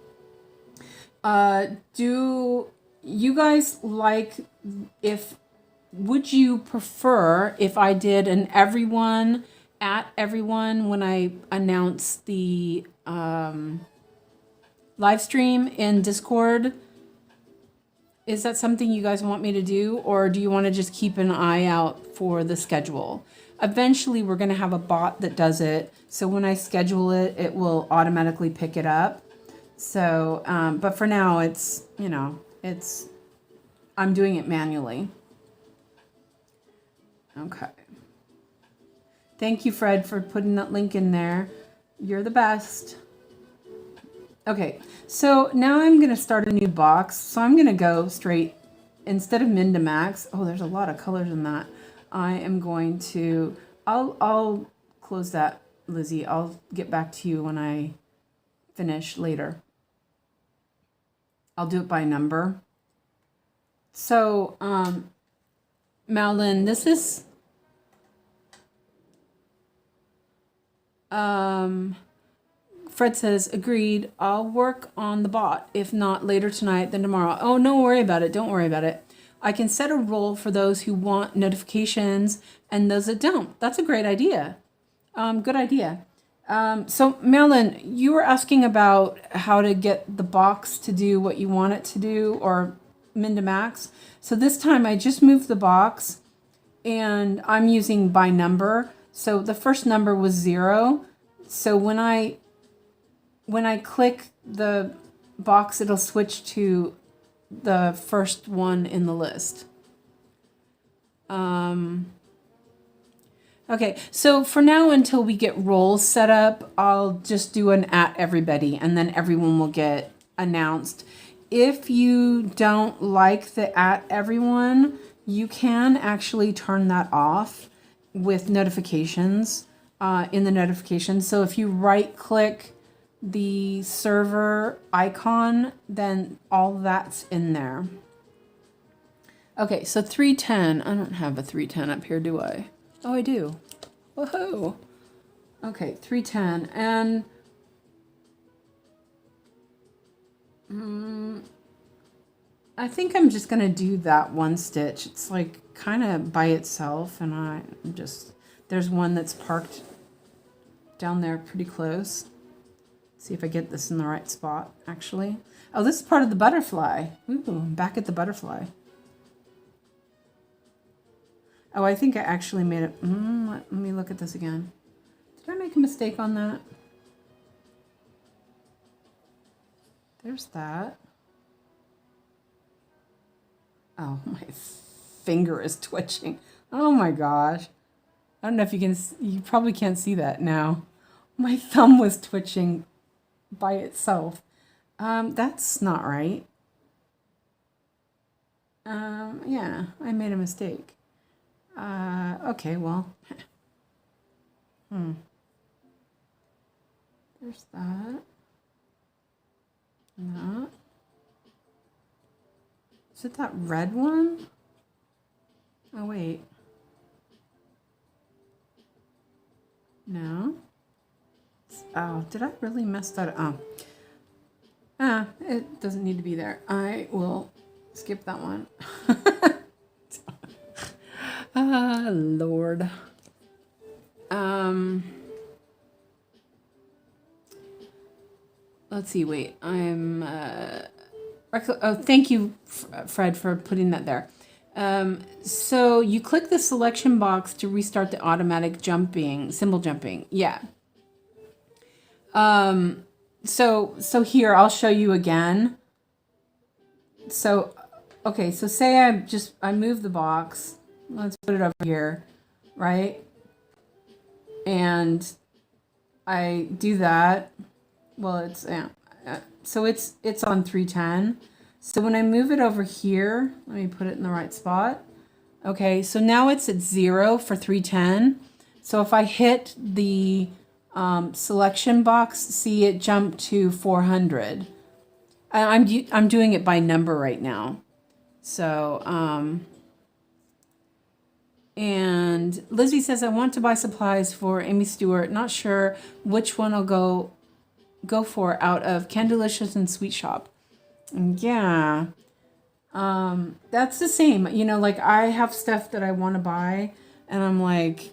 Do you guys like would you prefer if I did an everyone at everyone when I announce the live stream in Discord? Is that something you guys want me to do, or do you want to just keep an eye out for the schedule? Eventually, we're going to have a bot that does it. So when I schedule it, it will automatically pick it up. So, but for now, it's, I'm doing it manually. Okay. Thank you, Fred, for putting that link in there. You're the best. Okay, so now I'm going to start a new box. So I'm going to go straight, instead of min to max. Oh, there's a lot of colors in that. I am going to, I'll close that, Lizzie. I'll get back to you when I finish later. I'll do it by number. So, Malin, this is, Fred says, agreed, I'll work on the bot. If not later tonight, then tomorrow. Oh, don't worry about it. Don't worry about it. I can set a role for those who want notifications and those that don't. That's a great idea. Good idea. So Marilyn, you were asking about how to get the box to do what you want it to do, or min to max. So this time I just moved the box and I'm using by number. So the first number was 0. So when I click the box, it'll switch to the first one in the list. Okay, so for now, until we get roles set up, I'll just do an at everybody, and then everyone will get announced. If you don't like the at everyone, you can actually turn that off with notifications, in the notifications. So if you right click the server icon, then all that's in there. Okay, so 310. I don't have a 310 up here, do I? Oh, I do. Woohoo! Okay, 310. And I think I'm just going to do that one stitch. It's like kind of by itself, and there's one that's parked down there pretty close. See if I get this in the right spot, actually. Oh, this is part of the butterfly. Ooh, I'm back at the butterfly. Oh, I think I actually made it. Let me look at this again. Did I make a mistake on that? There's that. Oh, my finger is twitching. Oh my gosh. I don't know if you probably can't see that now. My thumb was twitching by itself. That's not right. Yeah, I made a mistake. Okay, well. There's that. And that. Is it that red one? Oh, wait. No. Oh, did I really mess that up? Oh. It doesn't need to be there. I will skip that one. Lord. Let's see, wait. I'm, oh, thank you, Fred, for putting that there. So you click the selection box to restart the automatic jumping, symbol jumping. Yeah. So here, I'll show you again. So, okay, so say I move the box. Let's put it over here, right? And I do that. Well, it's, so it's on 310. So when I move it over here, let me put it in the right spot. Okay, so now it's at 0 for 310. So if I hit the selection box, see it jump to 400. I'm doing it by number right now. So, and Lizzie says, I want to buy supplies for Amy Stewart. Not sure which one I'll go for out of Candylicious and Sweet Shop. Yeah. That's the same. You know, like I have stuff that I want to buy and I'm like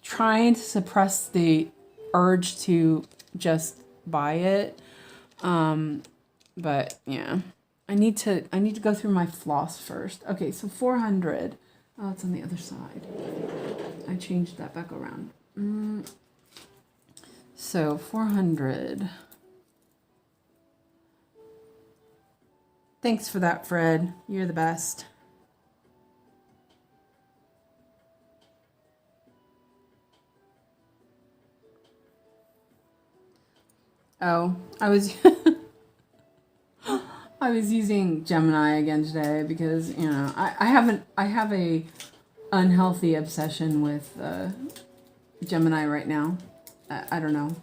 trying to suppress the urge to just buy it. But yeah, I need to go through my floss first. Okay. So 400. Oh, it's on the other side. I changed that back around. So 400. Thanks for that, Fred. You're the best. Oh, I was I was using Gemini again today because, you know, I have a unhealthy obsession with Gemini right now. I don't know.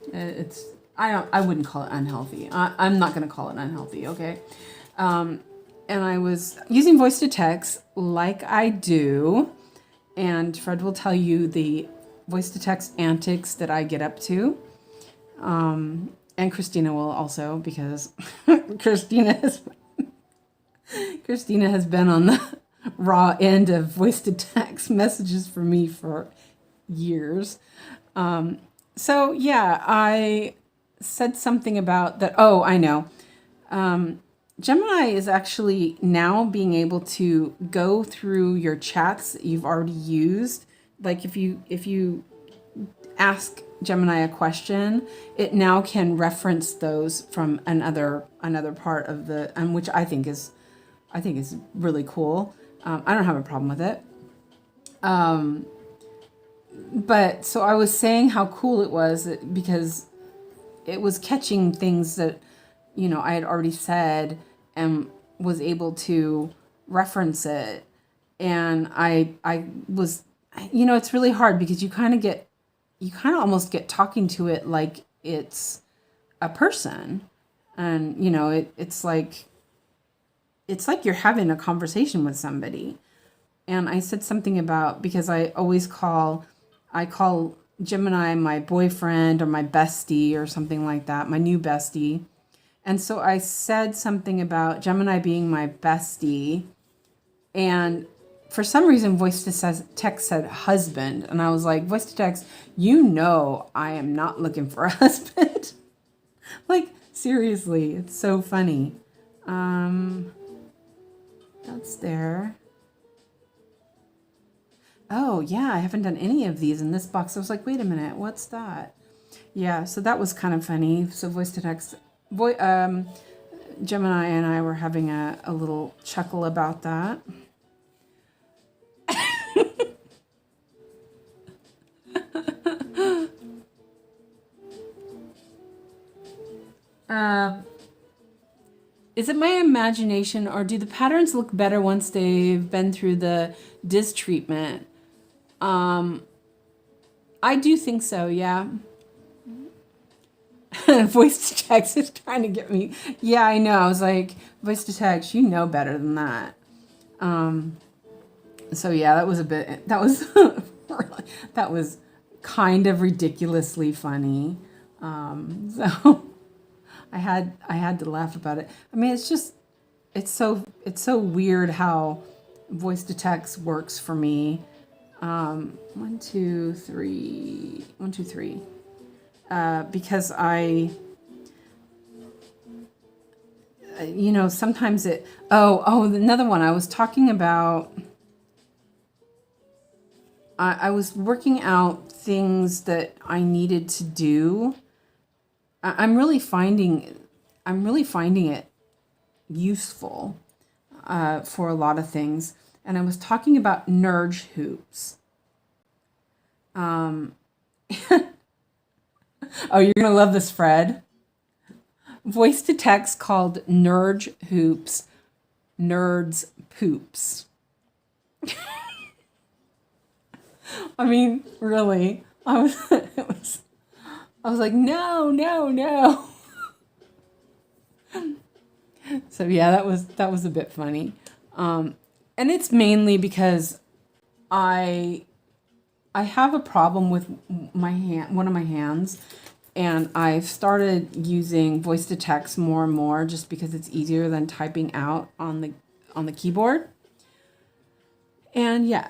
I wouldn't call it unhealthy. I'm not going to call it unhealthy, okay? And I was using voice to text like I do, and Fred will tell you the voice to text antics that I get up to. And Christina will also, because Christina has been on the raw end of voice to text messages for me for years. So yeah, I said something about that. Oh, I know. Gemini is actually now being able to go through your chats that you've already used. Like if you ask Gemini a question, it now can reference those from another part of the, which I think is really cool. I don't have a problem with it. But so I was saying how cool it was because it was catching things that, you know, I had already said and was able to reference it. And I was, you know, it's really hard because you kind of almost get talking to it like it's a person. And, you know, it's like you're having a conversation with somebody. And I said something about, because I call Gemini my boyfriend or my bestie or something like that, my new bestie. And so I said something about Gemini being my bestie. And for some reason, voice to text said husband. And I was like, voice to text, you know, I am not looking for a husband. Like, seriously, it's so funny. That's there. Oh, yeah, I haven't done any of these in this box. I was like, wait a minute, what's that? Yeah, so that was kind of funny. So voice to text, Gemini and I were having a little chuckle about that. Is it my imagination, or do the patterns look better once they've been through the Diz treatment? I do think so, yeah. Voice to text is trying to get me. Yeah, I know. I was like, voice to text, you know better than that. So yeah, that was that was kind of ridiculously funny. So I had to laugh about it. I mean, it's so weird how voice to text works for me. 1, 2, 3, 1, 2, 3. Because you know, sometimes another one I was talking about. I was working out things that I needed to do. I'm really finding it useful for a lot of things. And I was talking about nerge hoops. Oh, you're gonna love this, Fred. Voice to text called nerge hoops, nerds poops. I mean, really, I was like, no. So yeah, that was a bit funny, and it's mainly because I have a problem with my hand, one of my hands, and I've started using voice to text more and more just because it's easier than typing out on the keyboard. And yeah.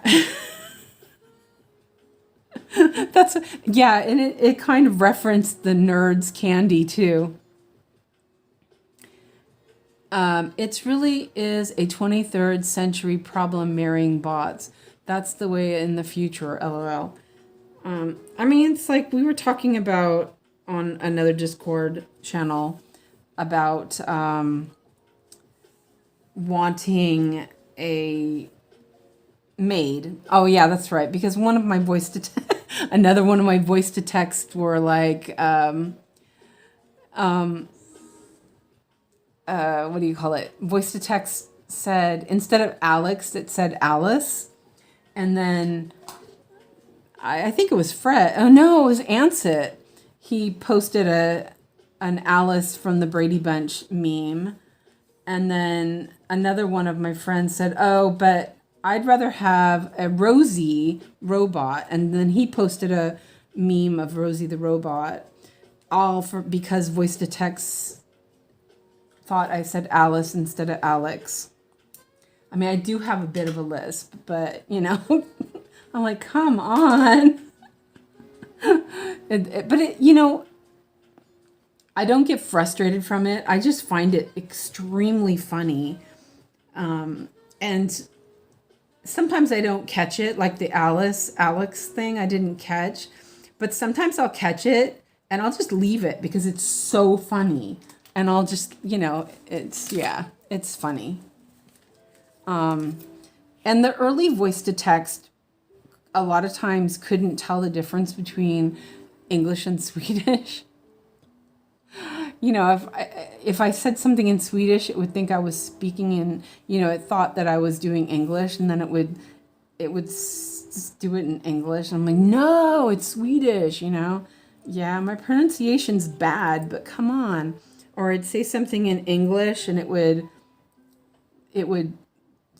And it kind of referenced the Nerds candy too. It really is a 23rd century problem marrying bots. That's the way in the future, LOL. I mean, it's like we were talking about on another Discord channel about wanting a maid. Oh yeah, that's right. Because one of my another one of my voice to text were like, what do you call it? Voice to text said, instead of Alex, it said Alice. And then I think it was Fred. Oh no, it was Ansett. He posted an Alice from the Brady Bunch meme. And then another one of my friends said, oh, but I'd rather have a Rosie robot. And then he posted a meme of Rosie the robot, because voice to text thought I said Alice instead of Alex. I mean, I do have a bit of a lisp, but you know, I'm like, come on. You know, I don't get frustrated from it. I just find it extremely funny. And sometimes I don't catch it, like the Alex thing I didn't catch. But sometimes I'll catch it and I'll just leave it because it's so funny. And I'll just, you know, it's funny. And the early voice to text a lot of times couldn't tell the difference between English and Swedish. You know, if I said something in Swedish, it would think I was speaking in, you know, it thought that I was doing English, and then it would do it in English. And I'm like, no, it's Swedish, you know. Yeah, my pronunciation's bad, but come on. Or I'd say something in English, and it would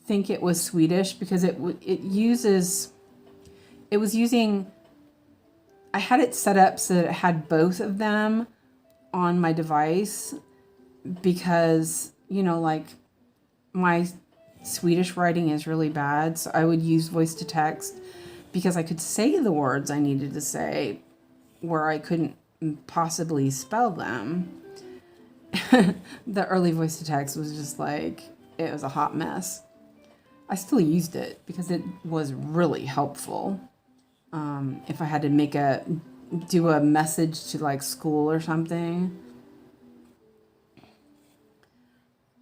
think it was Swedish because I had it set up so that it had both of them on my device, because, you know, like my Swedish writing is really bad. So I would use voice to text because I could say the words I needed to say where I couldn't possibly spell them. The early voice to text was just like, it was a hot mess. I still used it because it was really helpful. If I had to do a message to like school or something.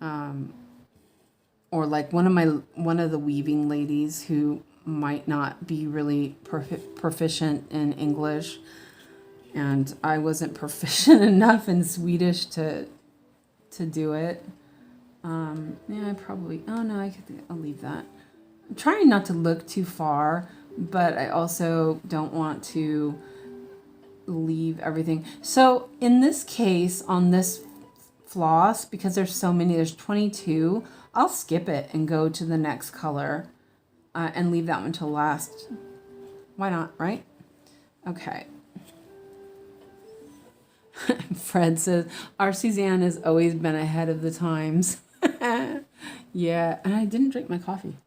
Or like one of the weaving ladies who might not be really proficient in English, and I wasn't proficient enough in Swedish to do it. Yeah, I'll leave that. I'm trying not to look too far, but I also don't want to leave everything. So in this case, on this floss, because there's so many, there's 22, I'll skip it and go to the next color and leave that one till last. Why not, right? Okay. Fred says, our Suzanne has always been ahead of the times. Yeah, and I didn't drink my coffee.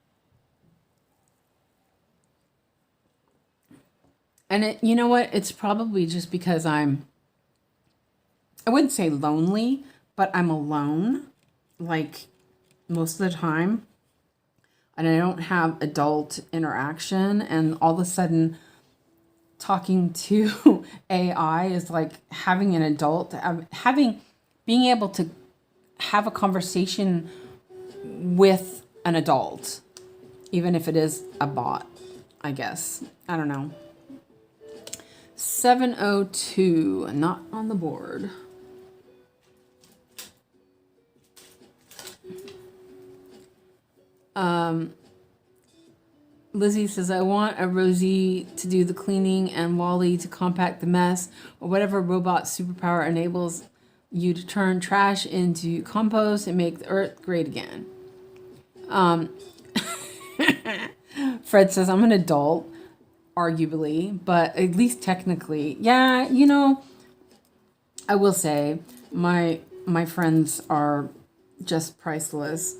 And you know what? It's probably just because I wouldn't say lonely, but I'm alone. like most of the time, and I don't have adult interaction, and all of a sudden talking to AI is like having an adult, being able to have a conversation with an adult, even if it is a bot, I guess. I don't know. 702, not on the board. Lizzie says, I want a Rosie to do the cleaning and Wally to compact the mess, or whatever robot superpower enables you to turn trash into compost and make the earth great again. Fred says, I'm an adult, arguably, but at least technically. Yeah, you know, I will say my friends are just priceless.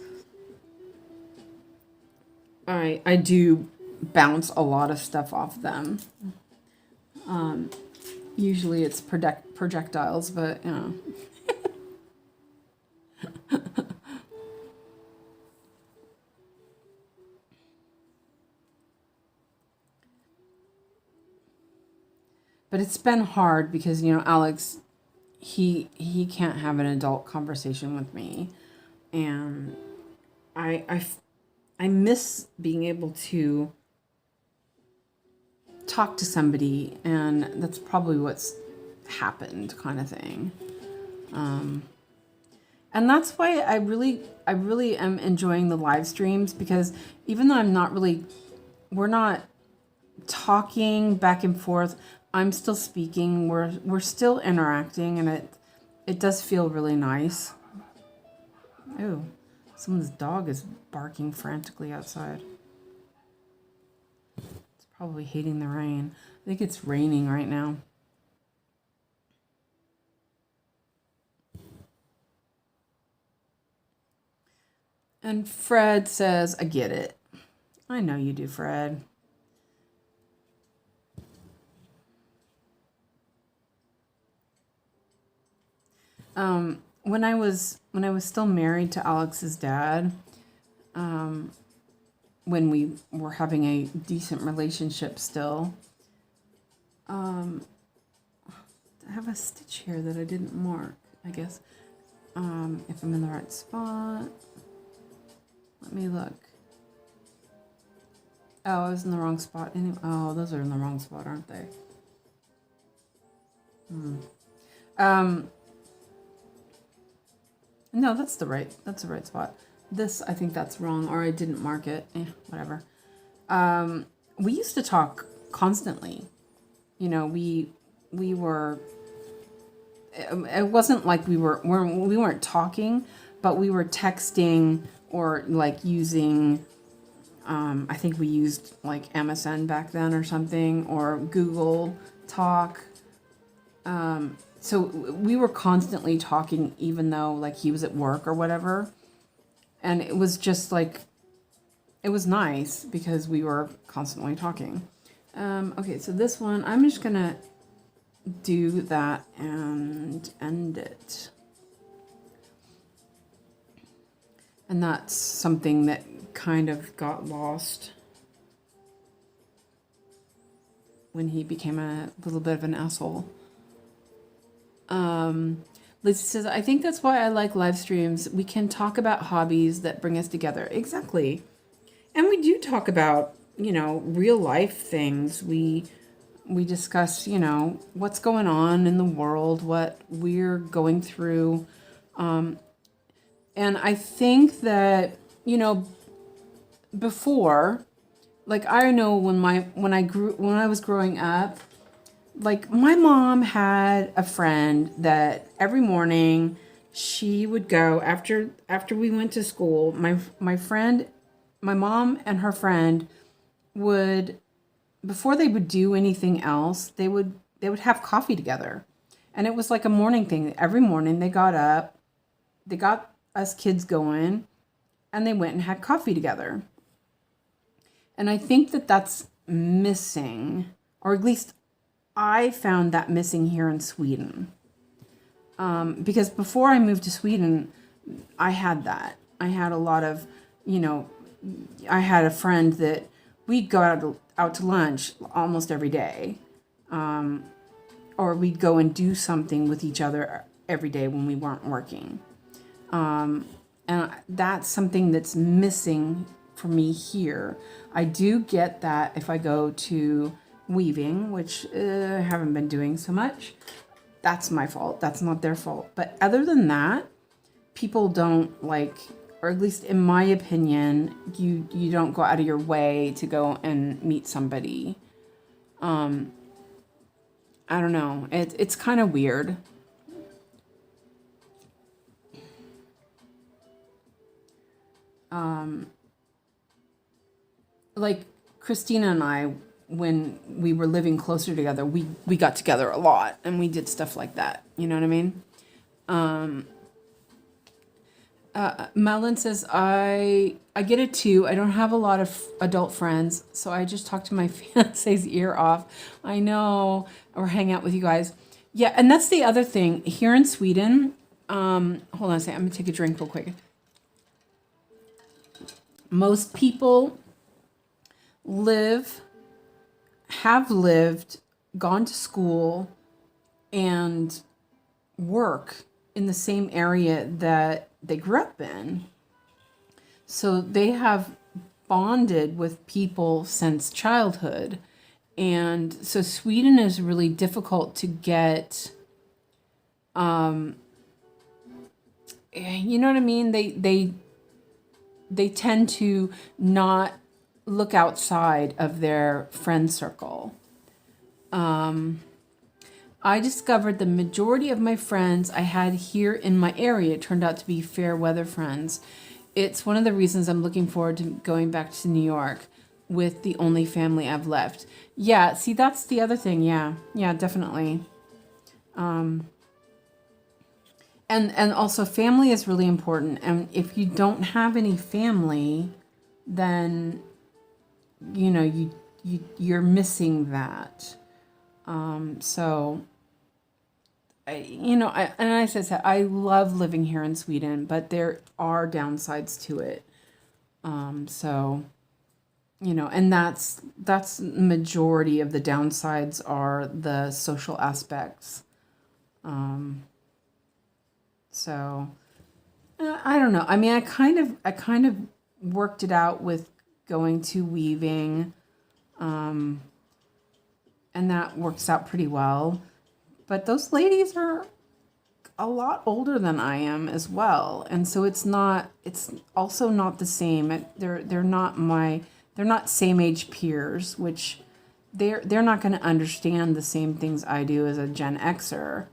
I do bounce a lot of stuff off them. Usually it's projectiles, but you know. But it's been hard because, you know, Alex, he can't have an adult conversation with me, and I miss being able to talk to somebody, and that's probably what's happened, kind of thing. And that's why I really am enjoying the live streams, because even though we're not talking back and forth, I'm still speaking, we're still interacting, and it does feel really nice. Ooh. Someone's dog is barking frantically outside. It's probably hating the rain. I think it's raining right now. And Fred says, I get it. I know you do, Fred. When I was still married to Alex's dad, when we were having a decent relationship still, I have a stitch here that I didn't mark, I guess. If I'm in the right spot, let me look. Oh, I was in the wrong spot. Oh, those are in the wrong spot, aren't they? No, that's the right spot. This, I think that's wrong, or I didn't mark it. Whatever. We used to talk constantly. You know, we were. It wasn't like we weren't talking, but we were texting or like using. I think we used like MSN back then or something, or Google Talk. So we were constantly talking, even though like he was at work or whatever. And it was just like, it was nice because we were constantly talking. Okay, so this one, I'm just going to do that and end it. And that's something that kind of got lost when he became a little bit of an asshole. Lizzie says, I think that's why I like live streams. We can talk about hobbies that bring us together. Exactly. And we do talk about, you know, real life things. We discuss, you know, what's going on in the world, what we're going through. And I think that, you know, before, like I know when I was growing up, like my mom had a friend that every morning she would go after we went to school. My mom and her friend would, before they would do anything else, they would have coffee together. And it was like a morning thing. Every morning they got up, they got us kids going, and they went and had coffee together. And I think that that's missing, or at least I found that missing here in Sweden. Because before I moved to Sweden, I had that. I had a lot of, you know, I had a friend that we'd go out to lunch almost every day. Or we'd go and do something with each other every day when we weren't working. And that's something that's missing for me here. I do get that if I go to weaving, which I haven't been doing so much. That's my fault. That's not their fault. But other than that, people don't like, or at least in my opinion, you don't go out of your way to go and meet somebody. I don't know. It's kind of weird. Like Christina and I, when we were living closer together, we got together a lot and we did stuff like that. You know what I mean? Melon says, I get it too. I don't have a lot of adult friends, so I just talk to my fiance's ear off. I know, or hang out with you guys. Yeah, and that's the other thing. Here in Sweden, hold on a second, I'm going to take a drink real quick. Most people have lived, gone to school, and work in the same area that they grew up in. So they have bonded with people since childhood. And so Sweden is really difficult to get, you know what I mean? They tend to not look outside of their friend circle. I discovered the majority of my friends I had here in my area turned out to be fair weather friends. It's one of the reasons I'm looking forward to going back to New York with the only family I've left. Yeah, see, that's the other thing. Yeah, definitely. And also family is really important. And if you don't have any family, then, you know, you're missing that. So, and I said, I love living here in Sweden, but there are downsides to it. So, and that's majority of the downsides are the social aspects. So, I don't know. I mean, I kind of worked it out with going to weaving, and that works out pretty well. But those ladies are a lot older than I am as well, and so it's also not the same. They're not same age peers, which they're not going to understand the same things I do as a Gen Xer.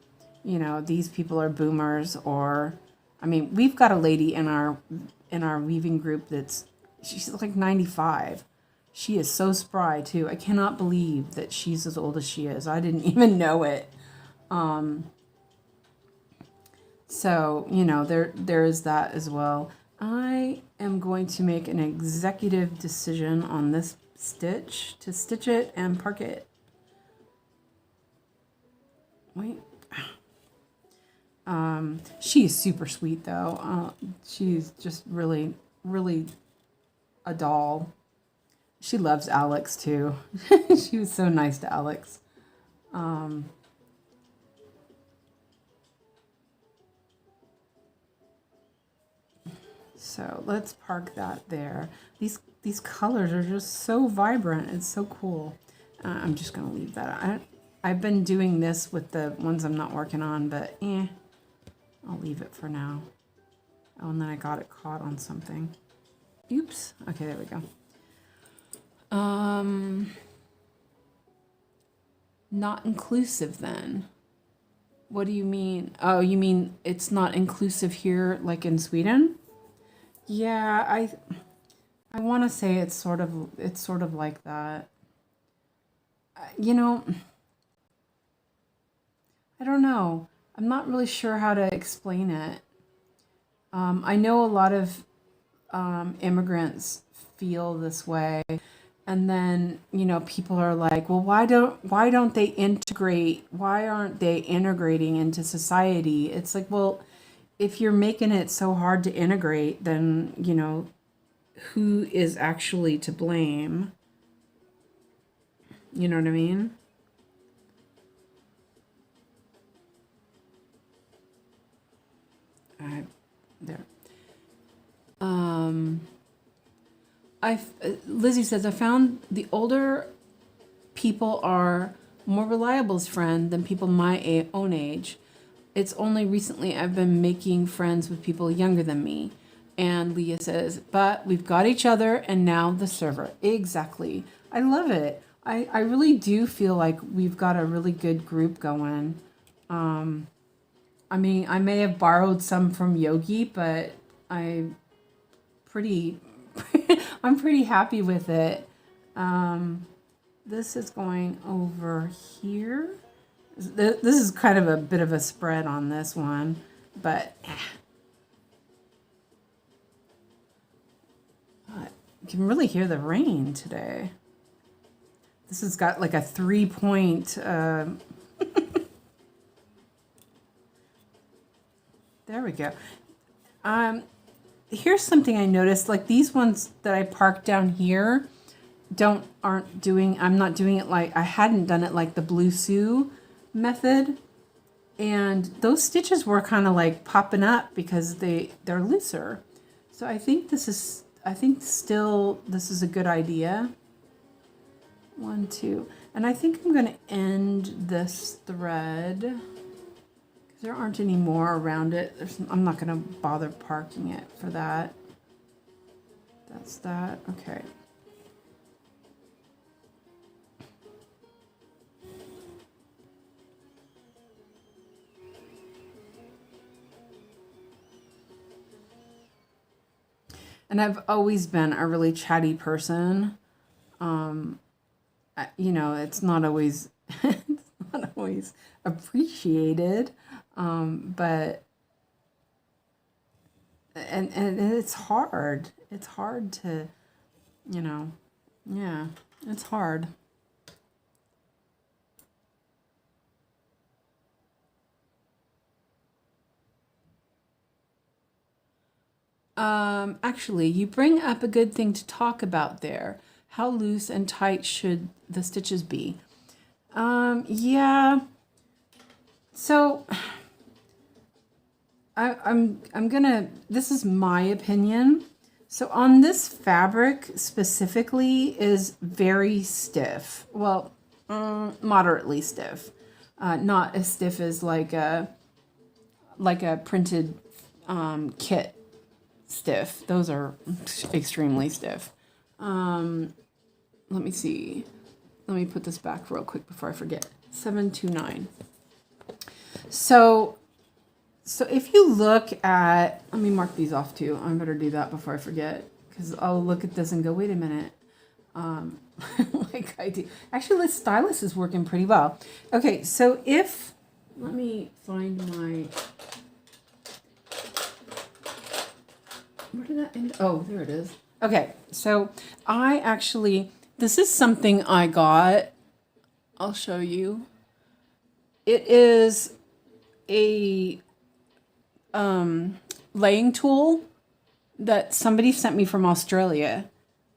These people are boomers, or I mean, we've got a lady in our weaving group she's like 95. She is so spry too. I cannot believe that she's as old as she is. I didn't even know it. So, there is that as well. I am going to make an executive decision on this stitch to stitch it and park it. Wait. She's super sweet though. She's just really, really a doll. She loves Alex too. She was so nice to Alex. So let's park that there. These colors are just so vibrant. It's so cool. I'm just gonna leave that. I've been doing this with the ones I'm not working on, but I'll leave it for now. Oh, and then I got it caught on something. Oops. Okay, there we go. Not inclusive then. What do you mean? Oh, you mean it's not inclusive here like in Sweden? Yeah, I want to say it's sort of like that. I don't know. I'm not really sure how to explain it. I know a lot of immigrants feel this way, and then people are like, well, why don't they integrate? Why aren't they integrating into society? It's like, well, if you're making it so hard to integrate, then, you know, who is actually to blame? You know what I mean? There. Lizzie says, I found the older people are more reliable as friends than people my own age. It's only recently I've been making friends with people younger than me. And Leah says, but we've got each other and now the server. Exactly. I love it. I really do feel like we've got a really good group going. I mean, I may have borrowed some from Yogi, but I'm pretty happy with it. This is going over here. This is kind of a bit of a spread on this one, but you can really hear the rain today. This has got like a 3-point. There we go. Here's something I noticed. Like these ones that I parked down here, I'm not doing it like I hadn't done it like the Bluessu method, and those stitches were kind of like popping up because they're looser. So I think this is a good idea. 1, 2, and I think I'm going to end this thread because there aren't any more around it. I'm not going to bother parking it for that. That's that. Okay. And I've always been a really chatty person. You know, it's not always appreciated, but and it's hard. It's hard to, you know, yeah, it's hard. Actually, you bring up a good thing to talk about there. How loose and tight should the stitches be? Yeah. So I'm gonna, this is my opinion. So on this fabric specifically is very stiff. Well, moderately stiff. Not as stiff as like a printed kit stiff. Those are extremely stiff. Let me see. Let me put this back real quick before I forget. 729. So if you look at, let me mark these off too. I better do that before I forget because I'll look at this and go, wait a minute. Like I do. Actually, this stylus is working pretty well. Okay, so let me find my, where did that end? Oh, there it is. Okay, so this is something I got. I'll show you. It is a laying tool that somebody sent me from Australia.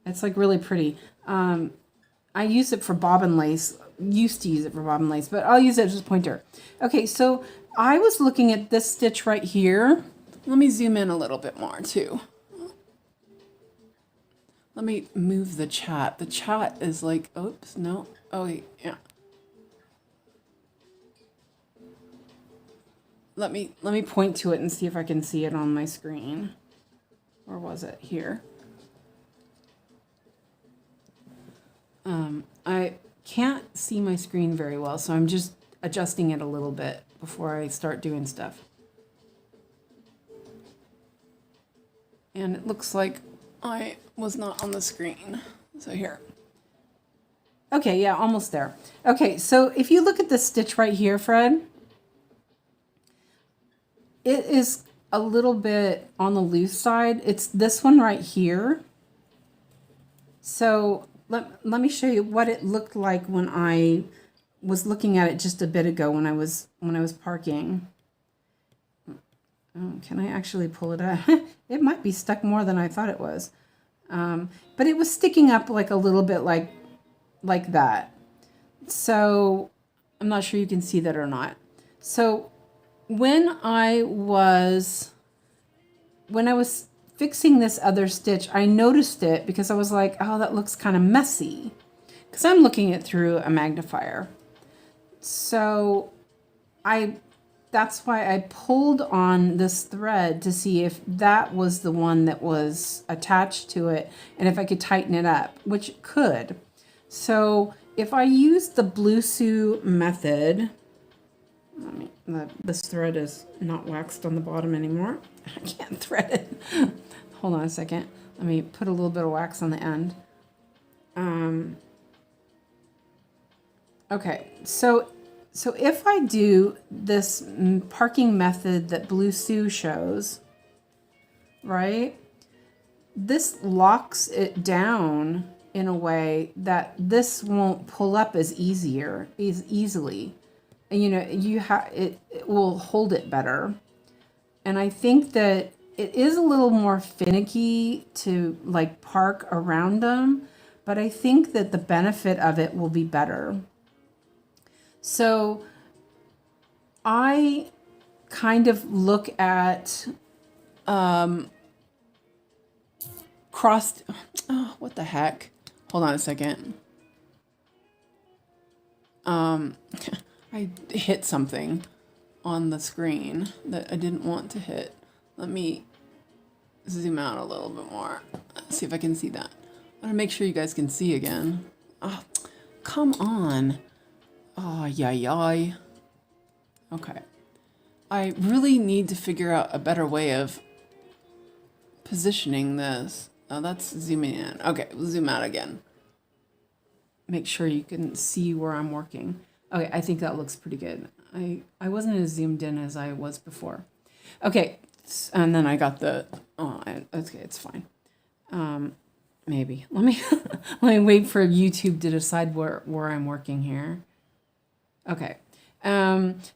It's like really pretty. I use it for bobbin lace. Used to use it for bobbin lace, but I'll use it as a pointer. Okay, so I was looking at this stitch right here. Let me zoom in a little bit more too. Let me move the chat. The chat is like, oops, no. Oh, wait, yeah. Let me point to it and see if I can see it on my screen. Or was it here? I can't see my screen very well, so I'm just adjusting it a little bit before I start doing stuff. And it looks like I was not on the screen. So here. Okay, yeah, almost there. Okay, so if you look at this stitch right here, Fred, it is a little bit on the loose side. It's this one right here. So let me show you what it looked like when I was looking at it just a bit ago when I was parking. Oh, can I actually pull it out? It might be stuck more than I thought it was. But it was sticking up like a little bit like that. So I'm not sure you can see that or not. So when I was fixing this other stitch, I noticed it because I was like, oh, that looks kind of messy. Because I'm looking it through a magnifier. So that's why I pulled on this thread to see if that was the one that was attached to it and if I could tighten it up, which it could. So if I use the Bluessu method, this thread is not waxed on the bottom anymore. I can't thread it. Hold on a second. Let me put a little bit of wax on the end. Okay, so if I do this parking method that Bluessu shows, right, this locks it down in a way that this won't pull up as easily. And you know, it will hold it better. And I think that it is a little more finicky to like park around them, but I think that the benefit of it will be better. So I kind of look at what the heck? Hold on a second. I hit something on the screen that I didn't want to hit. Let me zoom out a little bit more. See if I can see that. I want to make sure you guys can see again. Oh, come on. Oh, yay. Okay. I really need to figure out a better way of positioning this. Oh, that's zooming in. Okay, we'll zoom out again. Make sure you can see where I'm working. Okay, I think that looks pretty good. I wasn't as zoomed in as I was before. Okay, and then I got the, okay, it's fine. Maybe. Let me wait for YouTube to decide where I'm working here. Okay.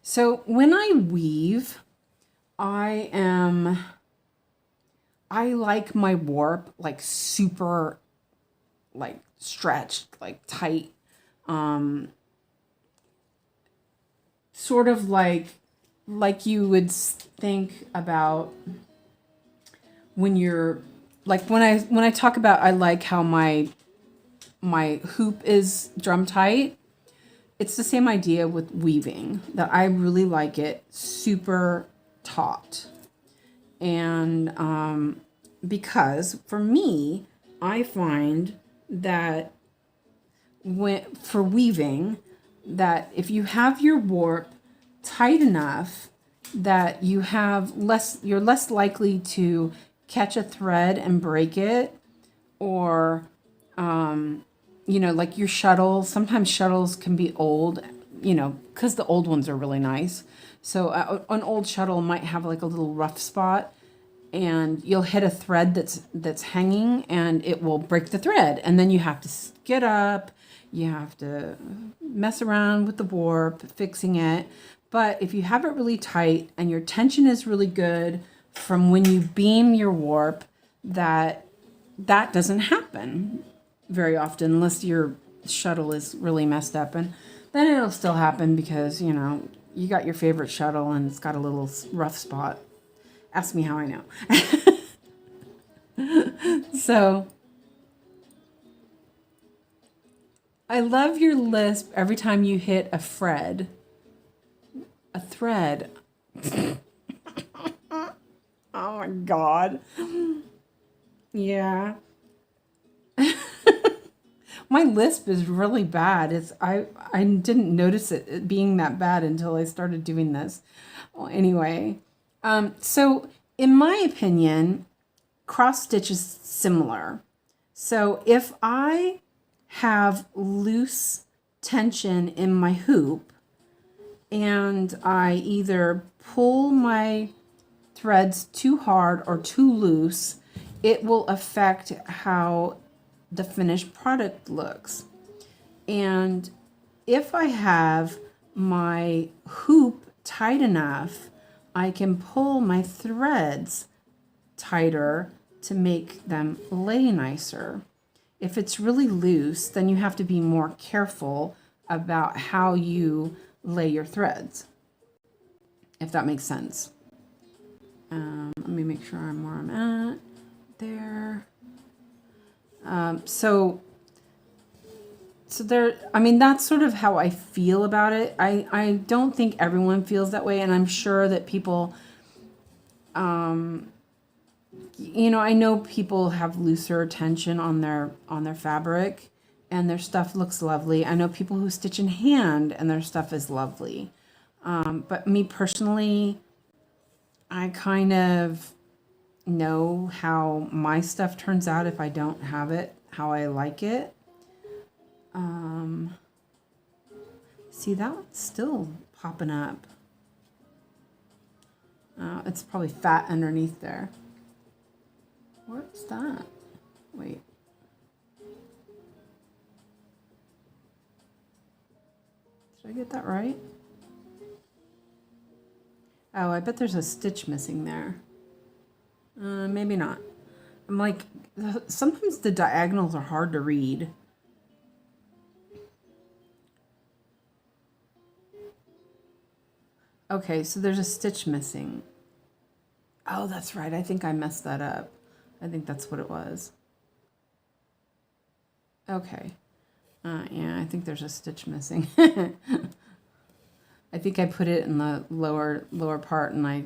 So when I weave, I like my warp like super like stretched, like tight, sort of like you would think about when you're like when I talk about I like how my hoop is drum tight. It's the same idea with weaving, that I really like it super taut. And because for me, I find that for weaving, that if you have your warp tight enough that you're less likely to catch a thread and break it, or you know, like your shuttle. Sometimes shuttles can be old, you know, because the old ones are really nice. So an old shuttle might have like a little rough spot, and you'll hit a thread that's hanging, and it will break the thread, and then you have to get up. You have to mess around with the warp, fixing it. But if you have it really tight and your tension is really good from when you beam your warp, that doesn't happen very often unless your shuttle is really messed up. And then it'll still happen because, you know, you got your favorite shuttle and it's got a little rough spot. Ask me how I know. So I love your lisp every time you hit a thread. A thread. Oh my God. Yeah. My lisp is really bad. I didn't notice it being that bad until I started doing this. Well, anyway, so in my opinion, cross stitch is similar. So if I have loose tension in my hoop and I either pull my threads too hard or too loose, it will affect how the finished product looks. And if I have my hoop tight enough, I can pull my threads tighter to make them lay nicer. If it's really loose, then you have to be more careful about how you lay your threads, if that makes sense. Let me make sure I'm where I'm at. There. So there, I mean, that's sort of how I feel about it. I don't think everyone feels that way, and I'm sure that people, you know, I know people have looser tension on their fabric, and their stuff looks lovely. I know people who stitch in hand, and their stuff is lovely. But me personally, I kind of know how my stuff turns out if I don't have it how I like it. See, that one's still popping up. It's probably fat underneath there. What's that? Wait. Did I get that right? Oh, I bet there's a stitch missing there. Maybe not. I'm like, sometimes the diagonals are hard to read. Okay, so there's a stitch missing. Oh, that's right. I think I messed that up. I think that's what it was. Okay. Yeah, I think there's a stitch missing. I think I put it in the lower part, and I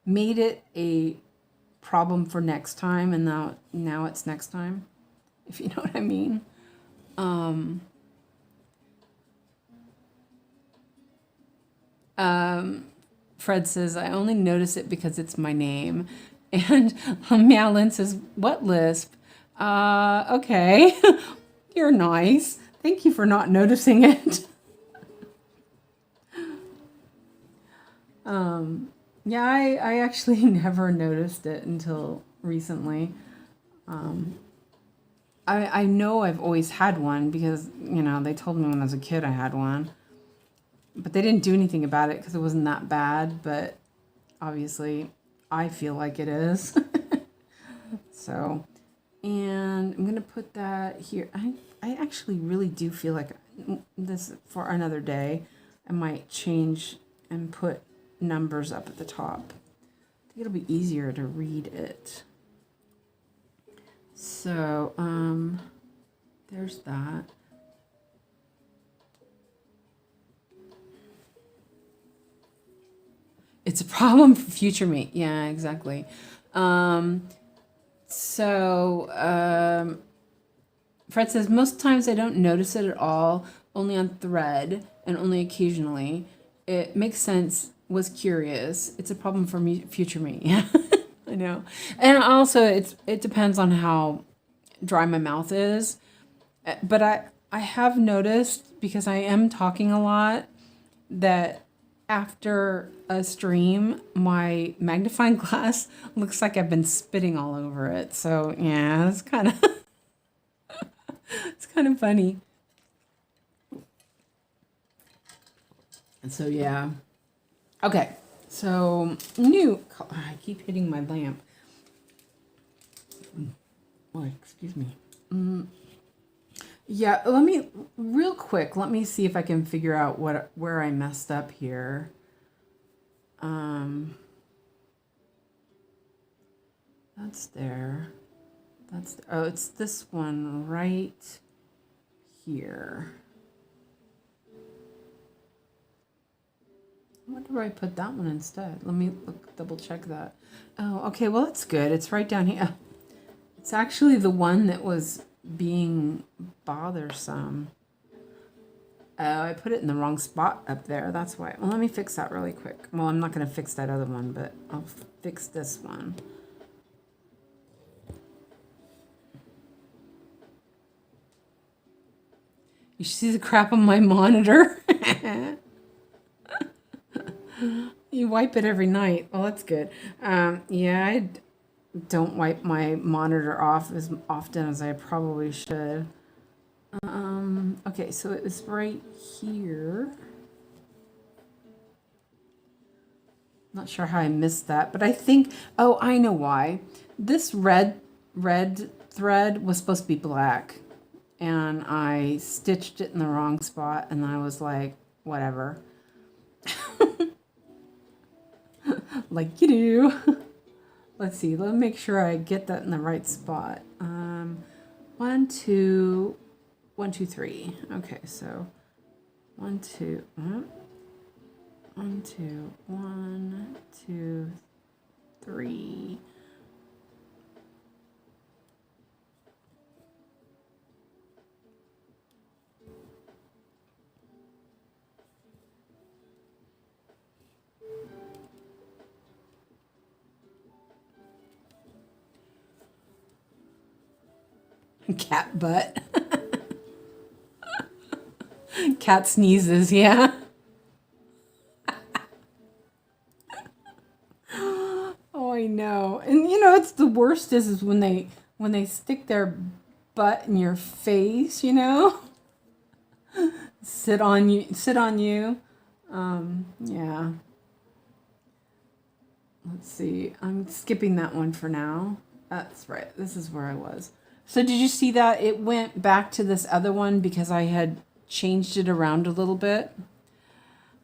made it a problem for next time, and now it's next time, if you know what I mean. Fred says, I only notice it because it's my name. And Meowlin says, what lisp? Okay. You're nice. Thank you for not noticing it. Yeah, I actually never noticed it until recently. I know I've always had one because, you know, they told me when I was a kid I had one. But they didn't do anything about it because it wasn't that bad. But obviously, I feel like it is. So, and I'm going to put that here. I actually really do feel like this for another day. I might change and put numbers up at the top. I think it'll be easier to read it. So, there's that. It's a problem for future me. Yeah, exactly. Fred says, most times I don't notice it at all, only on thread and only occasionally. It makes sense, was curious. It's a problem for me, future me. Yeah, I know. And also, it depends on how dry my mouth is. But I have noticed, because I am talking a lot, that after a stream, my magnifying glass looks like I've been spitting all over it. So yeah, it's kind of it's kind of funny. And so yeah. Okay. So I keep hitting my lamp. Oh, excuse me. Yeah, real quick, let me see if I can figure out where I messed up here. That's there. Oh, it's this one right here. I wonder where I put that one instead. Let me double check that. Oh, okay, well, that's good. It's right down here. It's actually the one that was being bothersome. Oh, I put it in the wrong spot up there. That's why. Well, let me fix that really quick. Well, I'm not going to fix that other one, but I'll fix this one. You see the crap on my monitor? You wipe it every night. Well, that's good. Yeah, I don't wipe my monitor off as often as I probably should. Okay, so it was right here. Not sure how I missed that, but I think, oh, I know why. This red thread was supposed to be black, and I stitched it in the wrong spot, and I was like, whatever. Like you do. Let's see, let me make sure I get that in the right spot. 1, 2, 1, 2, 3. Okay, so 1, 2, 1, 2, 1, 2, 3. Cat butt. Cat sneezes, yeah. Oh, I know. And you know, it's the worst is when they stick their butt in your face, you know? Sit on you. Yeah. Let's see. I'm skipping that one for now. That's right. This is where I was. So did you see that it went back to this other one because I had changed it around a little bit?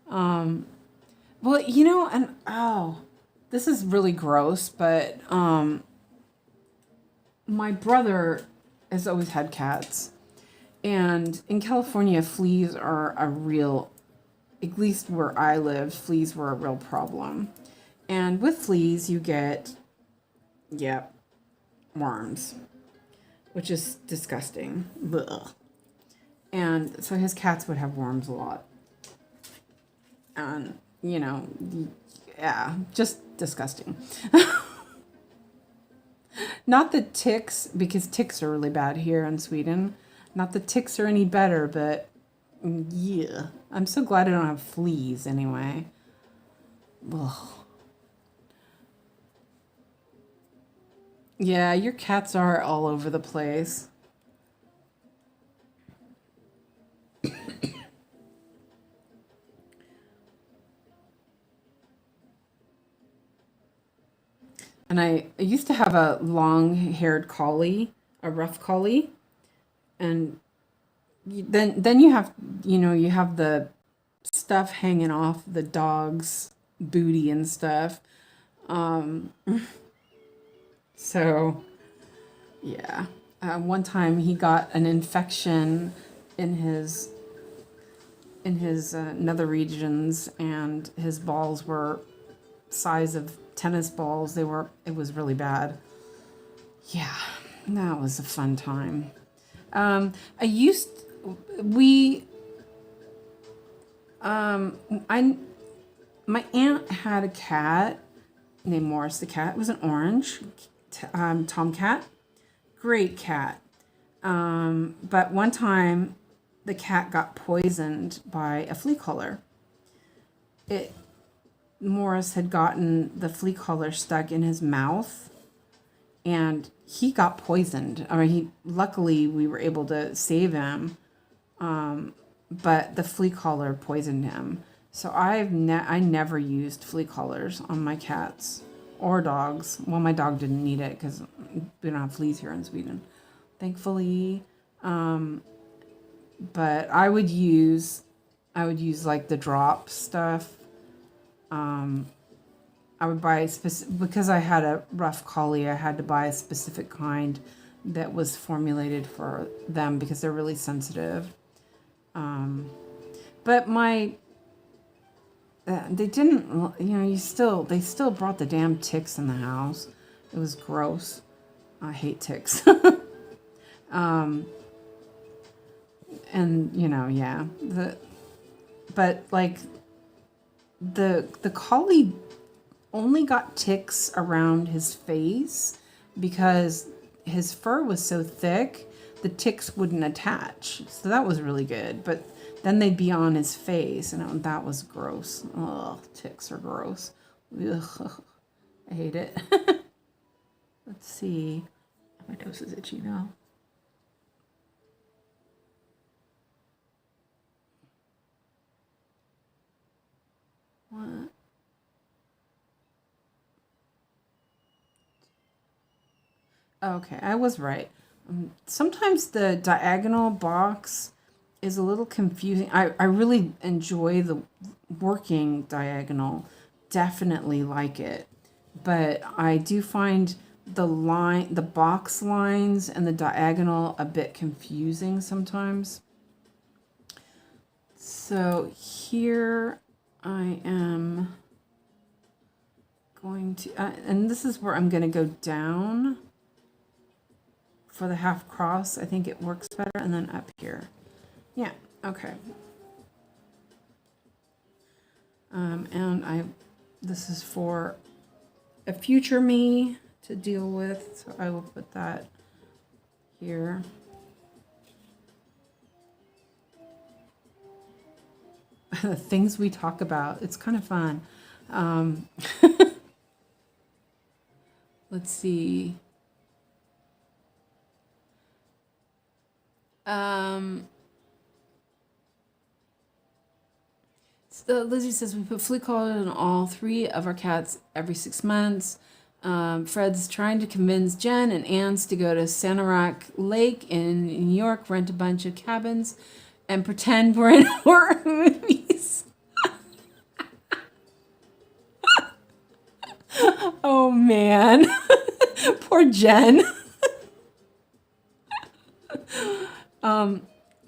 Well, you know, and oh, this is really gross, but my brother has always had cats. And in California, fleas are a real, at least where I lived, fleas were a real problem. And with fleas, you get, yep, worms, which is disgusting. Ugh. And so his cats would have worms a lot. And, you know, yeah, just disgusting. Not the ticks, because ticks are really bad here in Sweden. Not the ticks are any better, but yeah. I'm so glad I don't have fleas anyway. Ugh. Yeah, your cats are all over the place. And I used to have a long-haired collie, a rough collie, and then you have, you know, you have the stuff hanging off the dog's booty and stuff. Um, so yeah, one time he got an infection in his nether regions, and his balls were size of tennis balls. It was really bad. Yeah, that was a fun time. I used, we, I, my aunt had a cat named Morris the cat. It was an orange tomcat. Great cat. But one time the cat got poisoned by a flea collar. Morris had gotten the flea collar stuck in his mouth, and he got poisoned. I mean, luckily we were able to save him, but the flea collar poisoned him. So I never used flea collars on my cats or dogs. Well, my dog didn't need it because we don't have fleas here in Sweden, thankfully. But I would use like the drop stuff. I would buy because I had a rough collie. I had to buy a specific kind that was formulated for them because they're really sensitive. But they didn't. You know, they still brought the damn ticks in the house. It was gross. I hate ticks. And you know, yeah. But like the collie only got ticks around his face because his fur was so thick, the ticks wouldn't attach. So that was really good. But then they'd be on his face, and that was gross. Ugh, ticks are gross. Ugh, I hate it. Let's see. My nose is itchy now. What? Okay, I was right. Sometimes the diagonal box is a little confusing. I really enjoy the working diagonal. Definitely like it. But I do find the box lines and the diagonal a bit confusing sometimes. So here I am going to, and this is where I'm going to go down for the half cross. I think it works better, and then up here. Yeah, okay. And this is for a future me to deal with, so I will put that here. The things we talk about, it's kind of fun. Let's see. So Lizzie says we put flea collar on all 3 of our cats every 6 months. Fred's trying to convince Jen and Ann's to go to Sanarak Lake in New York, rent a bunch of cabins, and pretend we're in horror movies. Oh man, poor Jen.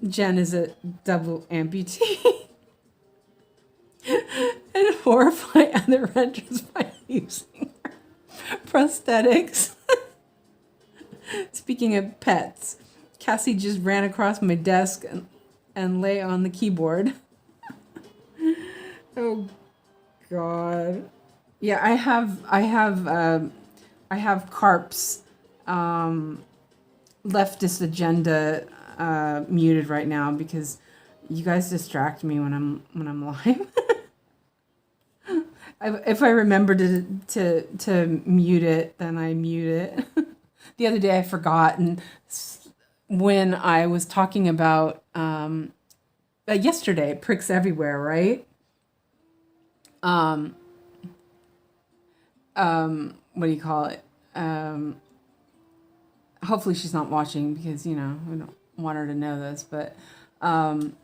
Jen is a double amputee and horrify other renters by using her prosthetics. Speaking of pets, Cassie just ran across my desk and lay on the keyboard. Oh God. Yeah, I have Carp's leftist agenda muted right now because you guys distract me when I'm live. If I remember to mute it, then I mute it. The other day I forgot, and when I was talking about yesterday, pricks everywhere, right? What do you call it? Hopefully she's not watching because, we don't want her to know this, but I'm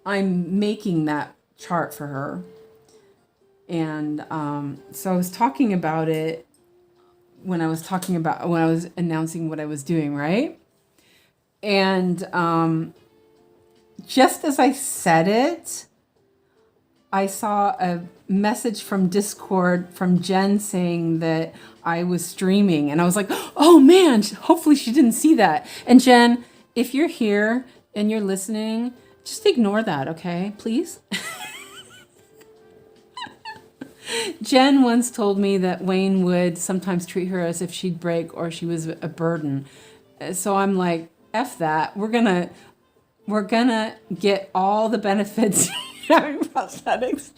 making that chart for her. And so I was talking about it when I was announcing what I was doing, right? And just as I said it, I saw a message from Discord from Jen saying that I was streaming, and I was like, oh man, hopefully she didn't see that. And Jen, if you're here and you're listening, just ignore that, okay? Please. Jen once told me that Wayne would sometimes treat her as if she'd break or she was a burden. So I'm like, F that. We're gonna get all the benefits having prosthetics.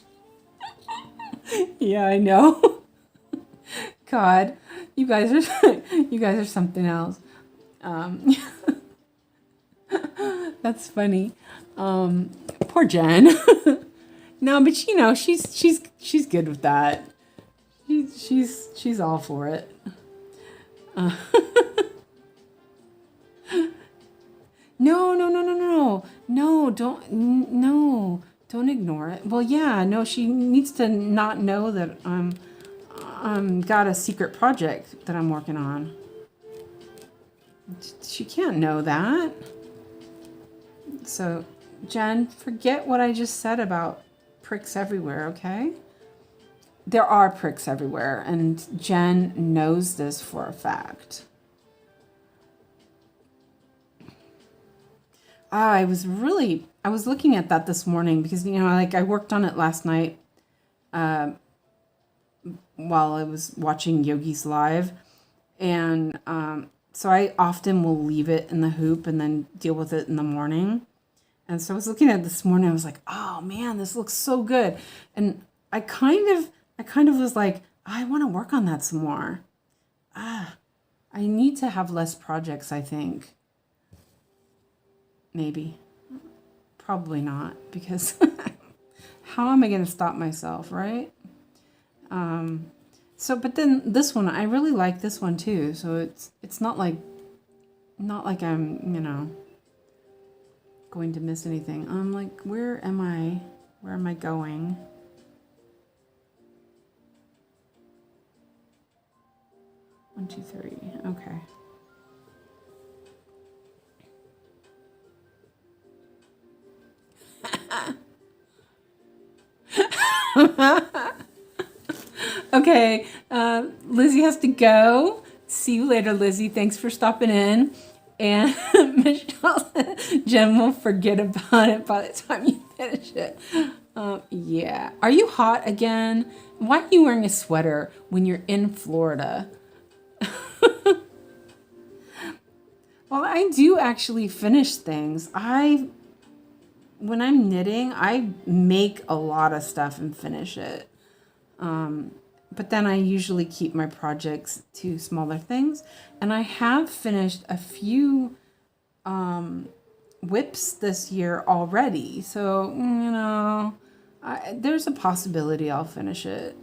Yeah, I know. God, you guys are something else. That's funny. Poor Jen. No, but she's good with that. She's all for it. No, don't ignore it. Well, yeah, no, she needs to not know that I'm got a secret project that I'm working on. She can't know that. So, Jen, forget what I just said about pricks everywhere, okay? There are pricks everywhere, and Jen knows this for a fact. I was looking at that this morning because, I worked on it last night while I was watching Yogi's live. And so I often will leave it in the hoop and then deal with it in the morning. And so I was looking at it this morning. I was like, oh man, this looks so good. And I kind of was like, I want to work on that some more. I need to have less projects, I think. Maybe. Probably not, because how am I going to stop myself, right? So, but then this one, I really like this one too. So it's not like I'm, you know, going to miss anything. I'm like, where am I? Where am I going? One, two, three. Okay. Okay, Lizzie has to go. See you later, Lizzie. Thanks for stopping in. And Michelle, Jen will forget about it by the time you finish it. Yeah. Are you hot again? Why are you wearing a sweater when you're in Florida? Well, I do actually finish things. When I'm knitting, I make a lot of stuff and finish it. But then I usually keep my projects to smaller things. And I have finished a few whips this year already. So, you know, there's a possibility I'll finish it.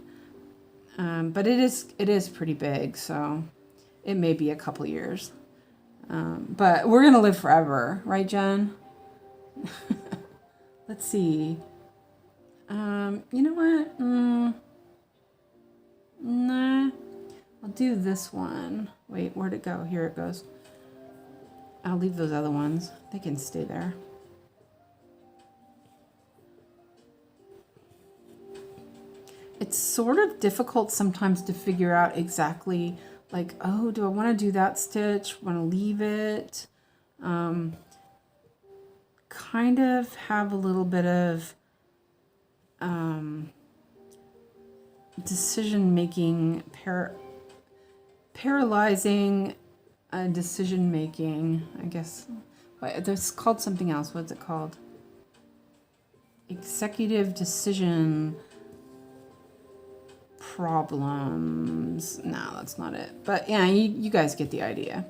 But it is pretty big, so it may be a couple years. But we're going to live forever, right, Jen? Let's see. You know what? Nah. I'll do this one. Wait, where'd it go? Here it goes. I'll leave those other ones. They can stay there. It's sort of difficult sometimes to figure out exactly, like, oh, do I want to do that stitch? Want to leave it? Kind of have a little bit of decision-making, paralyzing decision-making, I guess. There's called something else. What's it called? Executive decision problems. No, that's not it. But yeah, you guys get the idea.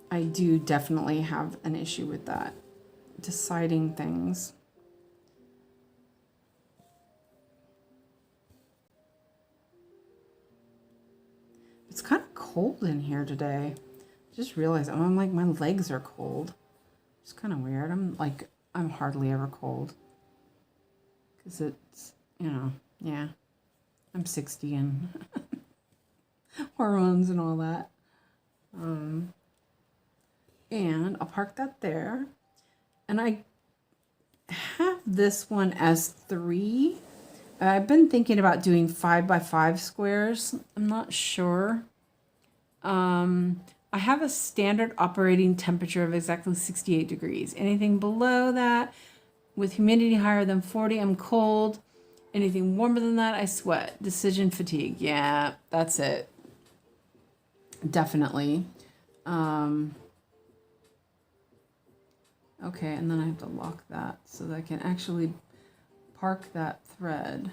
I do definitely have an issue with that. Deciding things. It's kind of cold in here today. I just realized I'm like, my legs are cold. It's kind of weird. I'm hardly ever cold. Because it's, you know, yeah. I'm 60 and hormones and all that. And I'll park that there. And I have this one as 3. I've been thinking about doing 5x5 squares. I'm not sure. I have a standard operating temperature of exactly 68 degrees. Anything below that, with humidity higher than 40, I'm cold. Anything warmer than that, I sweat. Decision fatigue. Yeah, that's it. Definitely. Okay, and then I have to lock that so that I can actually park that thread.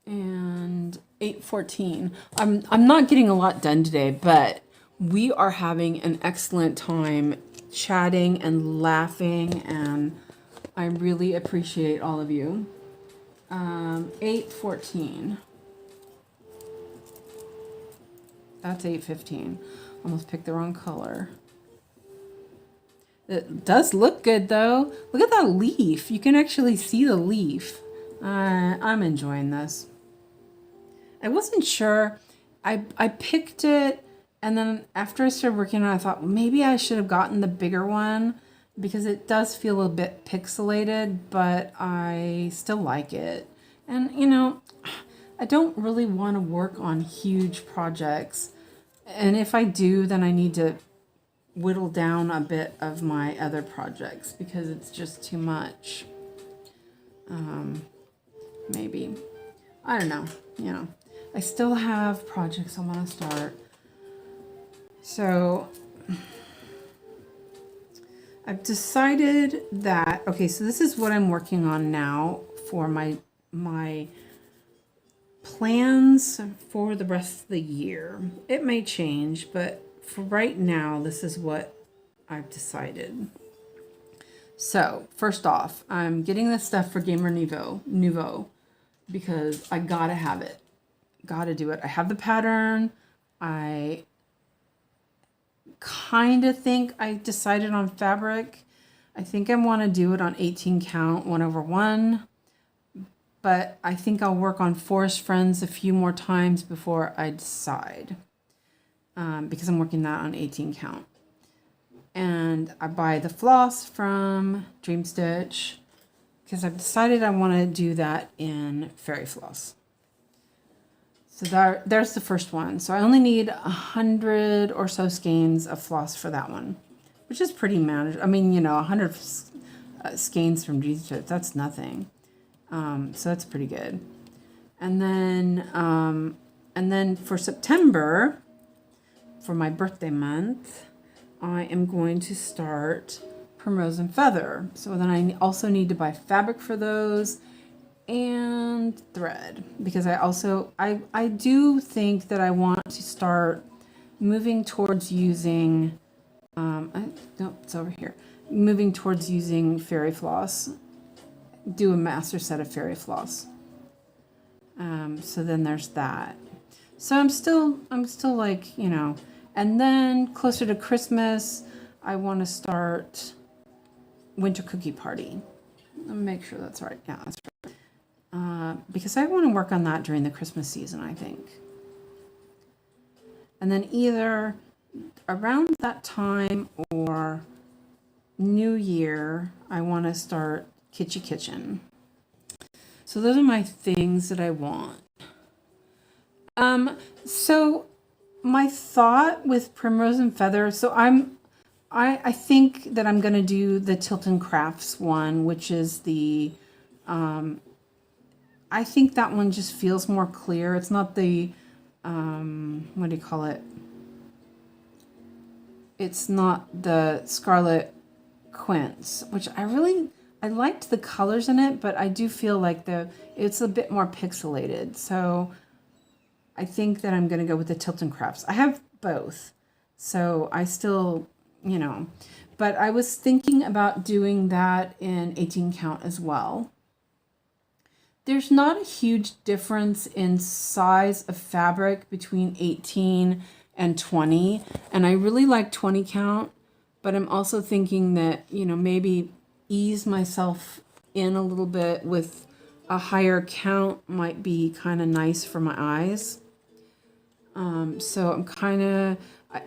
And 8:14. I'm not getting a lot done today, but we are having an excellent time chatting and laughing, and I really appreciate all of you. 8:14. That's 8:15. Almost picked the wrong color. It does look good though. Look at that leaf. You can actually see the leaf. I'm enjoying this. I wasn't sure. I picked it, and then after I started working on it, I thought, well, maybe I should have gotten the bigger one because it does feel a bit pixelated, but I still like it. And, you know, I don't really want to work on huge projects. And if I do, then I need to whittle down a bit of my other projects because it's just too much. Maybe. I don't know. You know, I still have projects I want to start. So I've decided that, okay, so this is what I'm working on now for my plans for the rest of the year. It may change, but for right now, this is what I've decided. So first off, I'm getting this stuff for Gamer Nouveau because I gotta have it. Gotta do it. I have the pattern. I kind of think I decided on fabric. I think I want to do it on 18 count 1/1, but I think I'll work on Forest Friends a few more times before I decide, because I'm working that on 18 count. And I buy the floss from Dream Stitch because I've decided I want to do that in fairy floss. So there's the first one. So I only need 100 or so skeins of floss for that one, which is pretty manageable. I mean, 100 skeins from Dream Stitch, that's nothing. So that's pretty good. And then for September, for my birthday month, I am going to start Primrose and Feather. So then I also need to buy fabric for those and thread, because I do think that I want to start moving towards using it's over here. Moving towards using fairy floss. Do a master set of fairy floss. So then there's that. So I'm still like, and then closer to Christmas, I want to start Winter Cookie Party. Let me make sure that's right. Yeah, that's right. Because I want to work on that during the Christmas season, I think. And then either around that time or New Year, I want to start Kitschy Kitchen. So those are my things that I want. So my thought with Primrose and Feather, so I think that I'm going to do the Tilton Crafts one, which is the, I think that one just feels more clear. It's not the, what do you call it? It's not the Scarlet Quince, which I liked the colors in it, but I do feel like it's a bit more pixelated. So I think that I'm going to go with the Tilton Crafts. I have both, so I still, but I was thinking about doing that in 18 count as well. There's not a huge difference in size of fabric between 18 and 20, and I really like 20 count, but I'm also thinking that, maybe ease myself in a little bit with a higher count might be kind of nice for my eyes. So I'm kind of,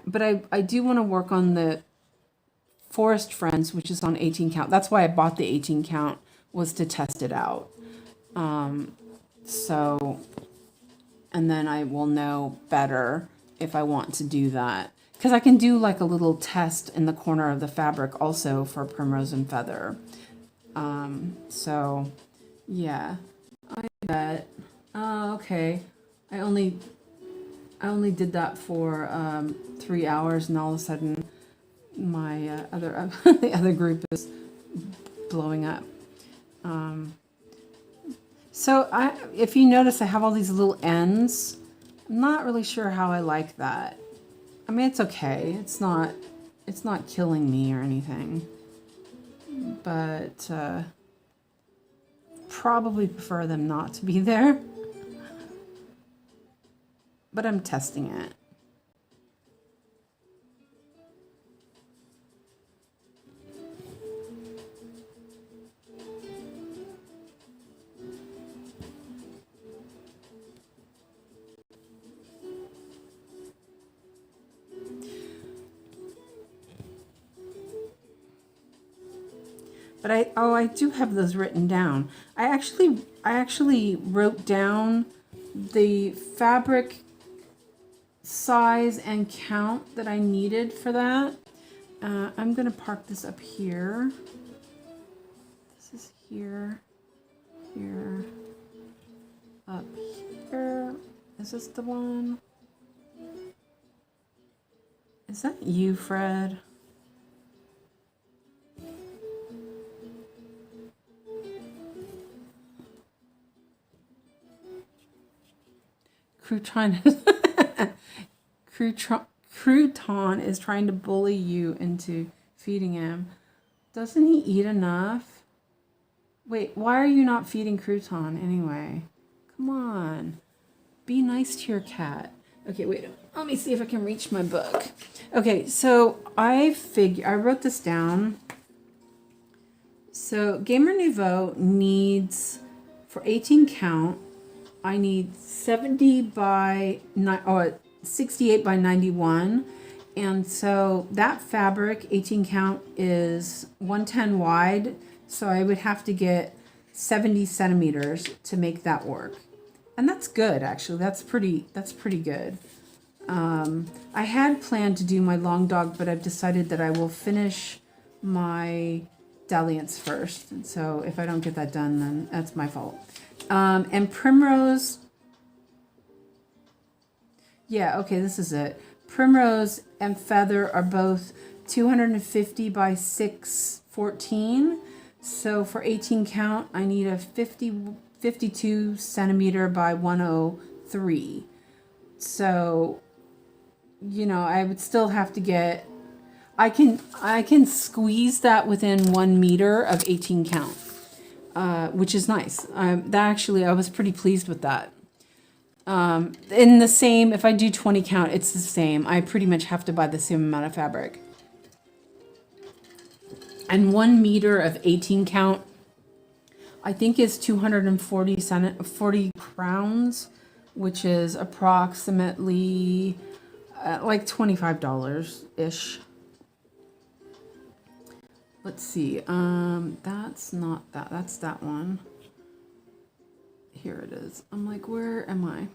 but I do want to work on the Forest Friends, which is on 18 count. That's why I bought the 18 count, was to test it out. So, and then I will know better if I want to do that. Because I can do like a little test in the corner of the fabric also for Primrose and Feather. So, yeah. I bet. Okay. I only did that for 3 hours, and all of a sudden my the other group is blowing up. So if you notice, I have all these little ends. I'm not really sure how I like that. I mean, it's okay. It's not killing me or anything. But probably prefer them not to be there. But I'm testing it. But I do have those written down. I actually wrote down the fabric size and count that I needed for that. I'm gonna park this up here. This is here, up here. Is this the one? Is that you, Fred? Crouton is trying to bully you into feeding him. Doesn't he eat enough? Wait, why are you not feeding Crouton anyway? Come on. Be nice to your cat. Okay, wait. Let me see if I can reach my book. Okay, so I wrote this down. So Gamer Nouveau needs, for 18 count, I need 70 by 68 by 91. And so that fabric, 18 count, is 110 wide. So I would have to get 70 centimeters to make that work. And that's good, actually. That's pretty good. I had planned to do my long dog, but I've decided that I will finish my dalliance first. And so if I don't get that done, then that's my fault. And Primrose, yeah, okay, this is it. Primrose and Feather are both 250 by 614. So for 18 count, I need a 52 centimeter by 103. So, you know, I would still have to get, I can squeeze that within 1 meter of 18 count, which is nice. That actually, I was pretty pleased with that. In the same, if I do 20 count, it's the same. I pretty much have to buy the same amount of fabric. And 1 meter of 18 count, I think is 40 crowns, which is approximately like $25-ish. Let's see. That's not that. That's that one. Here it is. I'm like, where am I?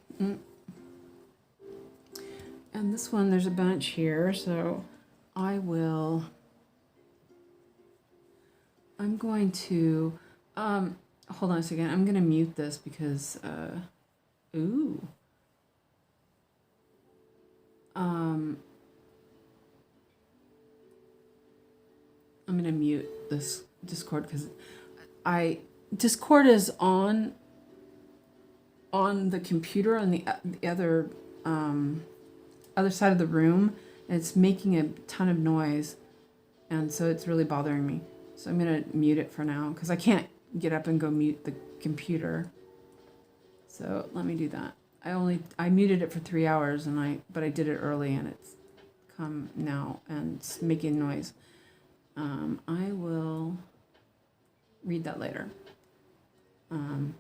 And this one, there's a bunch here, so I'm going to, hold on a second. I'm going to mute this because, ooh. I'm going to mute this Discord because Discord is on the computer on the other side of the room, and it's making a ton of noise, and so it's really bothering me. So I'm gonna mute it for now because I can't get up and go mute the computer. So let me do that. I muted it for 3 hours but I did it early and it's come now and it's making noise. I will read that later. Come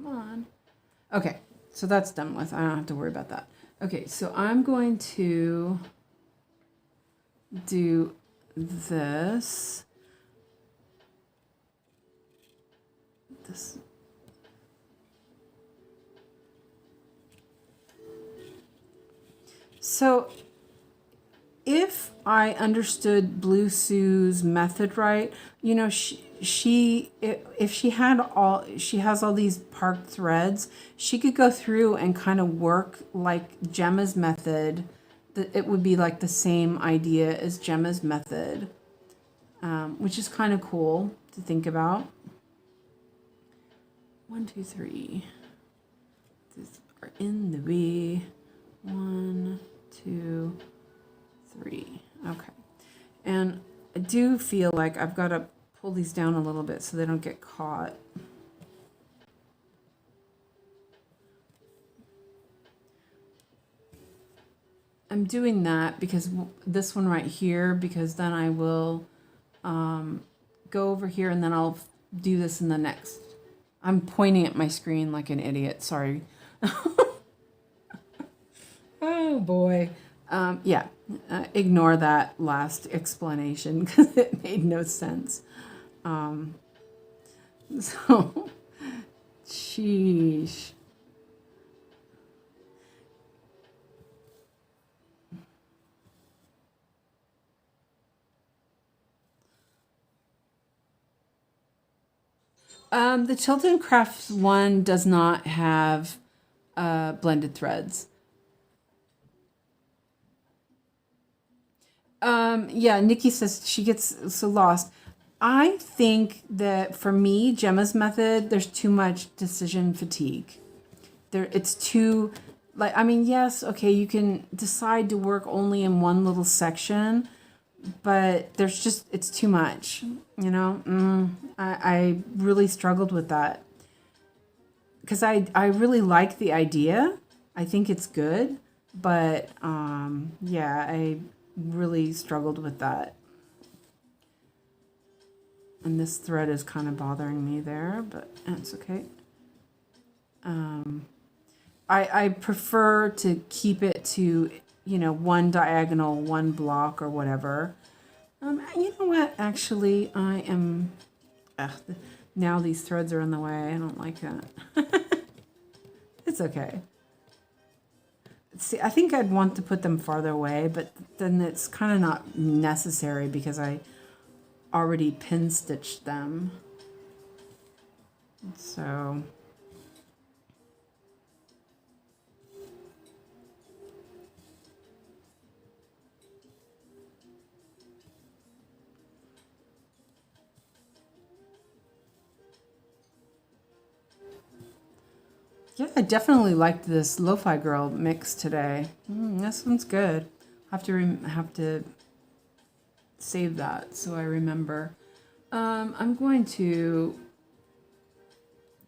on. Okay, so that's done with. I don't have to worry about that. Okay, so I'm going to do this. So if I understood Bluessu's method right, you know, if she has all these parked threads, she could go through and kind of work like Gemma's method. It would be like the same idea as Gemma's method, which is kind of cool to think about. 1, 2, 3. These are in the way. 1, 2, 3. Okay. And I do feel like I've got to pull these down a little bit so they don't get caught. I'm doing that because this one right here, because then I will go over here and then I'll do this in the next. I'm pointing at my screen like an idiot. Sorry. Oh boy. Yeah, ignore that last explanation because it made no sense. So, sheesh. The Chilton Crafts one does not have blended threads. Yeah, Nikki says she gets so lost. I think that for me, Gemma's method, there's too much decision fatigue. It's too, like, I mean, yes, okay, you can decide to work only in one little section, but there's just, it's too much, you know. I really struggled with that because I really like the idea. I think it's good, but yeah, I really struggled with that. And this thread is kind of bothering me there, but that's okay. I prefer to keep it to, you know, one diagonal, one block or whatever. You know what? Actually, I am... now these threads are in the way. I don't like that. It's okay. See, I think I'd want to put them farther away, but then it's kind of not necessary because I already pin stitched them. So... yeah, I definitely liked this Lo-Fi Girl mix today. This one's good. I have to save that so I remember. I'm going to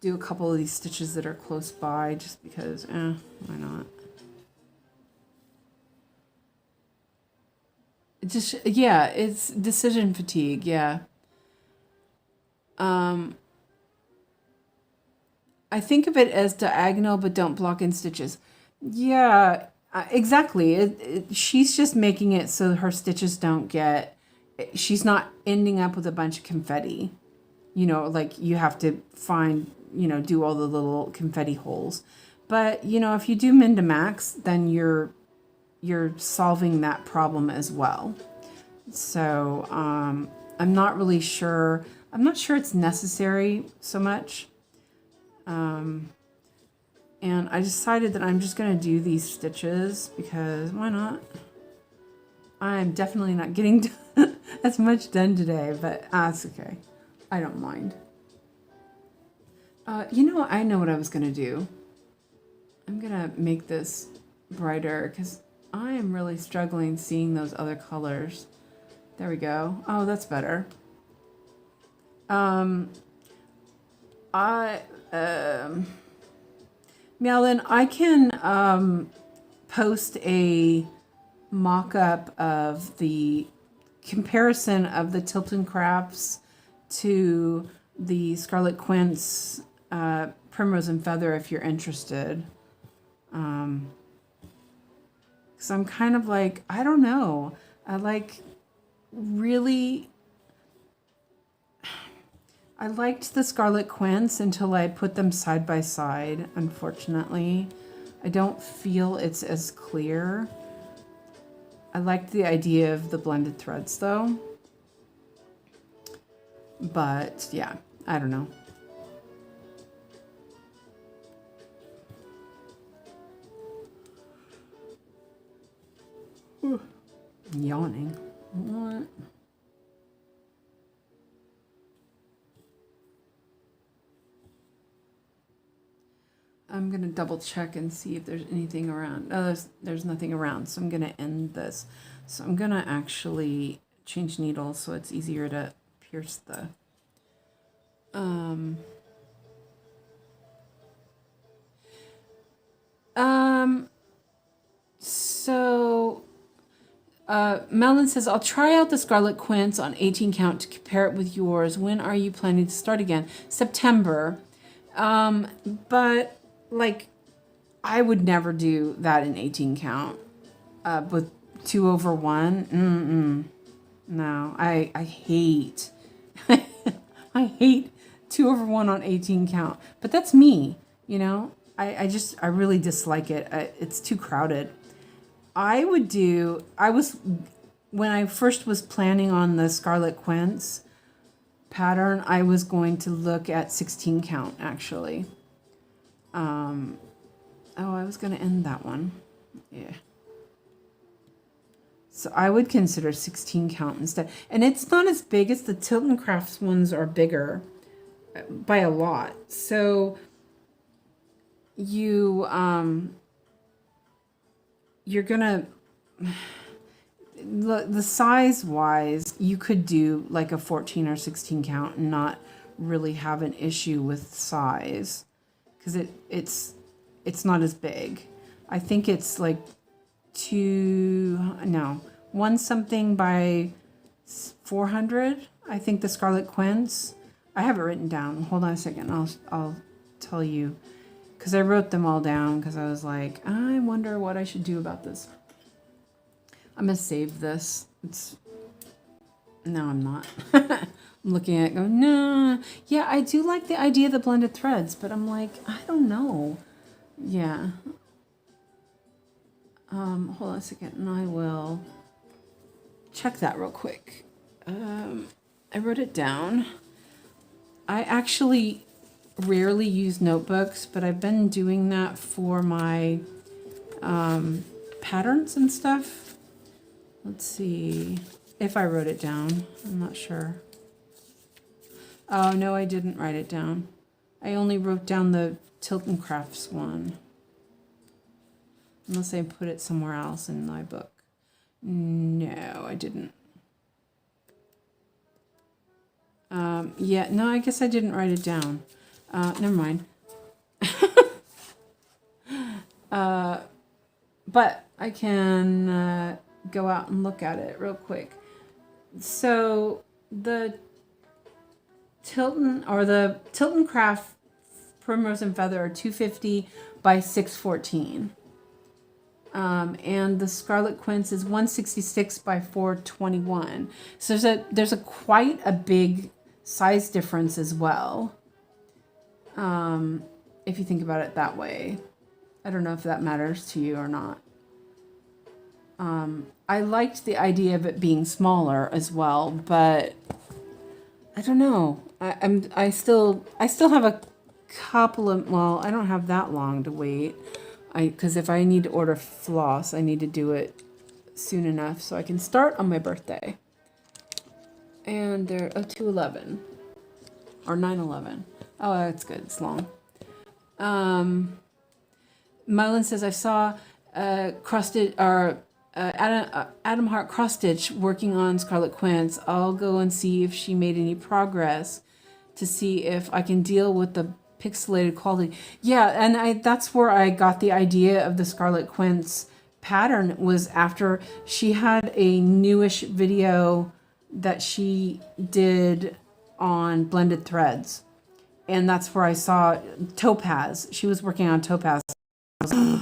do a couple of these stitches that are close by just because, why not? Just, yeah, it's decision fatigue, yeah. I think of it as diagonal, but don't block in stitches. Yeah, exactly. She's just making it so her stitches don't get... she's not ending up with a bunch of confetti. You know, like you have to find, you know, do all the little confetti holes. But, you know, if you do min to max, then you're solving that problem as well. So I'm not really sure. I'm not sure it's necessary so much. And I decided that I'm just going to do these stitches because why not? I'm definitely not getting as much done today, but that's okay. I don't mind. You know, I know what I was going to do. I'm going to make this brighter because I am really struggling seeing those other colors. There we go. Oh, that's better. Malin, I can post a mock-up of the comparison of the Tilton Crafts to the Scarlet Quince Primrose and Feather if you're interested. Because I'm kind of like, I don't know. I liked the Scarlet Quince until I put them side by side, unfortunately. I don't feel it's as clear. I liked the idea of the blended threads though. But yeah, I don't know. Yawning. What? I'm going to double check and see if there's anything around. No, there's nothing around, so I'm going to end this. So I'm going to actually change needles so it's easier to pierce the... So Melon says, I'll try out the Scarlet Quince on 18 count to compare it with yours. When are you planning to start again? September. But like, I would never do that in 18 count with 2 over 1. No, I hate, I hate 2 over 1 on 18 count. But that's me, you know. I really dislike it. It's too crowded. When I first was planning on the Scarlet Quince pattern, I was going to look at 16 count actually. Oh, I was going to end that one. Yeah. So I would consider 16 count instead. And it's not as big as the Tilton Crafts ones are bigger by a lot. So you're gonna, the size wise, you could do like a 14 or 16 count and not really have an issue with size, because it's not as big. I think it's like one something by 400. I think the Scarlet Quince. I have it written down. Hold on a second. I'll tell you, because I wrote them all down because I was like, I wonder what I should do about this. I'm gonna save this. No, I'm not. I'm looking at it going, no. Yeah, I do like the idea of the blended threads, but I'm like, I don't know. Yeah. Hold on a second, and I will check that real quick. I wrote it down. I actually rarely use notebooks, but I've been doing that for my patterns and stuff. Let's see if I wrote it down. I'm not sure. Oh, no, I didn't write it down. I only wrote down the Tilton Crafts one. Unless I put it somewhere else in my book. No, I didn't. Yeah, no, I guess I didn't write it down. Never mind. But I can go out and look at it real quick. So the Tilton Craft Primrose and Feather are 250 by 614. And the Scarlet Quince is 166 by 421. So there's a quite a big size difference as well. If you think about it that way. I don't know if that matters to you or not. I liked the idea of it being smaller as well, but I don't know. I still have a couple of, well, I don't have that long to wait. Because if I need to order floss, I need to do it soon enough so I can start on my birthday. And they're 211 or 911. Oh, that's good. It's long. Mylan says I saw Adam Hart cross stitch working on Scarlet Quince. I'll go and see if she made any progress to see if I can deal with the pixelated quality. Yeah, and that's where I got the idea of the Scarlet Quince pattern, was after she had a newish video that she did on blended threads. And that's where I saw Topaz. She was working on Topaz. I was like,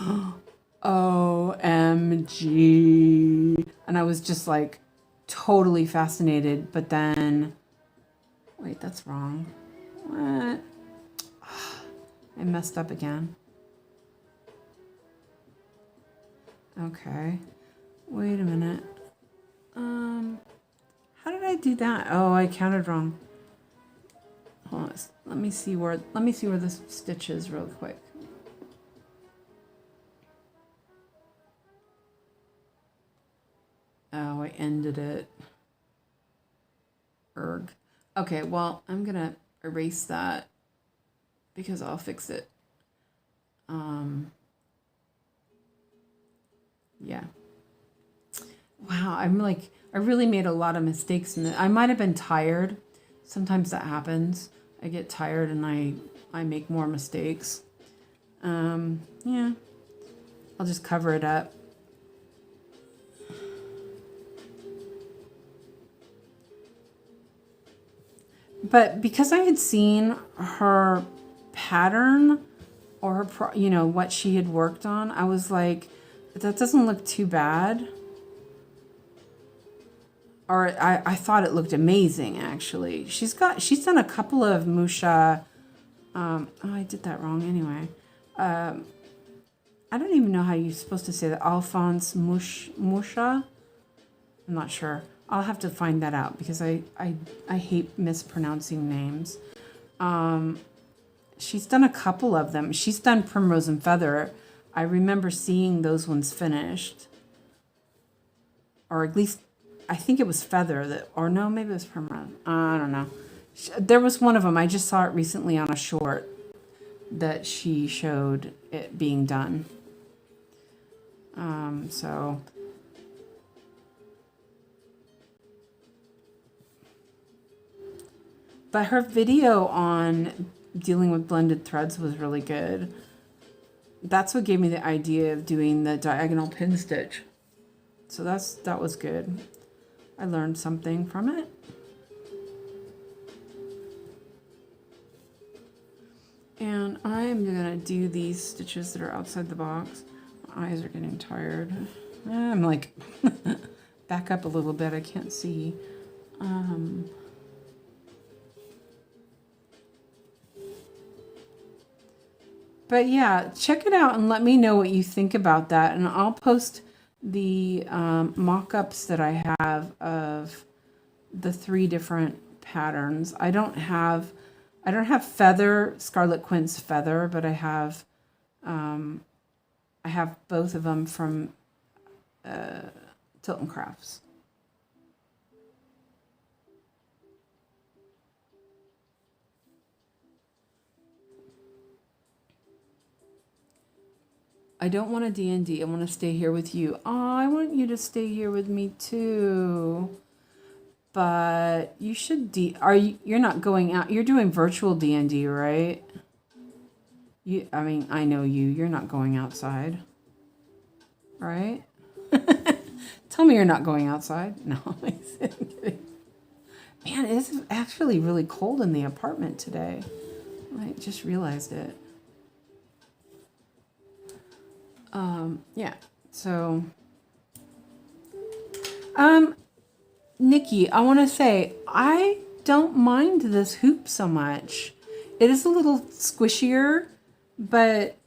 OMG. And I was just like totally fascinated. But then, wait, that's wrong. What? I messed up again. Okay. Wait a minute. How did I do that? Oh, I counted wrong. Hold on. Let me see where this stitch is real quick. Oh, I ended it. Erg. Okay, well, I'm gonna erase that because I'll fix it. Yeah. Wow, I really made a lot of mistakes in it. I might have been tired. Sometimes that happens. I get tired and I make more mistakes. Yeah. I'll just cover it up. But because I had seen her pattern or her, what she had worked on, I was like, that doesn't look too bad. Or I thought it looked amazing, actually. She's done a couple of Musha. Oh, I did that wrong anyway. I don't even know how you're supposed to say that. Alphonse Musha. I'm not sure. I'll have to find that out because I hate mispronouncing names. She's done a couple of them. She's done Primrose and Feather. I remember seeing those ones finished. Or at least, I think it was Feather or no, maybe it was Primrose. I don't know. There was one of them. I just saw it recently on a short that she showed it being done. So But her video on dealing with blended threads was really good. That's what gave me the idea of doing the diagonal pin stitch. So that was good. I learned something from it. And I'm gonna do these stitches that are outside the box. My eyes are getting tired. I'm like, back up a little bit, I can't see. But yeah, check it out and let me know what you think about that. And I'll post the mock-ups that I have of the 3 different patterns. I don't have feather, Scarlet Quince feather, but I have both of them from Tilton Crafts. I don't want a D&D. I want to stay here with you. Oh, I want you to stay here with me too. But you should you're not going out. You're doing virtual D&D, right? I mean, I know you're not going outside. Right? Tell me you're not going outside. No, I'm kidding. Man, it's actually really cold in the apartment today. I just realized it. Yeah, so, Nikki, I want to say, I don't mind this hoop so much. It is a little squishier, but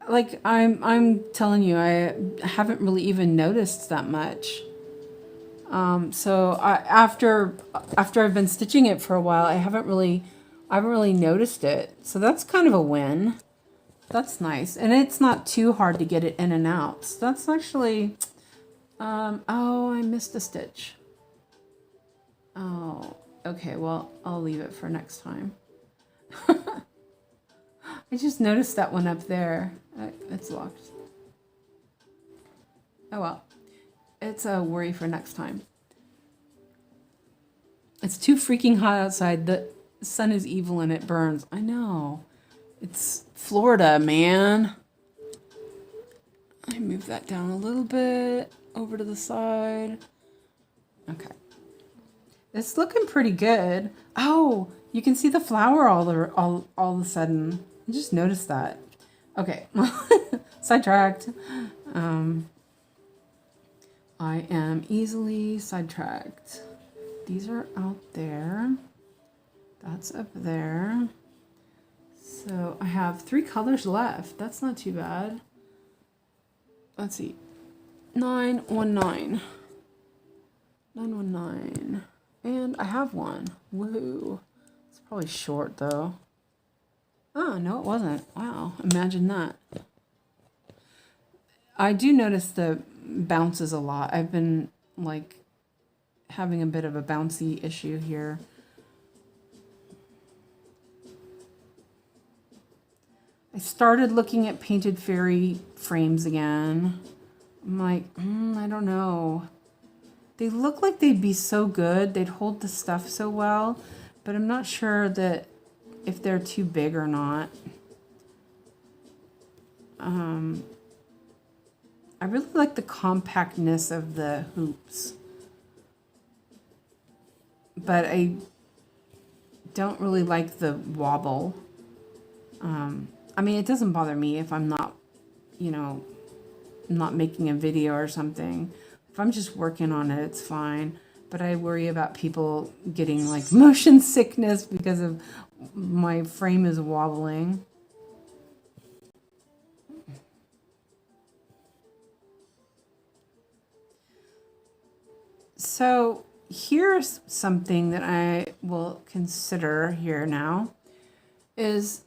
like I'm telling you, I haven't really even noticed that much. So after I've been stitching it for a while, I haven't really noticed it. So that's kind of a win. That's nice. And it's not too hard to get it in and out. So that's actually, oh, I missed a stitch. Oh, okay. Well, I'll leave it for next time. I just noticed that one up there. It's locked. Oh, well, it's a worry for next time. It's too freaking hot outside. The sun is evil and it burns. I know. It's Florida, man. I move that down a little bit over to the side. Okay. It's looking pretty good. Oh, you can see the flower all of a sudden. I just noticed that. Okay. Sidetracked. I am easily sidetracked. These are out there. That's up there. So I have 3 colors left. That's not too bad. Let's see. 919. 919. And I have one. Woohoo. It's probably short though. Oh, no, it wasn't. Wow. Imagine that. I do notice the bounces a lot. I've been like having a bit of a bouncy issue here. I started looking at painted fairy frames again. I'm like, I don't know. They look like they'd be so good. They'd hold the stuff so well, but I'm not sure that if they're too big or not. I really like the compactness of the hoops, but I don't really like the wobble. I mean, it doesn't bother me if I'm not, not making a video or something. If I'm just working on it, it's fine. But I worry about people getting like motion sickness because of my frame is wobbling. So here's something that I will consider here now is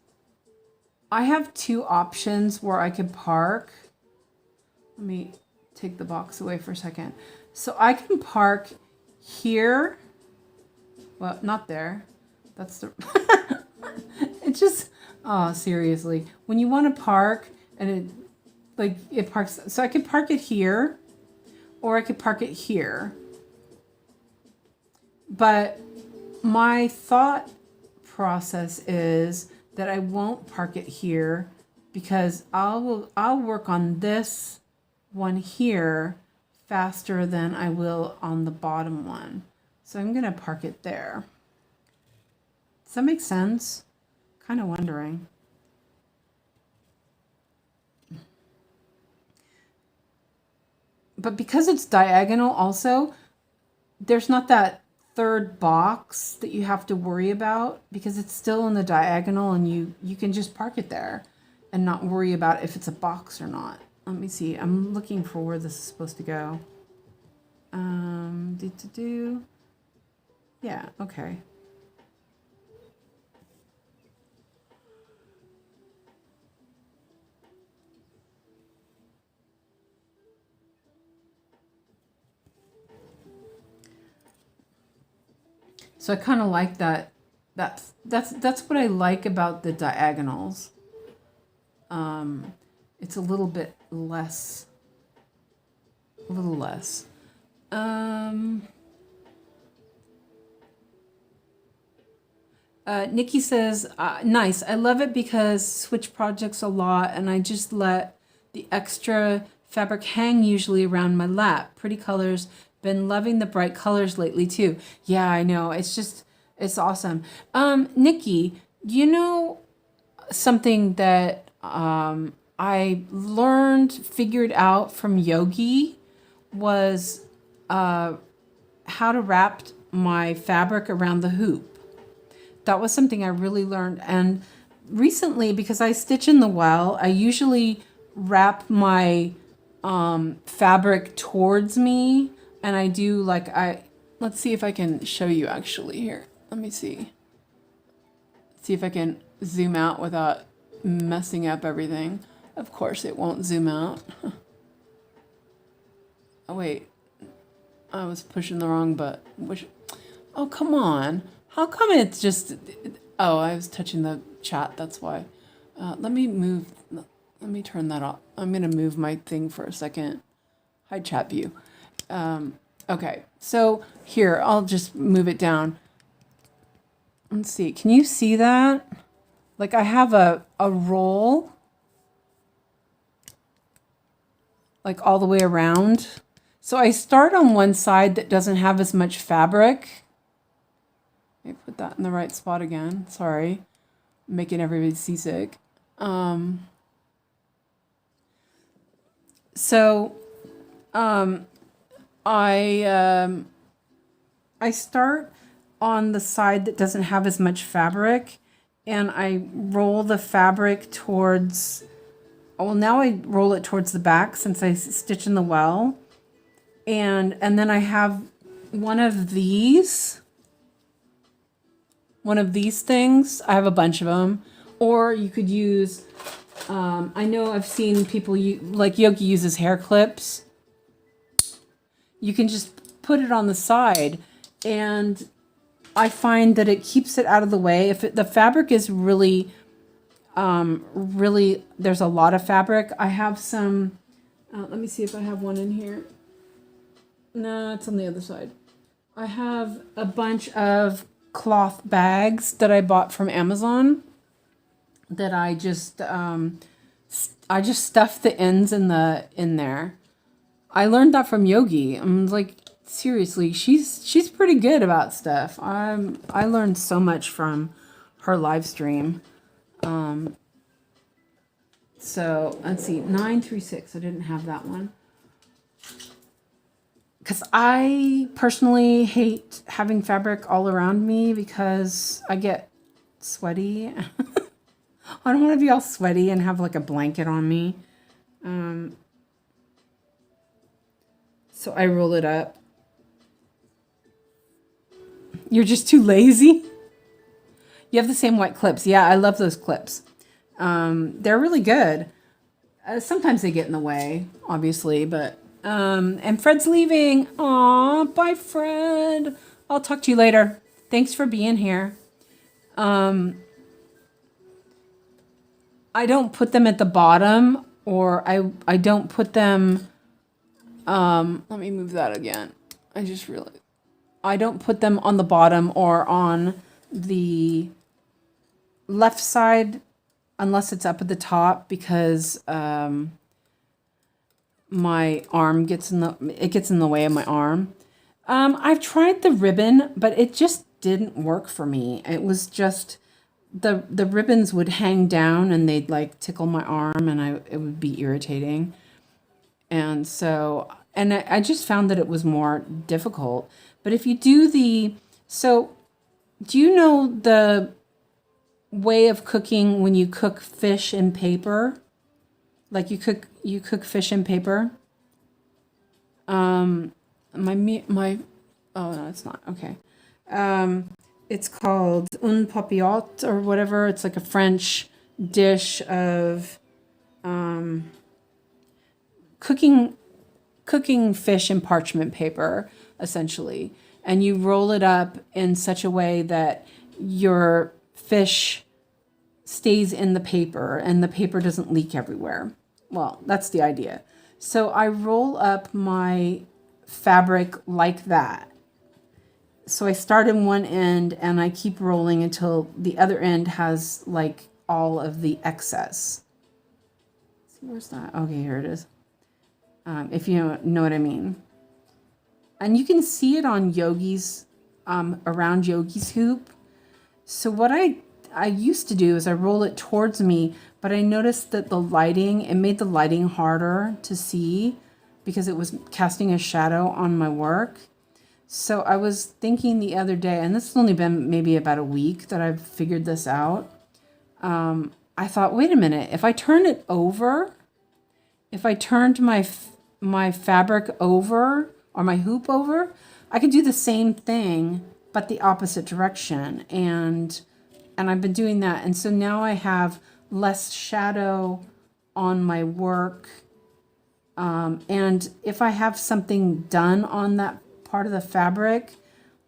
I have 2 options where I could park. Let me take the box away for a second. So I can park here. Well, not there. That's the... It just... Oh, seriously. When you want to park and it parks... So I could park it here or I could park it here. But my thought process is that I won't park it here because I'll work on this one here faster than I will on the bottom one. So I'm going to park it there. Does that make sense? Kind of wondering. But because it's diagonal also, there's not that third box that you have to worry about because it's still in the diagonal, and you can just park it there and not worry about if it's a box or not. Let me see. I'm looking for where this is supposed to go. Yeah, okay. So I kind of like that. That's what I like about the diagonals. It's a little bit less. A little less. Nikki says, nice. I love it because switch projects a lot, and I just let the extra fabric hang usually around my lap. Pretty colors. Been loving the bright colors lately too. Yeah, I know. It's awesome. Nikki, you know something that I figured out from Yogi was how to wrap my fabric around the hoop. That was something I really learned. And recently, because I stitch in the well, I usually wrap my fabric towards me. And I do let's see if I can show you actually here. Let me see. See if I can zoom out without messing up everything. Of course it won't zoom out. Oh wait, I was pushing the wrong button. Oh, come on. How come it's just, oh, I was touching the chat, that's why. Let me turn that off. I'm gonna move my thing for a second. Hi, chat view. Okay, so here, I'll just move it down. Let's see, can you see that? Like I have a roll, like all the way around. So I start on one side that doesn't have as much fabric. Let me put that in the right spot again. Sorry, I'm making everybody seasick. I start on the side that doesn't have as much fabric, and I roll the fabric towards, well, now I roll it towards the back since I stitch in the well. And then I have one of these things. I have a bunch of them. Or you could use, I know I've seen people like Yogi uses hair clips. You can just put it on the side, and I find that it keeps it out of the way. If the fabric is really, there's a lot of fabric. I have some, let me see if I have one in here. No, it's on the other side. I have a bunch of cloth bags that I bought from Amazon that I just stuff the ends in there. I learned that from Yogi. I'm like, seriously, she's pretty good about stuff. I learned so much from her live stream. So let's see, 936. I didn't have that one. Because I personally hate having fabric all around me because I get sweaty. I don't want to be all sweaty and have like a blanket on me. So I roll it up. You're just too lazy? You have the same white clips. Yeah, I love those clips. They're really good. Sometimes they get in the way, obviously, but... and Fred's leaving. Aw, bye, Fred. I'll talk to you later. Thanks for being here. I don't put them at the bottom, or I don't put them... let me move that again. I just realized. I don't put them on the bottom or on the left side unless it's up at the top, because my arm gets in the way of my arm. I've tried the ribbon, but it just didn't work for me. It was just the ribbons would hang down and they'd like tickle my arm, and it would be irritating. And so, and I just found that it was more difficult. But if you do so do you know the way of cooking when you cook fish in paper? Like you cook fish in paper? Oh no, it's not. Okay. It's called un papillote or whatever. It's like a French dish of cooking fish in parchment paper, essentially. And you roll it up in such a way that your fish stays in the paper and the paper doesn't leak everywhere. Well, that's the idea. So I roll up my fabric like that. So I start in one end and I keep rolling until the other end has like all of the excess. Let's see, where's that? Okay, here it is. If you know what I mean. And you can see it on Yogi's, around Yogi's hoop. So what I used to do is I roll it towards me, but I noticed that it made the lighting harder to see because it was casting a shadow on my work. So I was thinking the other day, and this has only been maybe about a week that I've figured this out. I thought, wait a minute, if I turn it over, if I turned my fabric over or my hoop over, I could do the same thing, but the opposite direction. And I've been doing that. And so now I have less shadow on my work. And if I have something done on that part of the fabric,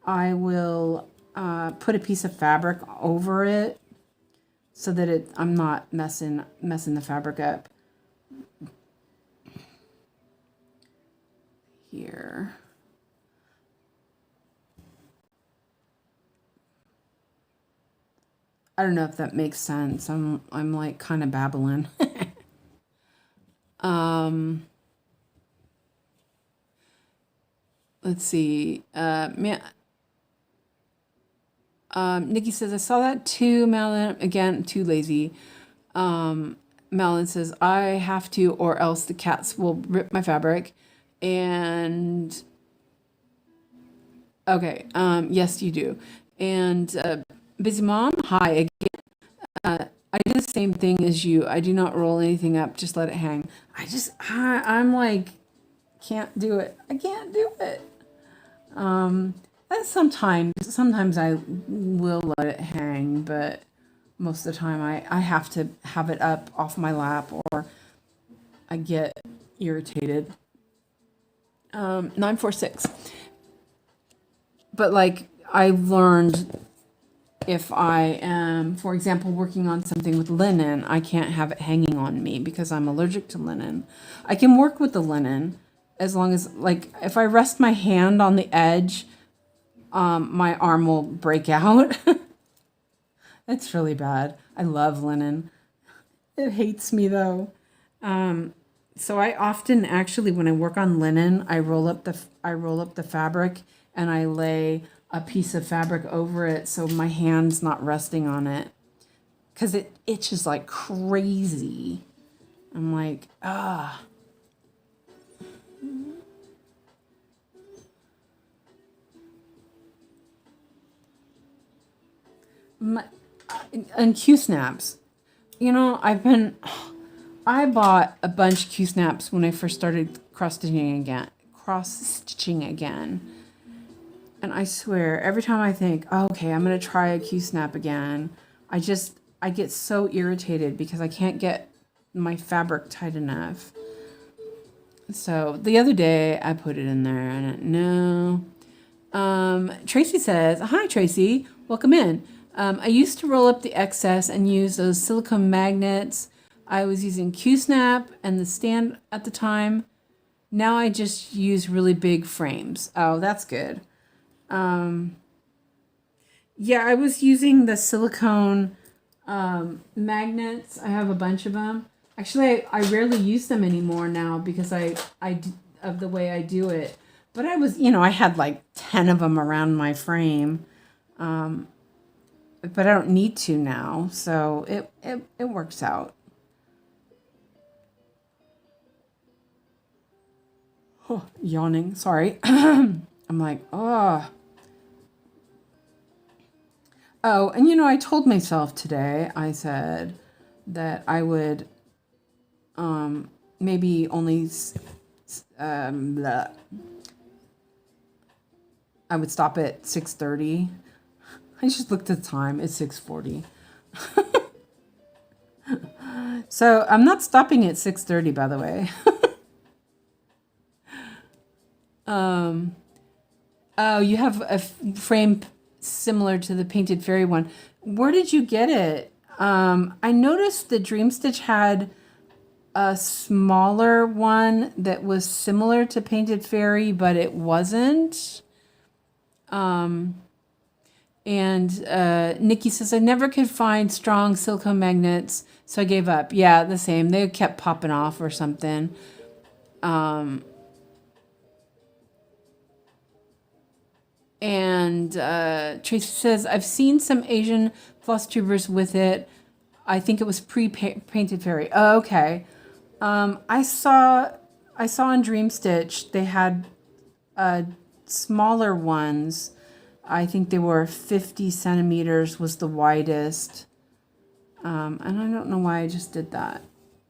I will put a piece of fabric over it so that I'm not messing the fabric up. Here. I don't know if that makes sense. I'm like kind of babbling. Let's see. Nikki says, I saw that too, Madeline. Again, too lazy. Madeline says, I have to, or else the cats will rip my fabric. And okay, yes, you do. And Busy Mom, hi again. I do the same thing as you. I do not roll anything up, just let it hang. I'm like, can't do it. I can't do it. And sometimes I will let it hang, but most of the time I have to have it up off my lap or I get irritated. 946. But like I've learned, if I am, for example, working on something with linen, I can't have it hanging on me because I'm allergic to linen. I can work with the linen as long as, like, if I rest my hand on the edge, my arm will break out. It's really bad. I love linen. It hates me though. So I often actually, when I work on linen, I roll up the fabric and I lay a piece of fabric over it so my hand's not resting on it, because it itches like crazy. I'm like, and Q snaps. I bought a bunch of Q snaps when I first started cross stitching again. And I swear, every time I think, oh, okay, I'm going to try a Q-snap again, I get so irritated because I can't get my fabric tight enough. So the other day I put it in there and I didn't know. Tracy says, hi, Tracy, welcome in. I used to roll up the excess and use those silicone magnets. I was using Q-snap and the stand at the time. Now I just use really big frames. Oh, that's good. Yeah, I was using the silicone magnets. I have a bunch of them. Actually, I rarely use them anymore now because of the way I do it. But I was, I had like 10 of them around my frame. But I don't need to now, so it works out. Oh, yawning. Sorry. I'm like, oh. Oh, and I told myself today, I said that I would maybe only I would stop at 6:30. I just looked at the time. It's 6:40. So I'm not stopping at 6:30, by the way. Oh, you have a frame similar to the Painted Fairy one. Where did you get it? I noticed the Dream Stitch had a smaller one that was similar to Painted Fairy, but it wasn't. And Nikki says, I never could find strong silicone magnets, so I gave up. Yeah, the same. They kept popping off or something. And Tracy says, I've seen some Asian floss tubers with it. I think it was pre-Painted Fairy. Oh, okay. I saw in Dream Stitch they had smaller ones. I think they were 50 centimeters was the widest. And I don't know why I just did that.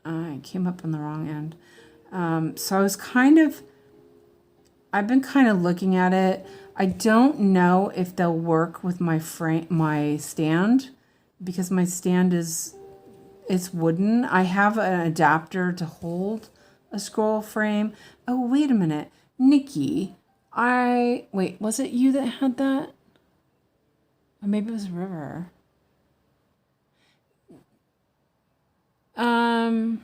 I came up on the wrong end. So I've been kind of looking at it. I don't know if they'll work with my stand, because my stand it's wooden. I have an adapter to hold a scroll frame. Oh, wait a minute. Nikki, wait, was it you that had that? Or maybe it was River. You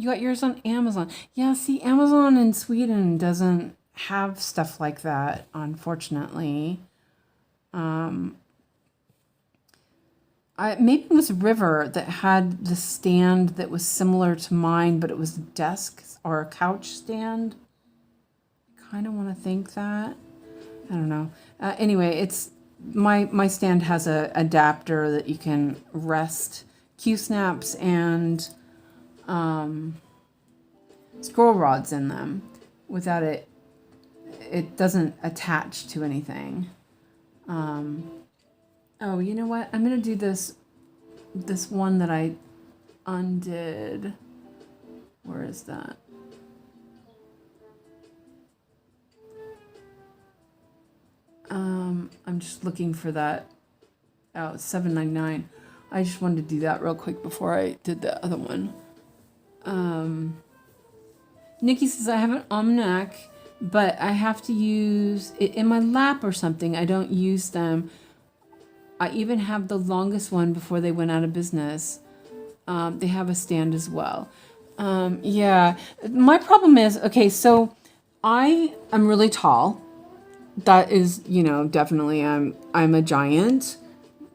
got yours on Amazon. Yeah, see, Amazon in Sweden doesn't have stuff like that, unfortunately. Maybe it was River that had the stand that was similar to mine, but it was a desk or a couch stand. Kind of want to think that. I don't know. Anyway, it's my stand has a adapter that you can rest Q-snaps and scroll rods in them. Without it doesn't attach to anything. Oh, you know what? I'm gonna do this one that I undid. Where is that? I'm just looking for that. Oh, it's $7.99. I just wanted to do that real quick before I did the other one. Nikki says, I have an almanac, but I have to use it in my lap or something. I don't use them. I even have the longest one before they went out of business. They have a stand as well. Yeah, my problem is, okay, so I am really tall. That is, definitely I'm a giant.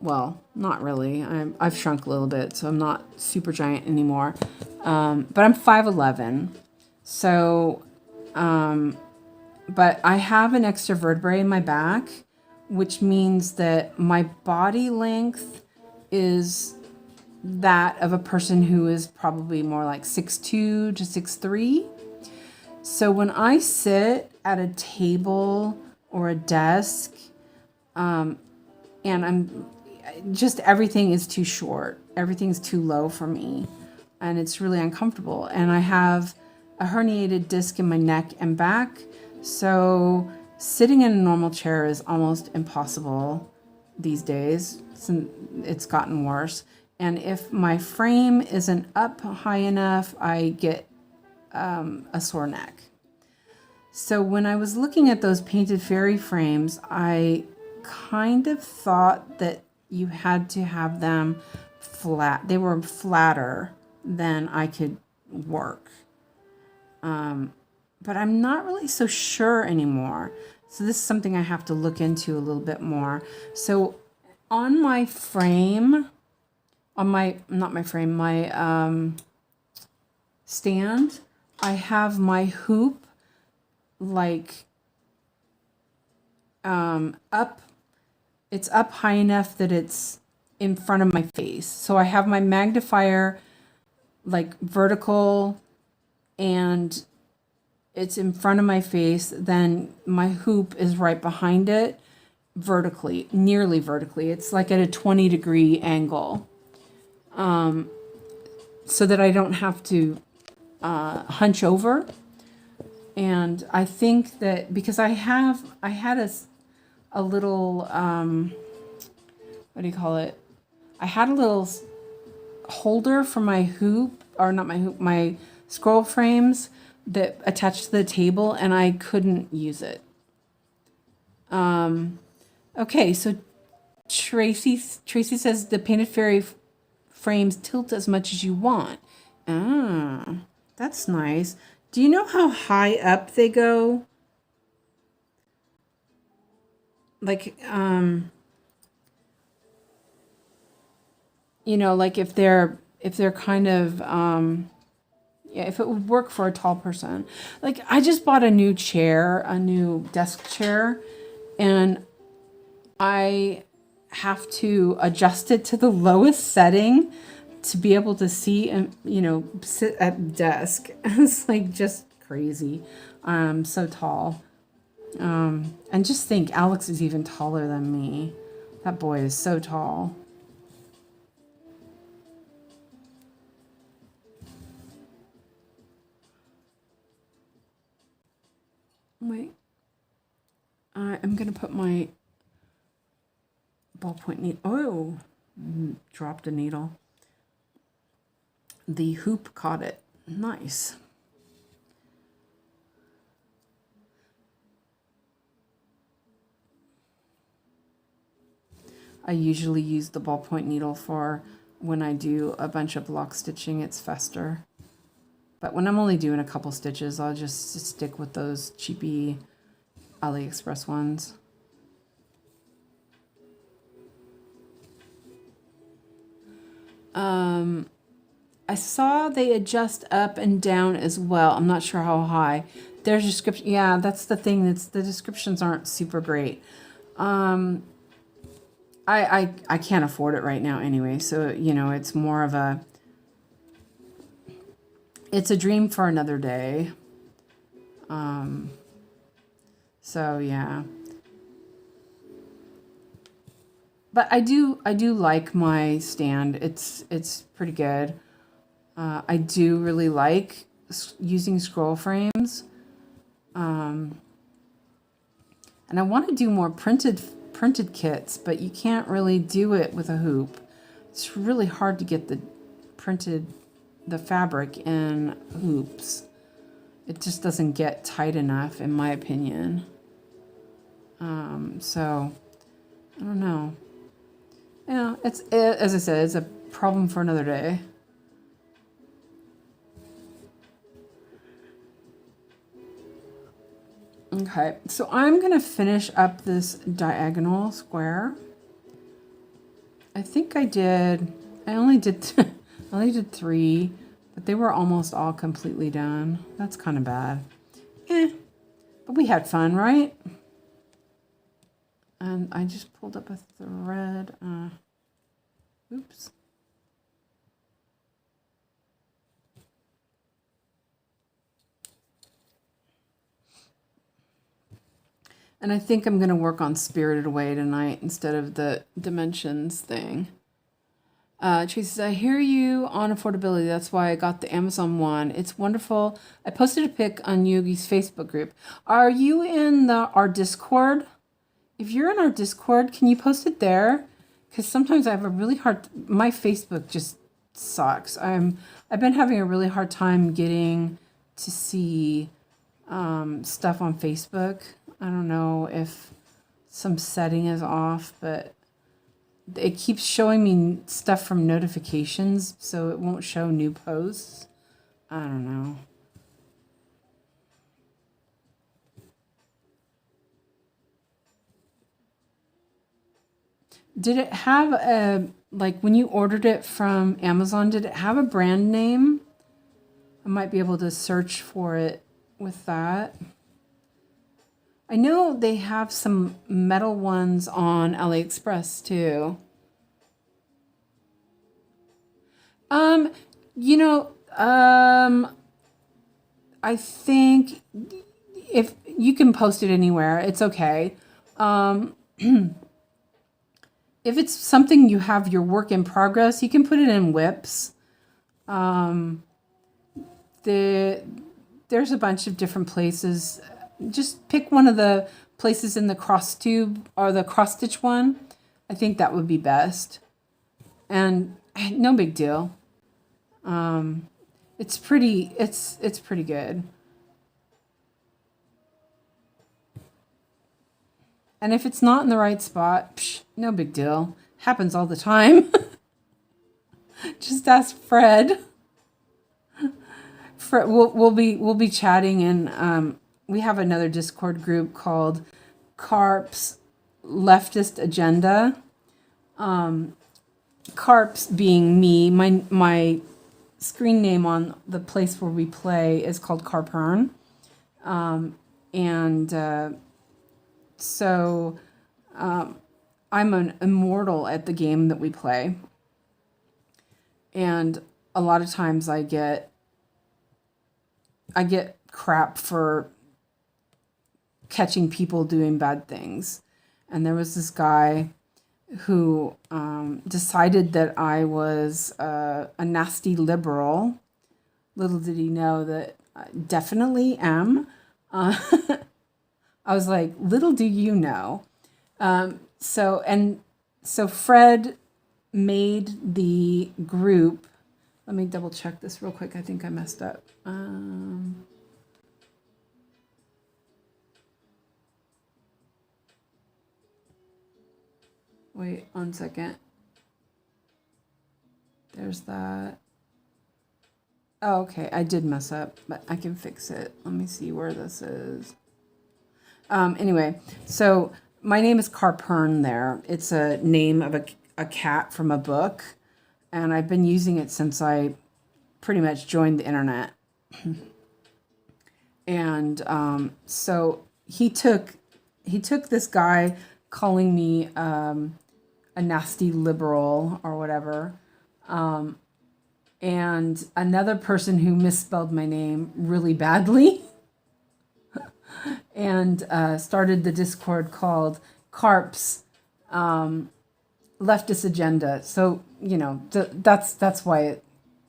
Well, not really. I've shrunk a little bit, so I'm not super giant anymore. But I'm 5'11". So, but I have an extra vertebrae in my back, which means that my body length is that of a person who is probably more like 6'2" to 6'3". So when I sit at a table or a desk, and everything is too short. Everything's too low for me, and it's really uncomfortable. And I have a herniated disc in my neck and back, so sitting in a normal chair is almost impossible these days. It's gotten worse. And if my frame isn't up high enough, I get a sore neck. So when I was looking at those Painted Fairy frames, I kind of thought that you had to have them flat. They were flatter than I could work. But I'm not really so sure anymore. So this is something I have to look into a little bit more. So on my frame, on my, not my frame, my stand, I have my hoop like up, it's up high enough that it's in front of my face. So I have my magnifier like vertical and it's in front of my face. Then my hoop is right behind it vertically, nearly vertically. It's like at a 20-degree angle. So that I don't have to hunch over. And I think that because I had a little, what do you call it? I had a little holder for my hoop, or not my hoop, my scroll frames that attached to the table, and I couldn't use it. Okay, so Tracy says the painted fairy frames tilt as much as you want. Ah, that's nice. Do you know how high up they go? Like, you know, like if they're kind of, yeah, if it would work for a tall person. Like I just bought a new chair, a new desk chair, and I have to adjust it to the lowest setting to be able to see and, you know, sit at the desk. It's like just crazy. So tall. And just think, Alex is even taller than me. That boy is so tall. Wait. I'm going to put my ballpoint needle. Oh, dropped a needle. The hoop caught it. Nice. I usually use the ballpoint needle for when I do a bunch of block stitching. It's faster. But when I'm only doing a couple stitches, I'll just stick with those cheapy AliExpress ones. I saw they adjust up and down as well. I'm not sure how high. There's description. Yeah, that's the thing. That's the descriptions aren't super great. I can't afford it right now anyway. So, you know, it's more of a, it's a dream for another day. So yeah. But I do like my stand. It's pretty good. I do really like using scroll frames. And I want to do more printed kits, but you can't really do it with a hoop. It's really hard to get the fabric in hoops. It just doesn't get tight enough, in my opinion. So I don't know. You know, as I said, it's a problem for another day. Okay, so I'm gonna finish up this diagonal square. I think I only did 3, but they were almost all completely done. That's kind of bad. But we had fun, right? And I just pulled up a thread. Oops. And I think I'm going to work on Spirited Away tonight instead of the Dimensions thing. Tracy says, I hear you on affordability. That's why I got the Amazon one. It's wonderful. I posted a pic on Yogi's Facebook group. Are you in our Discord? If you're in our Discord, can you post it there? Because sometimes I have a really hard... My Facebook just sucks. I've been having a really hard time getting to see stuff on Facebook. I don't know if some setting is off, but it keeps showing me stuff from notifications, so it won't show new posts. I don't know. Did it have a, like when you ordered it from Amazon, did it have a brand name? I might be able to search for it with that. I know they have some metal ones on AliExpress too. You know, I think if you can post it anywhere, it's okay. If it's something you have your work in progress, you can put it in whips. There's a bunch of different places. Just pick one of the places in the cross tube or the cross stitch one. I think that would be best. And no big deal. It's pretty good. And if it's not in the right spot, no big deal. Happens all the time. Just ask Fred. Fred, we'll be chatting, and we have another Discord group called Carp's Leftist Agenda. Carp's being me. My screen name on the place where we play is called Carpern. So I'm an immortal at the game that we play. And a lot of times I get crap for catching people doing bad things. And there was this guy who decided that I was a nasty liberal. Little did he know that I definitely am. I was like, little do you know. So Fred made the group. Let me double check this real quick. I think I messed up. Wait 1 second. There's that. Oh, okay. I did mess up, but I can fix it. Let me see where this is. Anyway, so my name is Carpern there. It's a name of a cat from a book, and I've been using it since I pretty much joined the internet. And so he took this guy calling me a nasty liberal or whatever, and another person who misspelled my name really badly. And started the Discord called Carp's Leftist Agenda. So, you know, that's why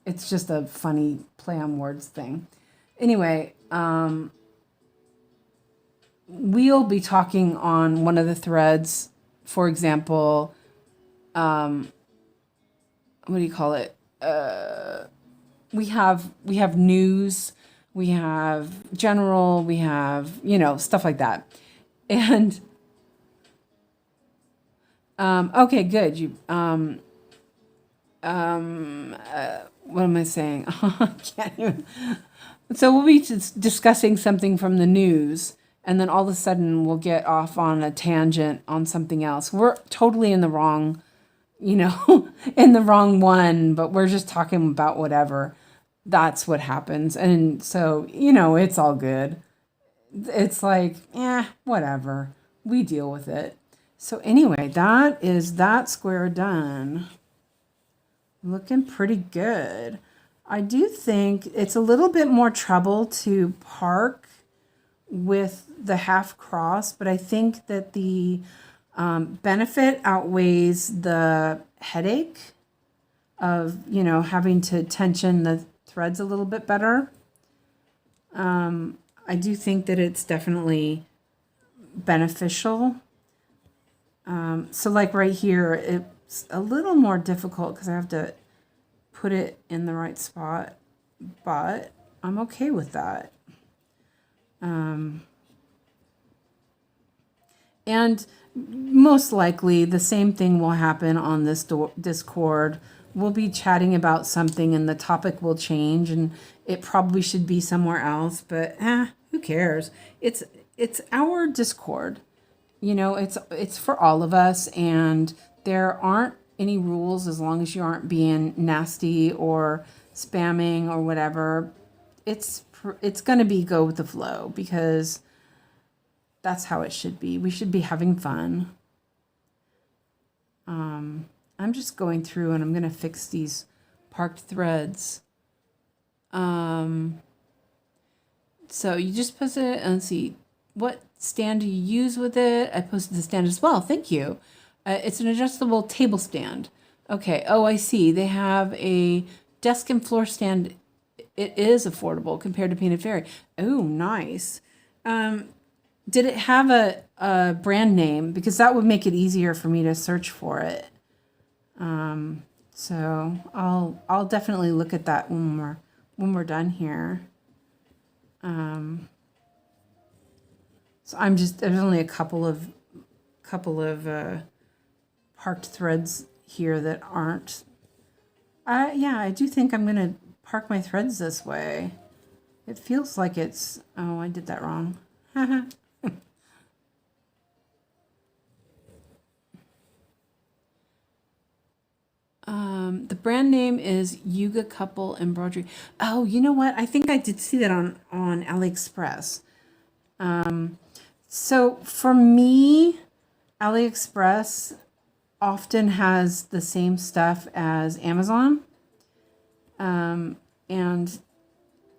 it's just a funny play on words thing. Anyway, we'll be talking on one of the threads. For example, what do you call it? We have news. We have general, we have, you know, stuff like that. And, okay, good. You, what am I saying? I can't even. So we'll be discussing something from the news, and then all of a sudden we'll get off on a tangent on something else. We're totally in the wrong, you know, in the wrong one, but we're just talking about whatever. That's what happens. And so, you know, it's all good. It's like, whatever. We deal with it. So anyway, that is that square done. Looking pretty good. I do think it's a little bit more trouble to park with the half cross, but I think that the benefit outweighs the headache of, you know, having to tension the threads a little bit better. I do think that it's definitely beneficial. So like right here, it's a little more difficult because I have to put it in the right spot, but I'm okay with that. And most likely the same thing will happen on this Discord. We'll be chatting about something and the topic will change, and it probably should be somewhere else, but who cares? It's our Discord. You know, it's for all of us, and there aren't any rules as long as you aren't being nasty or spamming or whatever. It's going to be go with the flow, because that's how it should be. We should be having fun. I'm just going through and I'm going to fix these parked threads. So you just post it and see what stand do you use with it. I posted the stand as well. Thank you. It's an adjustable table stand. Okay. Oh, I see. They have a desk and floor stand. It is affordable compared to Painted Fairy. Oh, nice. Did it have a brand name? Because that would make it easier for me to search for it. So I'll definitely look at that when we're done here. So there's only a couple of parked threads here that aren't. Yeah, I do think I'm gonna park my threads this way. It feels like it's. Oh, I did that wrong. The brand name is Yuga Couple Embroidery. Oh, you know what? I think I did see that on AliExpress. So for me, AliExpress often has the same stuff as Amazon. And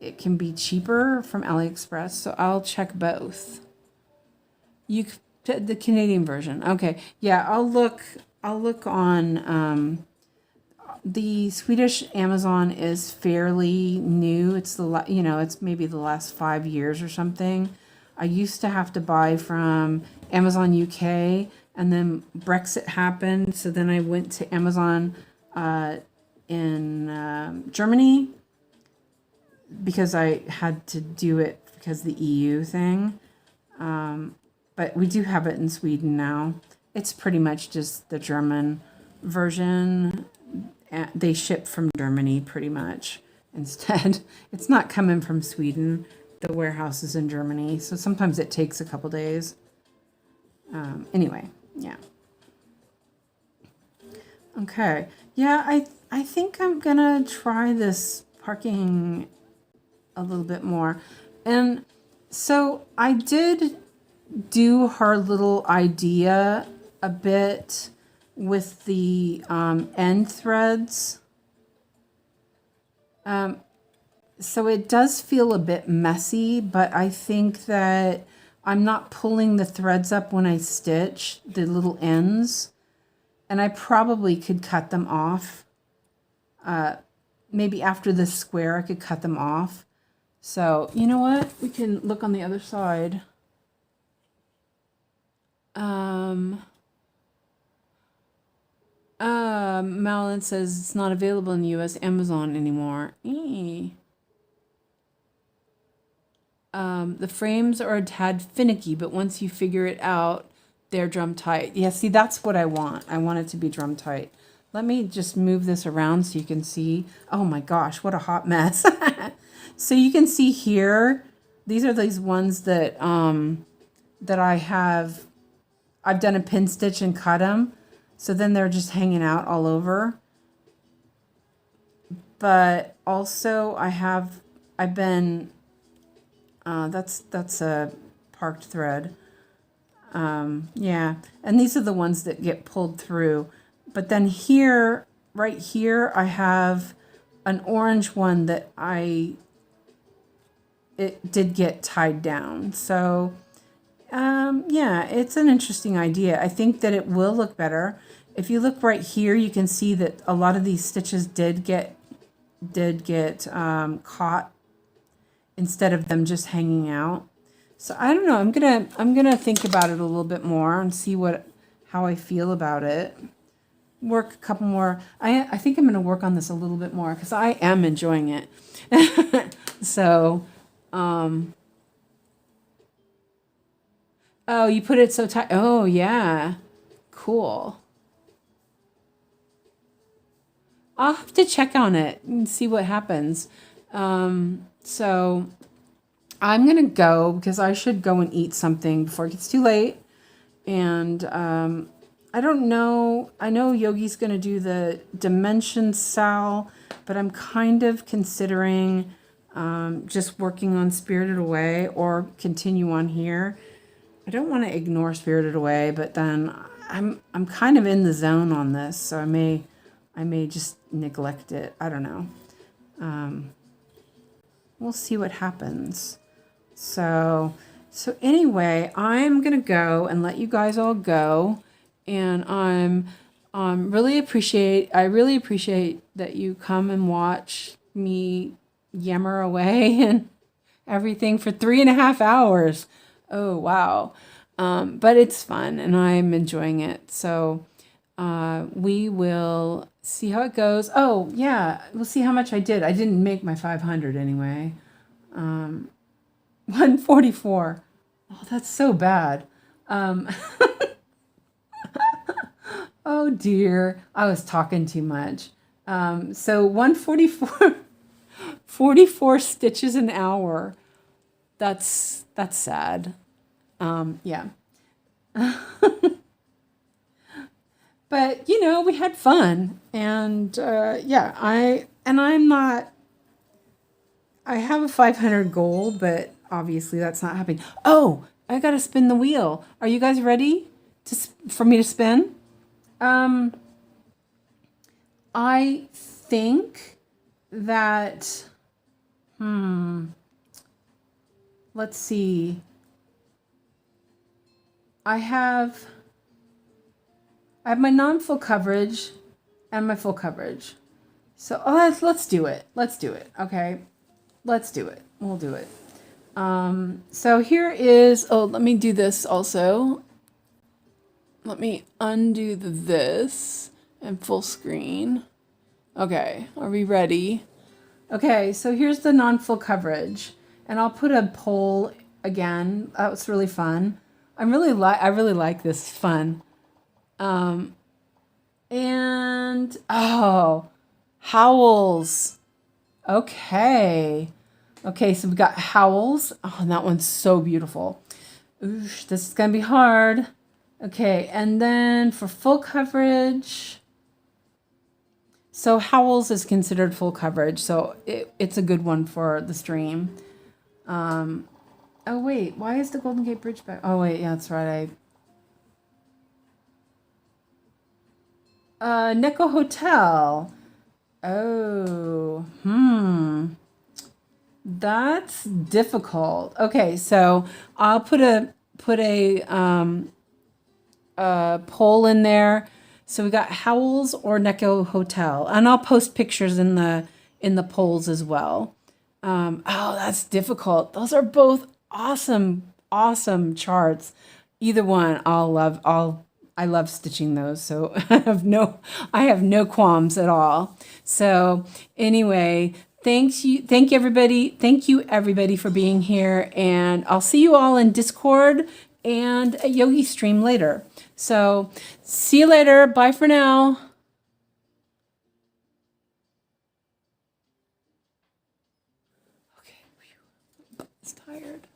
it can be cheaper from AliExpress. So I'll check both. The Canadian version. Okay. Yeah, I'll look on, the Swedish Amazon is fairly new. It's it's maybe the last 5 years or something. I used to have to buy from Amazon UK, and then Brexit happened. So then I went to Amazon in Germany, because I had to do it because the EU thing. But we do have it in Sweden now. It's pretty much just the German version. They ship from Germany pretty much instead. It's not coming from Sweden. The warehouse is in Germany, so sometimes it takes a couple days. Anyway, yeah. Okay. Yeah, I think I'm gonna try this parking a little bit more. And so I did do her little idea a bit with the end threads. So it does feel a bit messy, but I think that I'm not pulling the threads up when I stitch the little ends, and I probably could cut them off. Maybe after this square, I could cut them off. So you know what? We can look on the other side. Malin says it's not available in the US Amazon anymore. The frames are a tad finicky, but once you figure it out, they're drum tight. Yeah, see, that's what I want. I want it to be drum tight. Let me just move this around so you can see. Oh my gosh, what a hot mess. So you can see here, these are these ones that that I've done a pin stitch and cut them. So then they're just hanging out all over. But also I've been, that's a parked thread. Yeah, and these are the ones that get pulled through. But then here, right here, I have an orange one that it did get tied down. So yeah, it's an interesting idea. I think that it will look better. If you look right here, you can see that a lot of these stitches did get caught instead of them just hanging out. So I don't know. I'm gonna think about it a little bit more and see how I feel about it. Work a couple more. I think I'm gonna work on this a little bit more because I am enjoying it. So, oh, you put it so tight. Oh yeah, cool. I'll have to check on it and see what happens. So I'm going to go because I should go and eat something before it gets too late. And I don't know. I know Yogi's going to do the dimension Sal, but I'm kind of considering just working on Spirited Away or continue on here. I don't want to ignore Spirited Away, but then I'm kind of in the zone on this, so I may just neglect it. I don't know. We'll see what happens. So anyway, I'm gonna go and let you guys all go, and I really appreciate that you come and watch me yammer away and everything for 3.5 hours. Oh wow. But it's fun and I'm enjoying it. So we will see how it goes. Oh yeah, we'll see how much I did. I didn't make my 500 anyway. 144. Oh, that's so bad. Oh dear, I was talking too much. So 144, 44 stitches an hour. That's sad. Yeah. But you know, we had fun, and yeah, I have a 500 goal, but obviously that's not happening. Oh, I gotta spin the wheel. Are you guys ready for me to spin? I think that, let's see. I have my non-full coverage and my full coverage. So let's do it. Let's do it. Okay. Let's do it. We'll do it. So here is, let me do this also. Let me undo this and full screen. Okay, are we ready? Okay, so here's the non-full coverage, and I'll put a poll again. That was really fun. I really like this. It's fun. And howls. Okay, so we've got howls. Oh, and that one's so beautiful. Oosh, this is gonna be hard. Okay, and then for full coverage, so howls is considered full coverage, so it's a good one for the stream. Oh wait, why is the Golden Gate Bridge back? Oh wait, yeah, that's right. Neko Hotel. Oh, that's difficult. Okay, so I'll put a poll in there. So we got Howells or Neko Hotel, and I'll post pictures in the polls as well. Oh, that's difficult. Those are both awesome charts. Either one, I love stitching those, so I have no qualms at all. So anyway, thank you everybody for being here, and I'll see you all in Discord and a Yogi stream later. So see you later. Bye for now. Okay, it's tired.